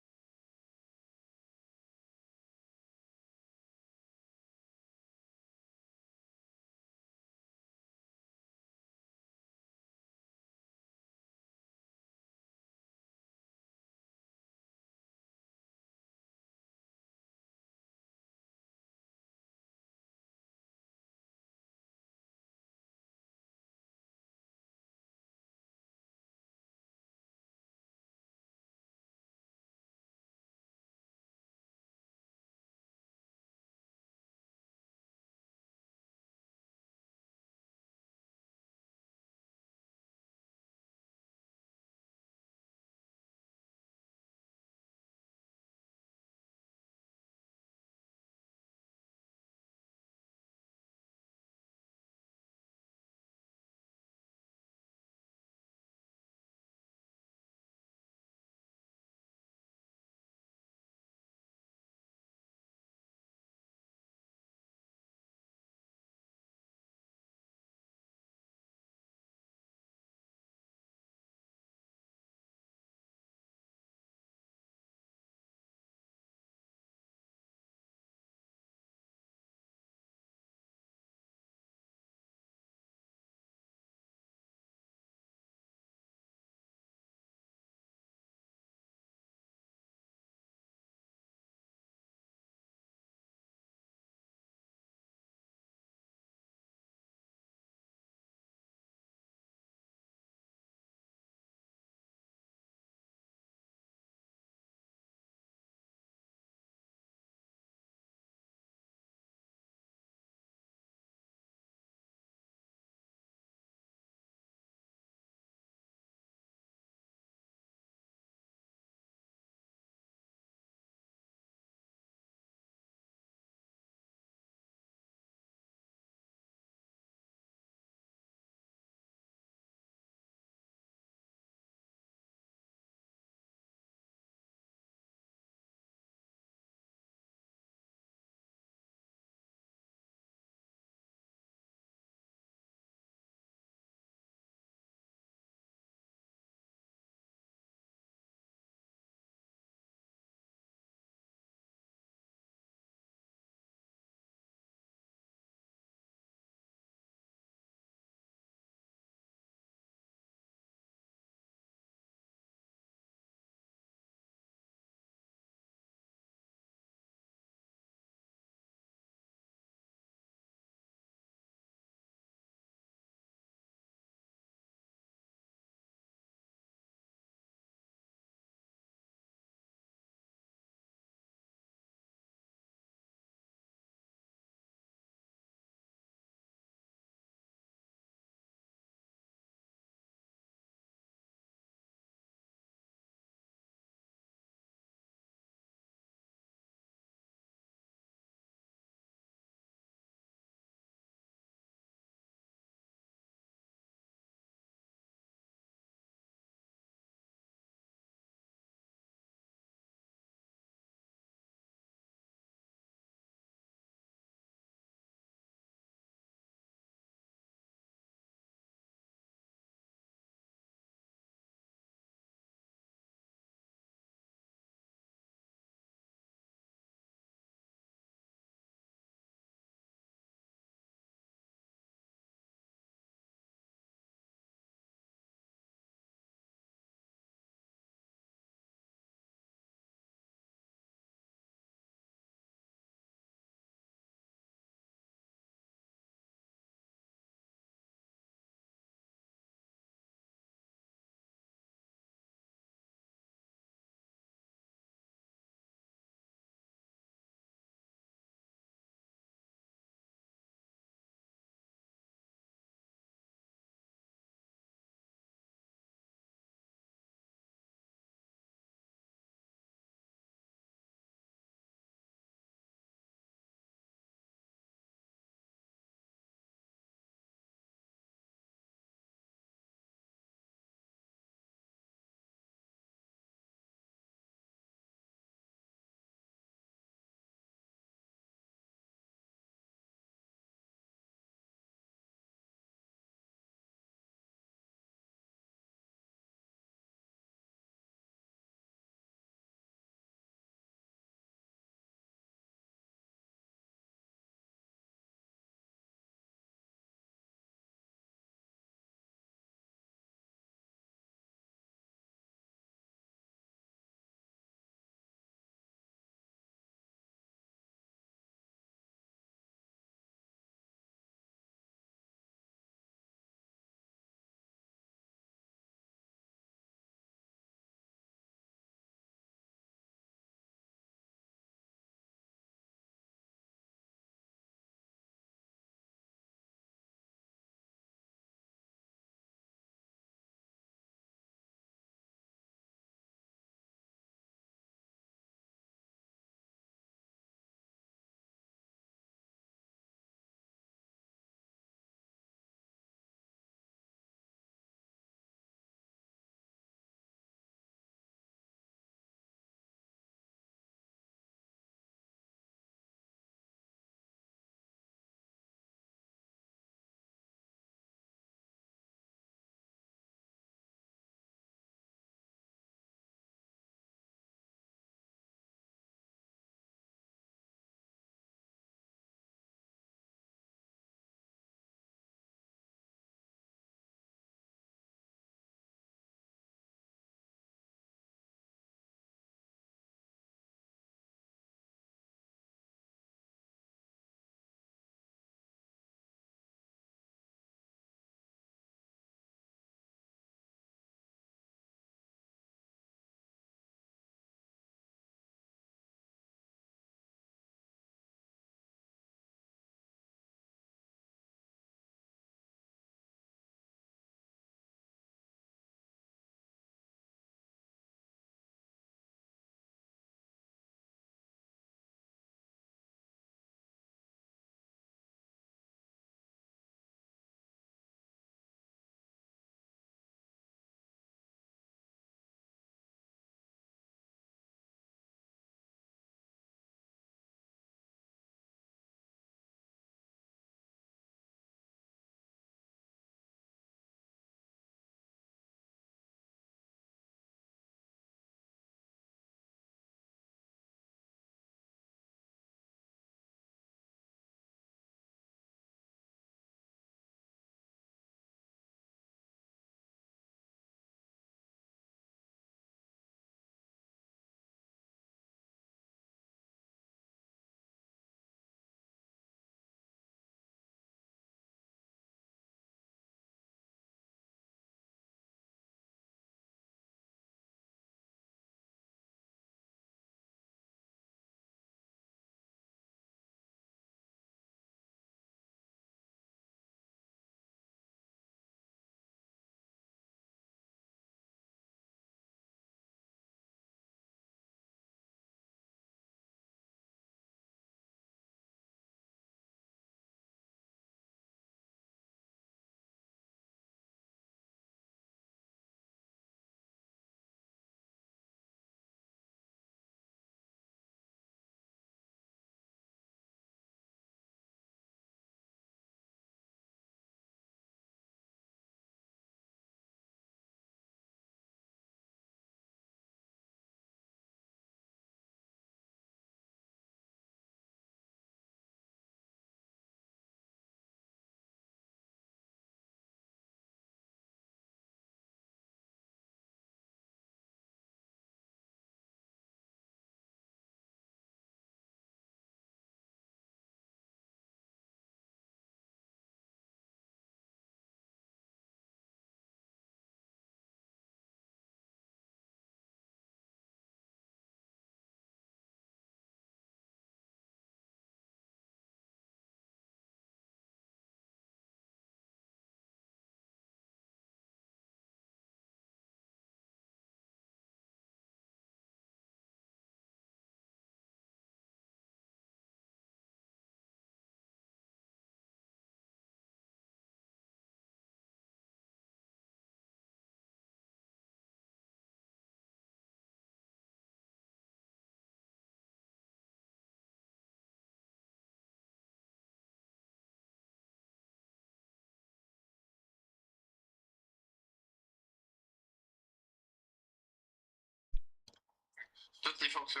Speaker 2: Toutes les fonctions.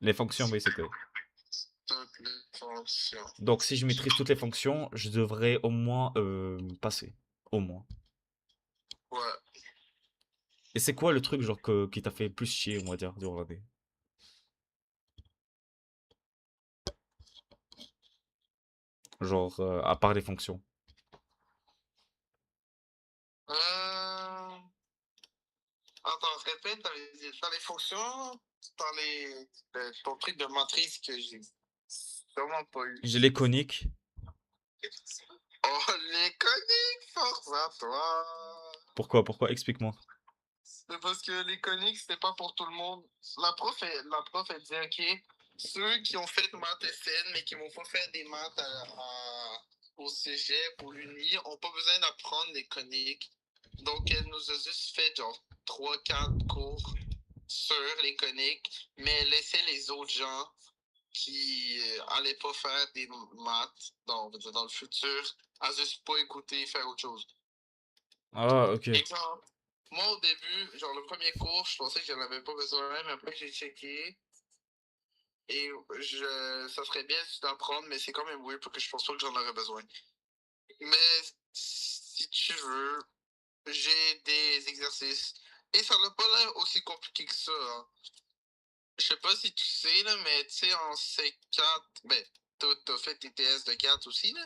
Speaker 1: Les fonctions, oui, c'était.
Speaker 2: Toutes les fonctions.
Speaker 1: Donc, si je maîtrise toutes les fonctions, je devrais au moins passer. Au moins.
Speaker 2: Ouais.
Speaker 1: Et c'est quoi le truc, genre, qui t'a fait le plus chier, on va dire, durant l'année? Genre, à part les fonctions.
Speaker 2: Euh... Attends, répète, dans les fonctions, dans ton truc de matrice que j'ai sûrement pas eu.
Speaker 1: J'ai les coniques.
Speaker 2: Oh, les coniques, force à toi!
Speaker 1: Pourquoi? Explique-moi.
Speaker 2: C'est parce que les coniques, c'était pas pour tout le monde. La prof, elle dit, OK, ceux qui ont fait maths SN, mais qui m'ont pas fait des maths au cégep, ou l'uni, ont pas besoin d'apprendre les coniques. Donc, elle nous a juste fait, genre, 3-4 cours sur les coniques, mais elle laissait les autres gens qui allaient pas faire des maths dans le futur à juste pas écouter et faire autre chose.
Speaker 1: Ah, ok.
Speaker 2: Exemple, moi au début, genre le premier cours, je pensais que j'en avais pas besoin, mais après j'ai checké et ça serait bien d'apprendre, mais c'est quand même weird parce que je pense pas que j'en aurais besoin. Mais si tu veux, j'ai des exercices et ça n'a pas l'air aussi compliqué que ça, hein. Je sais pas si tu sais, là, mais tu sais, en C4, ben, t'as fait tes TS de 4 aussi, là.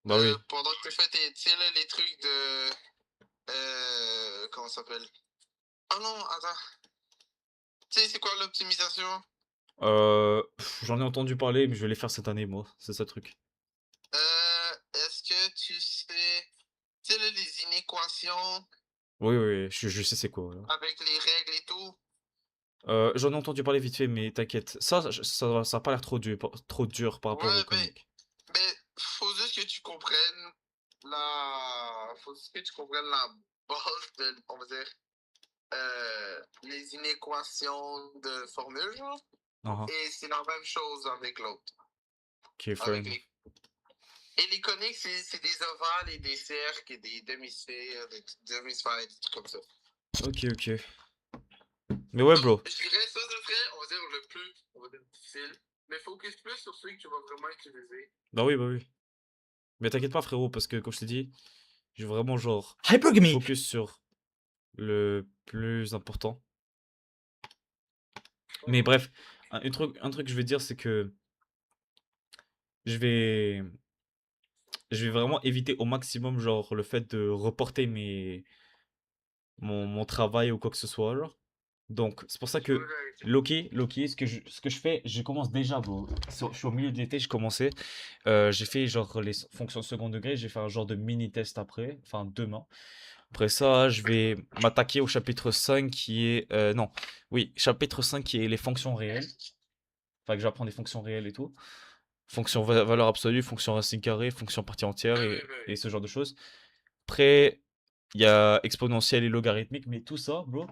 Speaker 1: Bah oui.
Speaker 2: Pendant que t'as fait tu sais, là, les trucs de. Comment ça s'appelle? Oh non, attends. Tu sais, c'est quoi l'optimisation?
Speaker 1: J'en ai entendu parler, mais je vais les faire cette année, moi. C'est ça le truc.
Speaker 2: Est-ce que tu sais. Tu sais, là, les inéquations
Speaker 1: Oui, oui, oui, je sais c'est quoi, là.
Speaker 2: avec les règles et tout?
Speaker 1: J'en ai entendu parler vite fait, mais t'inquiète. Ça a pas l'air trop dur par rapport
Speaker 2: Ouais,
Speaker 1: aux coniques.
Speaker 2: ben, faut juste que tu comprennes Faut juste que tu comprennes la base de, on va dire, les inéquations de formule, genre.
Speaker 1: Ah, ah.
Speaker 2: Et c'est la même chose avec l'autre.
Speaker 1: Ok, fair
Speaker 2: Avec
Speaker 1: enough.
Speaker 2: les... Et les coniques, c'est des ovales et des cercles et des demi-sphères, des demi-sphères, des trucs comme ça.
Speaker 1: Ok, ok. Mais ouais, bro.
Speaker 2: Je dirais ça, ce serait, on va dire, le plus, on va dire, difficile. Mais focus plus sur ceux que tu vas vraiment utiliser.
Speaker 1: Bah oui, bah oui. Mais t'inquiète pas, frérot, parce que, comme je t'ai dit, je vais vraiment, genre,
Speaker 3: Hypergamy!
Speaker 1: focus sur le plus important. Mais bref, un truc que je vais dire, c'est que je vais, je vais vraiment éviter au maximum, genre, le fait de reporter mon travail ou quoi que ce soit, genre. Donc, c'est pour ça que Loki, ce que je fais, je commence déjà, bro. Je suis au milieu de l'été, j'ai commencé. J'ai fait genre les fonctions second degré, j'ai fait un genre de mini-test après, enfin demain. Après ça, je vais m'attaquer au chapitre 5 qui est... non, oui, chapitre 5 qui est les fonctions réelles. Enfin, que j'apprends des fonctions réelles et tout. Fonction valeur absolue, fonction racine carrée, fonction partie entière et ce genre de choses. Après, il y a exponentielle et logarithmique, mais tout ça, bro,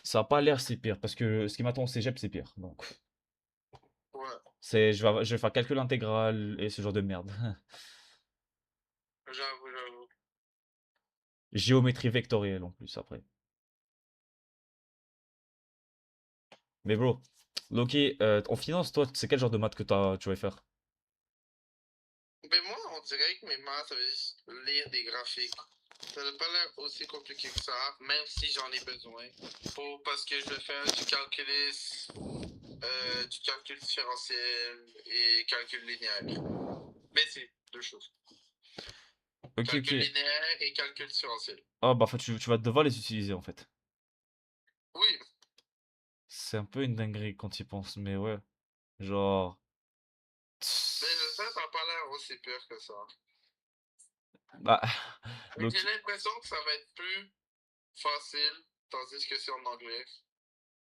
Speaker 1: ça a pas l'air si pire, parce que ce qui m'attend au cégep, c'est pire. Donc,
Speaker 2: Ouais,
Speaker 1: je vais faire calcul intégral et ce genre de merde.
Speaker 2: j'avoue.
Speaker 1: Géométrie vectorielle en plus, après. Mais bro, Loki, en finance, toi, c'est quel genre de maths que tu vas faire?
Speaker 2: Mais moi, on dirait que mes maths, ça veut juste lire des graphiques. Ça n'a pas l'air aussi compliqué que ça, même si j'en ai besoin. Parce que je vais faire du calcul différentiel et calcul linéaire. Mais c'est deux choses.
Speaker 1: Ok,
Speaker 2: Calcul
Speaker 1: ok.
Speaker 2: linéaire et calcul différentiel.
Speaker 1: Ah, bah, en fait, tu vas devoir les utiliser, en fait.
Speaker 2: Oui,
Speaker 1: C'est un peu une dinguerie quand tu y penses, mais ouais. Genre...
Speaker 2: mais ça n'a pas l'air aussi pire que ça.
Speaker 1: Bah,
Speaker 2: Mais j'ai
Speaker 1: Loki...
Speaker 2: l'impression que ça va être plus facile, tandis que c'est en anglais.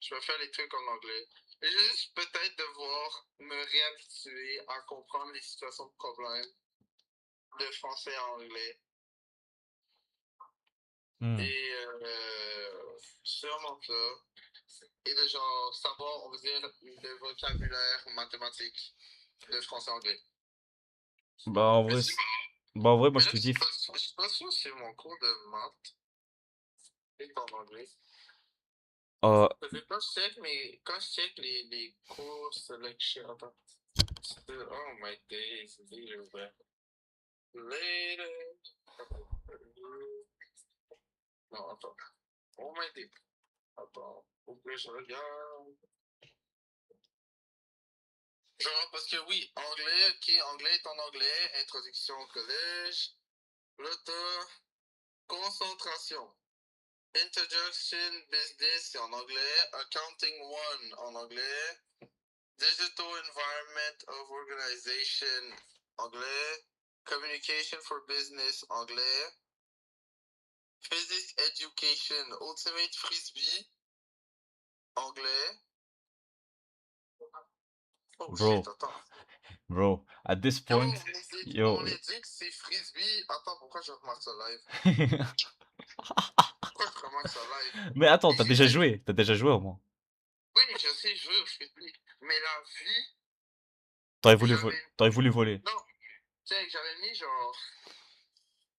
Speaker 2: Je vais faire les trucs en anglais. Et je vais juste peut-être devoir me réhabituer à comprendre les situations de problème de français à anglais.
Speaker 1: Hmm.
Speaker 2: Et sûrement ça. Et de genre savoir, on va dire, le vocabulaire mathématique de français anglais.
Speaker 1: Bah, en
Speaker 2: Mais,
Speaker 1: vrai, bah, en vrai, moi,
Speaker 2: mais
Speaker 1: je
Speaker 2: là,
Speaker 1: te dis...
Speaker 2: je suis pas sûr si mon cours de maths est en anglais.
Speaker 1: Uh,
Speaker 2: Ça fait quand je check les cours selection, attends. Oh my days, later. Non, attends. Oh my days. Attends, faut que je regarde. Genre, parce que oui, anglais, ok, anglais est en anglais, introduction au collège. Là, t'as concentration. Introduction business, c'est en anglais. Accounting 1 en anglais. Digital environment of organization, anglais. Communication for business, anglais. Physics education, ultimate frisbee, anglais. Oh
Speaker 1: bro,
Speaker 2: shit, attends.
Speaker 1: bro, at this point,
Speaker 2: Mon
Speaker 1: yo.
Speaker 2: éduc, c'est frisbee. Attends, pourquoi je remarque ça live? Pourquoi je remarque ça live?
Speaker 1: Mais attends,
Speaker 2: Et j'ai fait-
Speaker 1: t'as déjà joué au moins.
Speaker 2: Oui, mais je sais jouer au frisbee. Mais la vie, j'avais.
Speaker 1: T'aurais voulu voler.
Speaker 2: Non, tu sais, j'avais mis genre.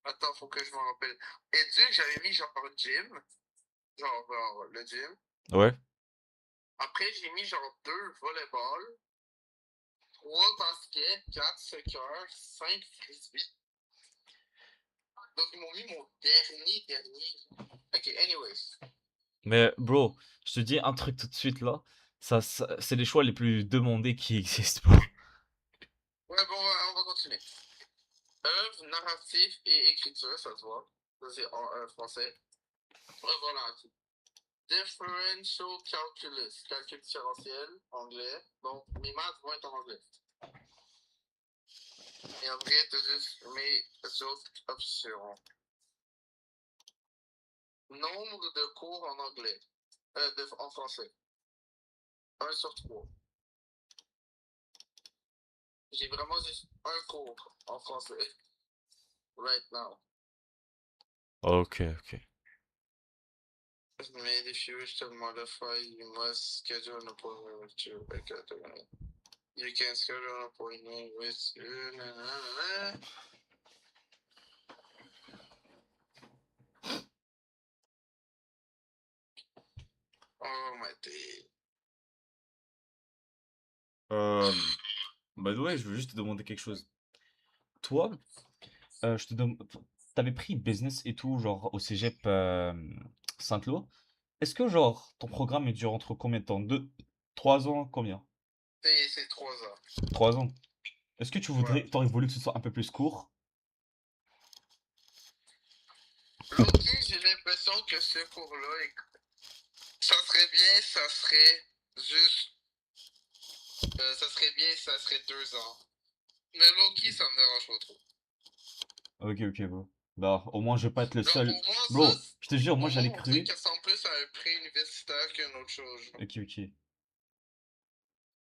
Speaker 2: Attends, faut que je m'en rappelle. Éduc, j'avais mis genre gym. Genre le gym.
Speaker 1: Ouais.
Speaker 2: Après, j'ai mis genre 2 volleyball, 3 basket, 4 soccer, 5 frisbee. Donc, ils m'ont mis mon dernier. Ok, anyways.
Speaker 1: Mais bro, je te dis un truc tout de suite là. C'est les choix les plus demandés qui existent, bro.
Speaker 2: Ouais, bon, on va continuer. Œuvre, narratif et écriture, ça se voit. Ça, c'est en français. Ouais, voilà. Differential calculus, calcul différentiel, anglais. Donc, mes maths vont être en anglais. Et en vrai, t'as juste mes autres options. Nombre de cours en anglais. En français. 1 sur 3. J'ai vraiment juste un cours en français. Right now.
Speaker 1: Ok, ok.
Speaker 2: Made if you wish to modify, you must schedule an appointment with your academy. You can schedule an appointment with. Oh my day.
Speaker 1: By the way, je veux juste te demander quelque chose. Toi, je te demande, t'avais pris business et tout, genre au cégep Saint-Lô. Est-ce que genre ton programme il dure entre combien de temps? 3 ans, combien?
Speaker 2: C'est 3 ans.
Speaker 1: 3 ans. Est-ce que
Speaker 2: Ouais.
Speaker 1: t'aurais voulu que ce soit un peu plus court?
Speaker 2: Loki, j'ai l'impression que ce cours-là, ça serait bien, ça serait juste. Ça serait bien, ça serait 2 ans. Mais Loki, ça me dérange pas trop.
Speaker 1: Ok, ok, bro. Bah, au moins je vais pas être le
Speaker 2: Genre,
Speaker 1: seul.
Speaker 2: pour moi,
Speaker 1: Bro,
Speaker 2: ça,
Speaker 1: je te jure, moi
Speaker 2: pour moi,
Speaker 1: j'allais
Speaker 2: on dirait
Speaker 1: cru.
Speaker 2: qu'elle ressemble plus à un pré-universitaire qu'une autre chose. Genre.
Speaker 1: Ok, ok.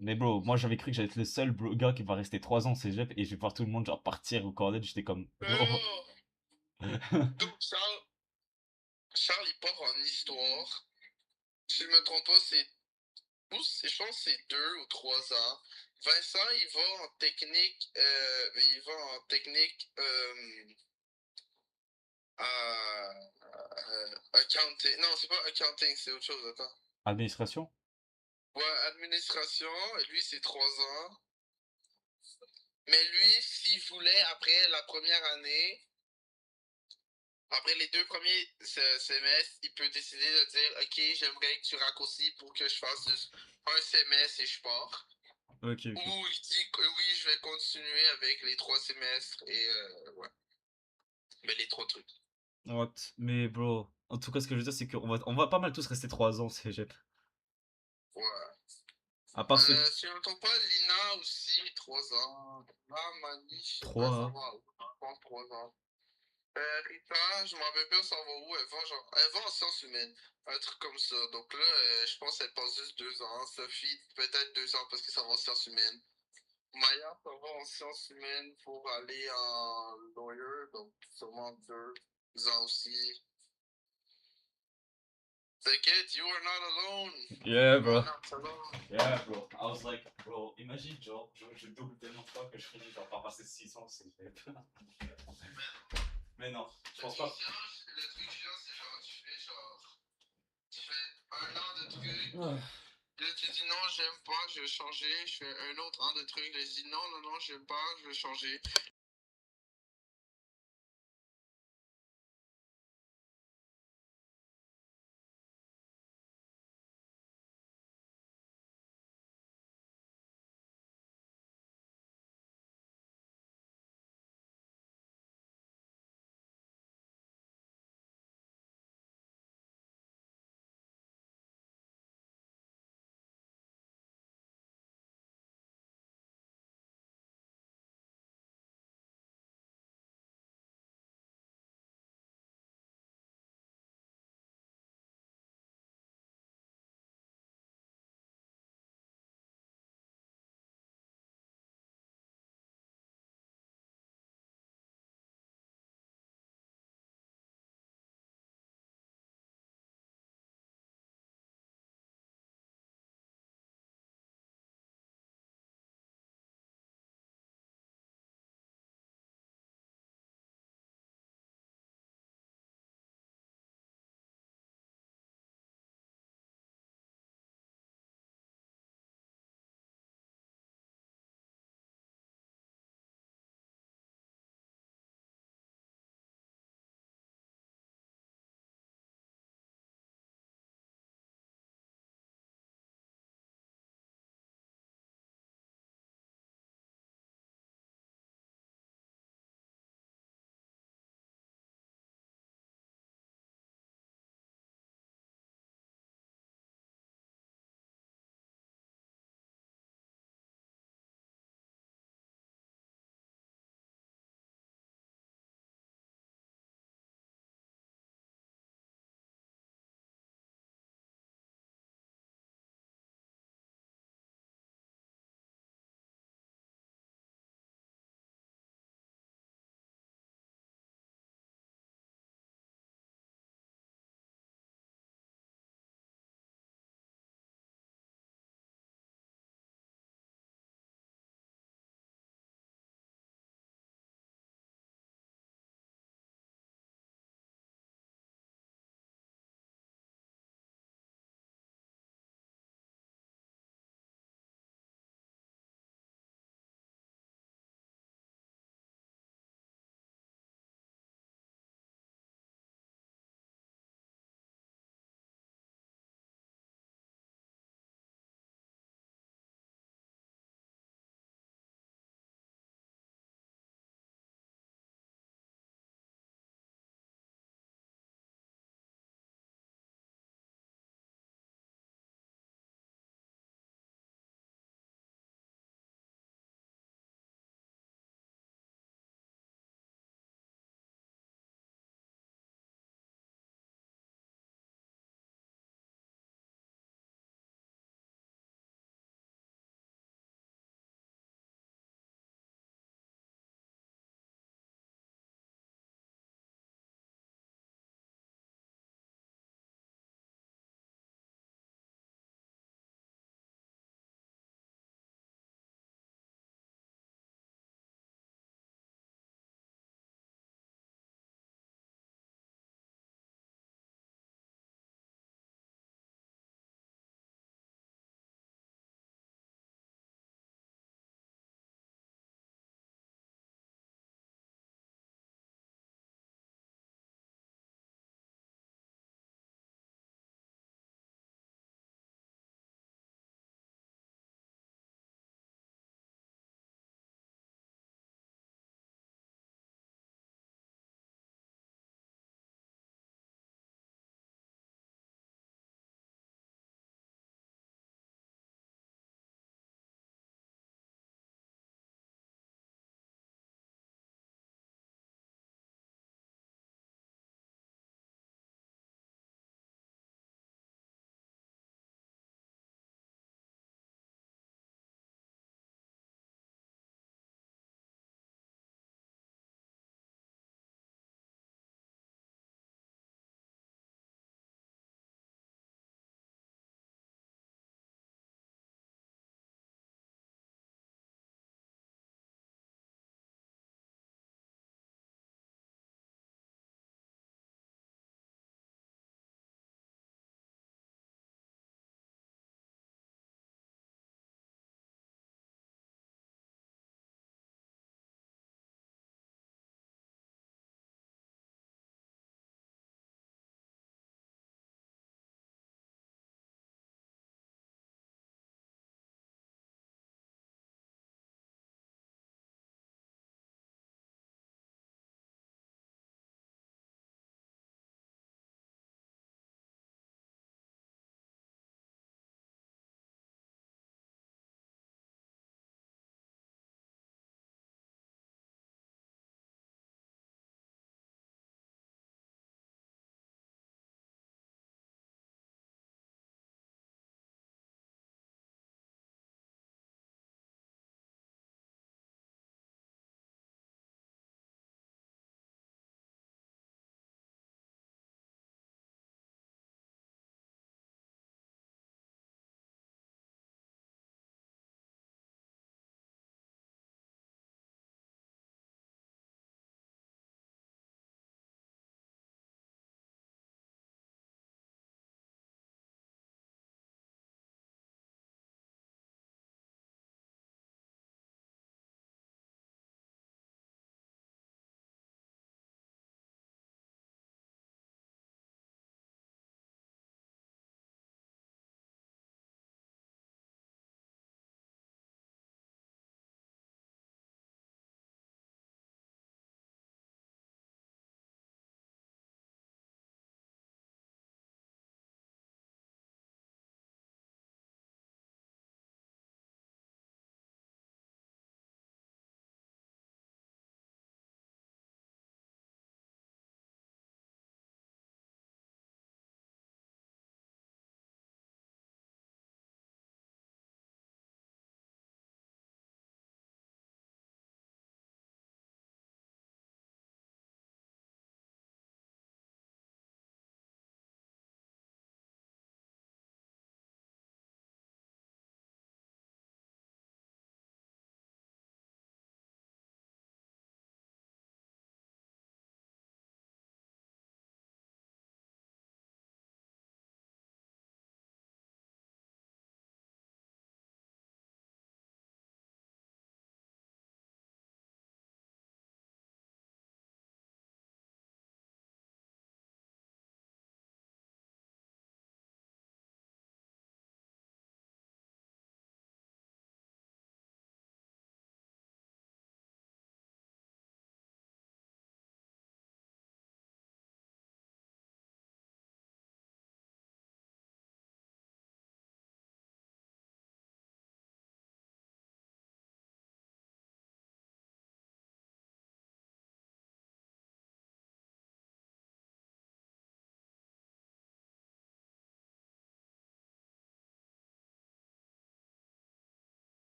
Speaker 1: Mais bro, moi j'avais cru que j'allais être le seul gars qui va rester 3 ans au cégep et je vais voir tout le monde genre partir au collège. J'étais comme, bro.
Speaker 2: Donc, Charles, il part en histoire. Si je me trompe pas, je pense que c'est 2 ou 3 ans. Vincent, il va en technique, accounting. Non, c'est pas accounting, c'est autre chose, attends.
Speaker 1: Administration?
Speaker 2: Ouais, administration, et lui, c'est 3 ans. Mais lui, s'il voulait, après la première année, après les 2 premiers semestres, il peut décider de dire, OK, j'aimerais que tu raccourcis pour que je fasse juste un semestre et je pars.
Speaker 1: Ok, ok.
Speaker 2: Ou il dit que oui, je vais continuer avec les 3 semestres et ouais. Mais les 3 trucs.
Speaker 1: What? Mais bro, en tout cas, ce que je veux dire, c'est on va pas mal tous rester 3 ans au cégep.
Speaker 2: Ouais.
Speaker 1: À part ceux.
Speaker 2: Si on ne trompe pas, Lina aussi, 3 ans. Ah, Mani, je sais pas, ça
Speaker 1: 3.
Speaker 2: va où? Je pense 3 ans. Rita, je m'en rappelle pas, ça va où? Elle va en sciences humaines. Un truc comme ça. Donc là, je pense qu'elle passe juste 2 ans. Sophie, peut-être 2 ans parce que ça va en sciences humaines. Maya, ça va en sciences humaines pour aller en lawyer. Donc sûrement 2 ans aussi. T'inquiète, you are not alone.
Speaker 1: Yeah,
Speaker 2: You
Speaker 1: bro.
Speaker 2: are not alone.
Speaker 1: Yeah, bro. I was like, bro, imagine, genre, je double tellement de fois que je finis genre par passer 6 ans au cégep. Mais non, je pense pas.
Speaker 2: Le truc chiant, c'est genre, tu fais an de trucs. Là, tu dis non, j'aime pas, je vais changer. Je fais un autre an de trucs. Là, je dis non, non, non, j'aime pas, je vais changer.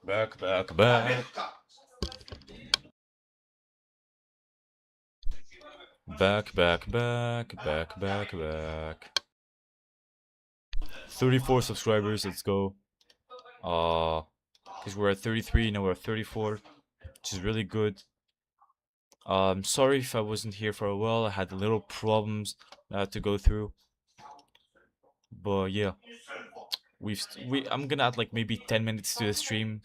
Speaker 1: Back. Back. 34 subscribers, let's go. Because we're at 33, now we're at 34, which is really good. Sorry if I wasn't here for a while, I had little problems I had to go through. But yeah, I'm gonna add like maybe 10 minutes to the stream.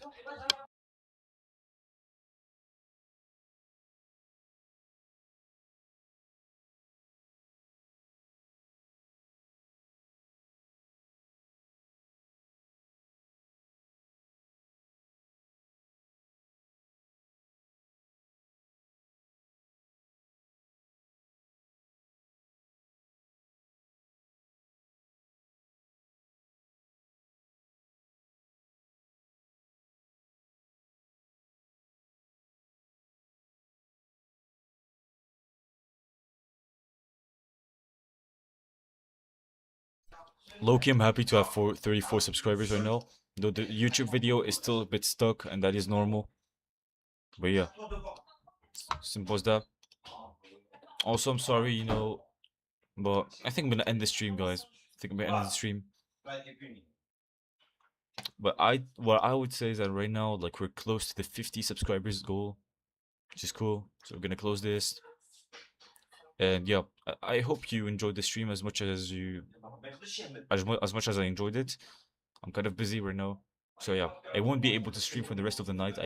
Speaker 1: Loki, I'm happy to have 34 subscribers right now. Though the YouTube video is still a bit stuck, and that is normal. But yeah, simple as that. Also, I'm sorry, but I think I'm gonna end the stream, guys. I think I'm gonna end the stream. But what I would say is that right now, like, we're close to the 50 subscribers goal, which is cool. So we're gonna close this. And yeah, I hope you enjoyed the stream as much as much as I enjoyed it. I'm kind of busy right now, so yeah, I won't be able to stream for the rest of the night.